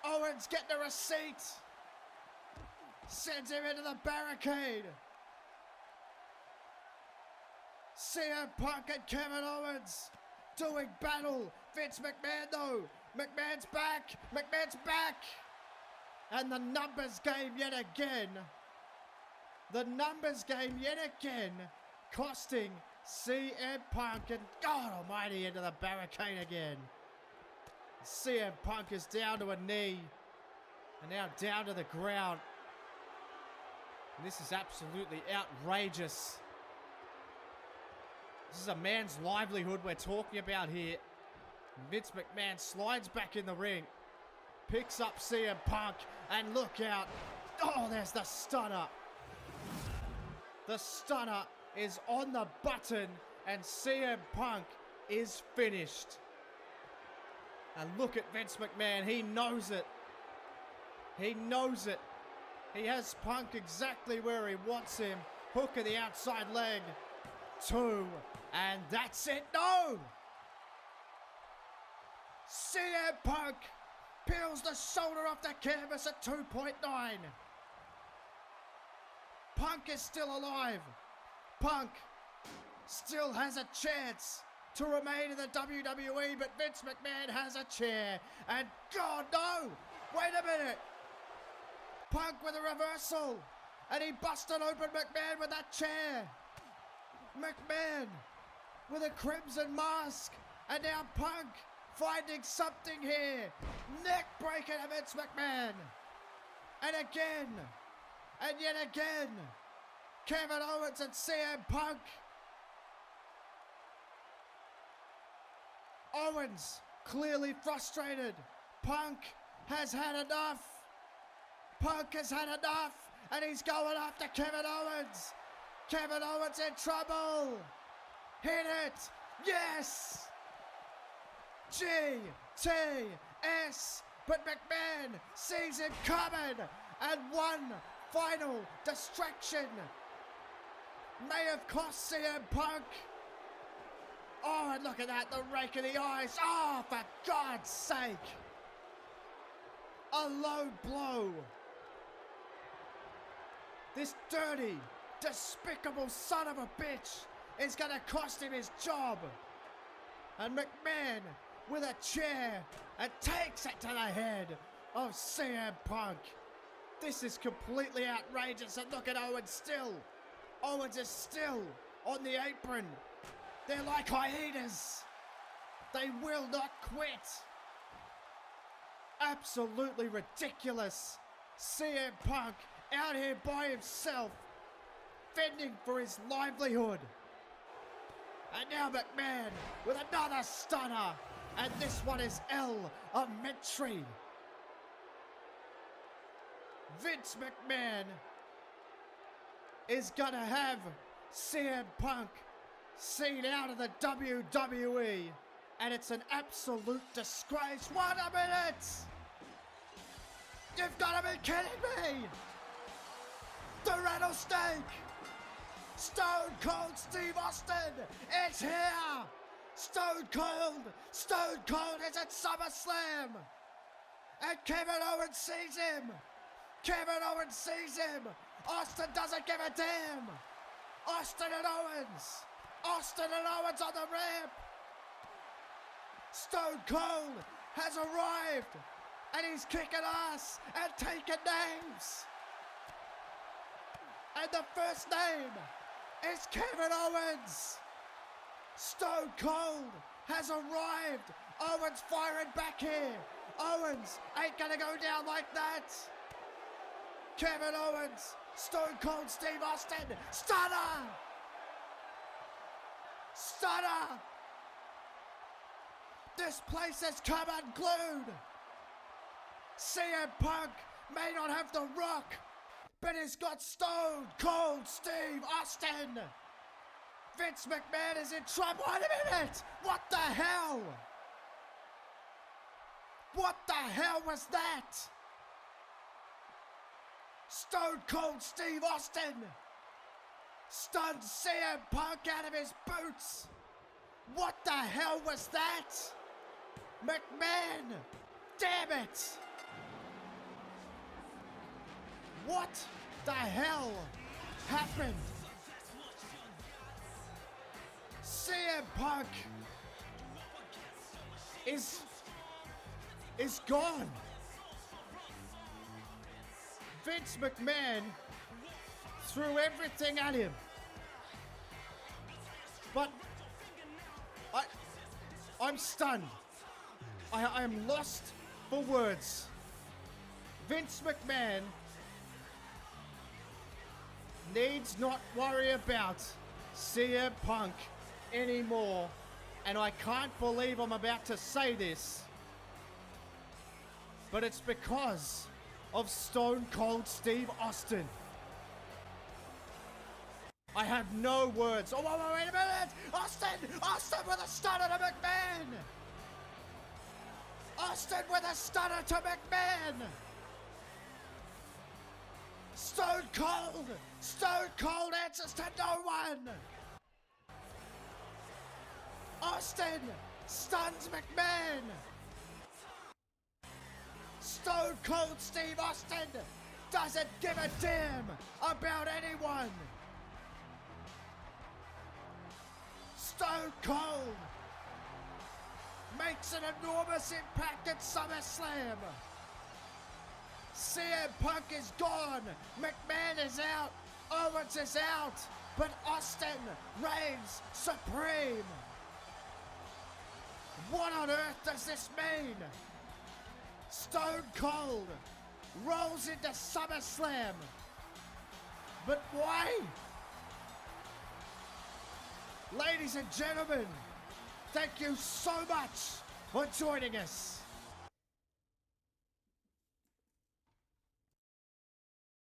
Owens getting a receipt. Sends him into the barricade. CM Punk and Kevin Owens doing battle. Vince McMahon though. McMahon's back. McMahon's back. And the numbers game yet again. The numbers game yet again. Costing CM Punk and God almighty into the barricade again. CM Punk is down to a knee. And now down to the ground. And this is absolutely outrageous. This is a man's livelihood we're talking about here. Vince McMahon slides back in the ring. Picks up CM Punk and look out. Oh, there's the stunner. The stunner is on the button and CM Punk is finished. And look at Vince McMahon. He knows it. He knows it. He has Punk exactly where he wants him. Hook of the outside leg. 2. And that's it. No! CM Punk peels the shoulder off the canvas at 2.9. Punk is still alive. Punk still has a chance to remain in the WWE, but Vince McMahon has a chair. And God, no! Wait a minute! Punk with a reversal. And he busted open McMahon with that chair. McMahon with a crimson mask. And now Punk finding something here. Neck breaker to Vince McMahon. And again. And yet again. Kevin Owens and CM Punk. Owens clearly frustrated. Punk has had enough. Punk has had enough. And he's going after Kevin Owens. Kevin Owens in trouble. Hit it. Yes. G-T-S. But McMahon sees him coming. And one final distraction may have cost CM Punk. Oh, and look at that. The rake of the eyes. Oh, for God's sake. A low blow. This dirty, despicable son of a bitch is going to cost him his job. And McMahon with a chair and takes it to the head of CM Punk. This is completely outrageous. And look at Owens still. Owens is still on the apron. They're like hyenas. They will not quit. Absolutely ridiculous. CM Punk out here by himself, fending for his livelihood. And now McMahon with another stunner. And this one is elementary. Vince McMahon is gonna have CM Punk seen out of the WWE. And it's an absolute disgrace. 1 minute! You've got to be kidding me! The rattlesnake! Stone Cold Steve Austin is here! Stone Cold is at SummerSlam! And Kevin Owens sees him! Kevin Owens sees him! Austin doesn't give a damn! Austin and Owens! Austin and Owens on the ramp! Stone Cold has arrived! And he's kicking ass and taking names! And the first name is Kevin Owens! Stone Cold has arrived! Owens firing back here! Owens ain't gonna go down like that! Kevin Owens! Stone Cold Steve Austin! Stunner! Stunner! This place has come unglued! CM Punk may not have the Rock, but he's got Stone Cold Steve Austin! Vince McMahon is in trouble. Wait a minute! What the hell? What the hell was that? Stone Cold Steve Austin stunned CM Punk out of his boots. What the hell was that? McMahon, damn it! What the hell happened? CM Punk is gone. Vince McMahon threw everything at him. But I'm stunned. I am lost for words. Vince McMahon needs not worry about CM Punk anymore. And I can't believe I'm about to say this, but it's because of Stone Cold Steve Austin. I have no words. Oh, wait a minute! Austin with a stunner to McMahon! Austin with a stunner to McMahon! Stone Cold answers to no one! Austin stuns McMahon! Stone Cold Steve Austin doesn't give a damn about anyone! Stone Cold makes an enormous impact at SummerSlam! CM Punk is gone! McMahon is out! Owens is out! But Austin reigns supreme! What on earth does this mean? Stone Cold rolls into SummerSlam. But why? Ladies and gentlemen, thank you so much for joining us.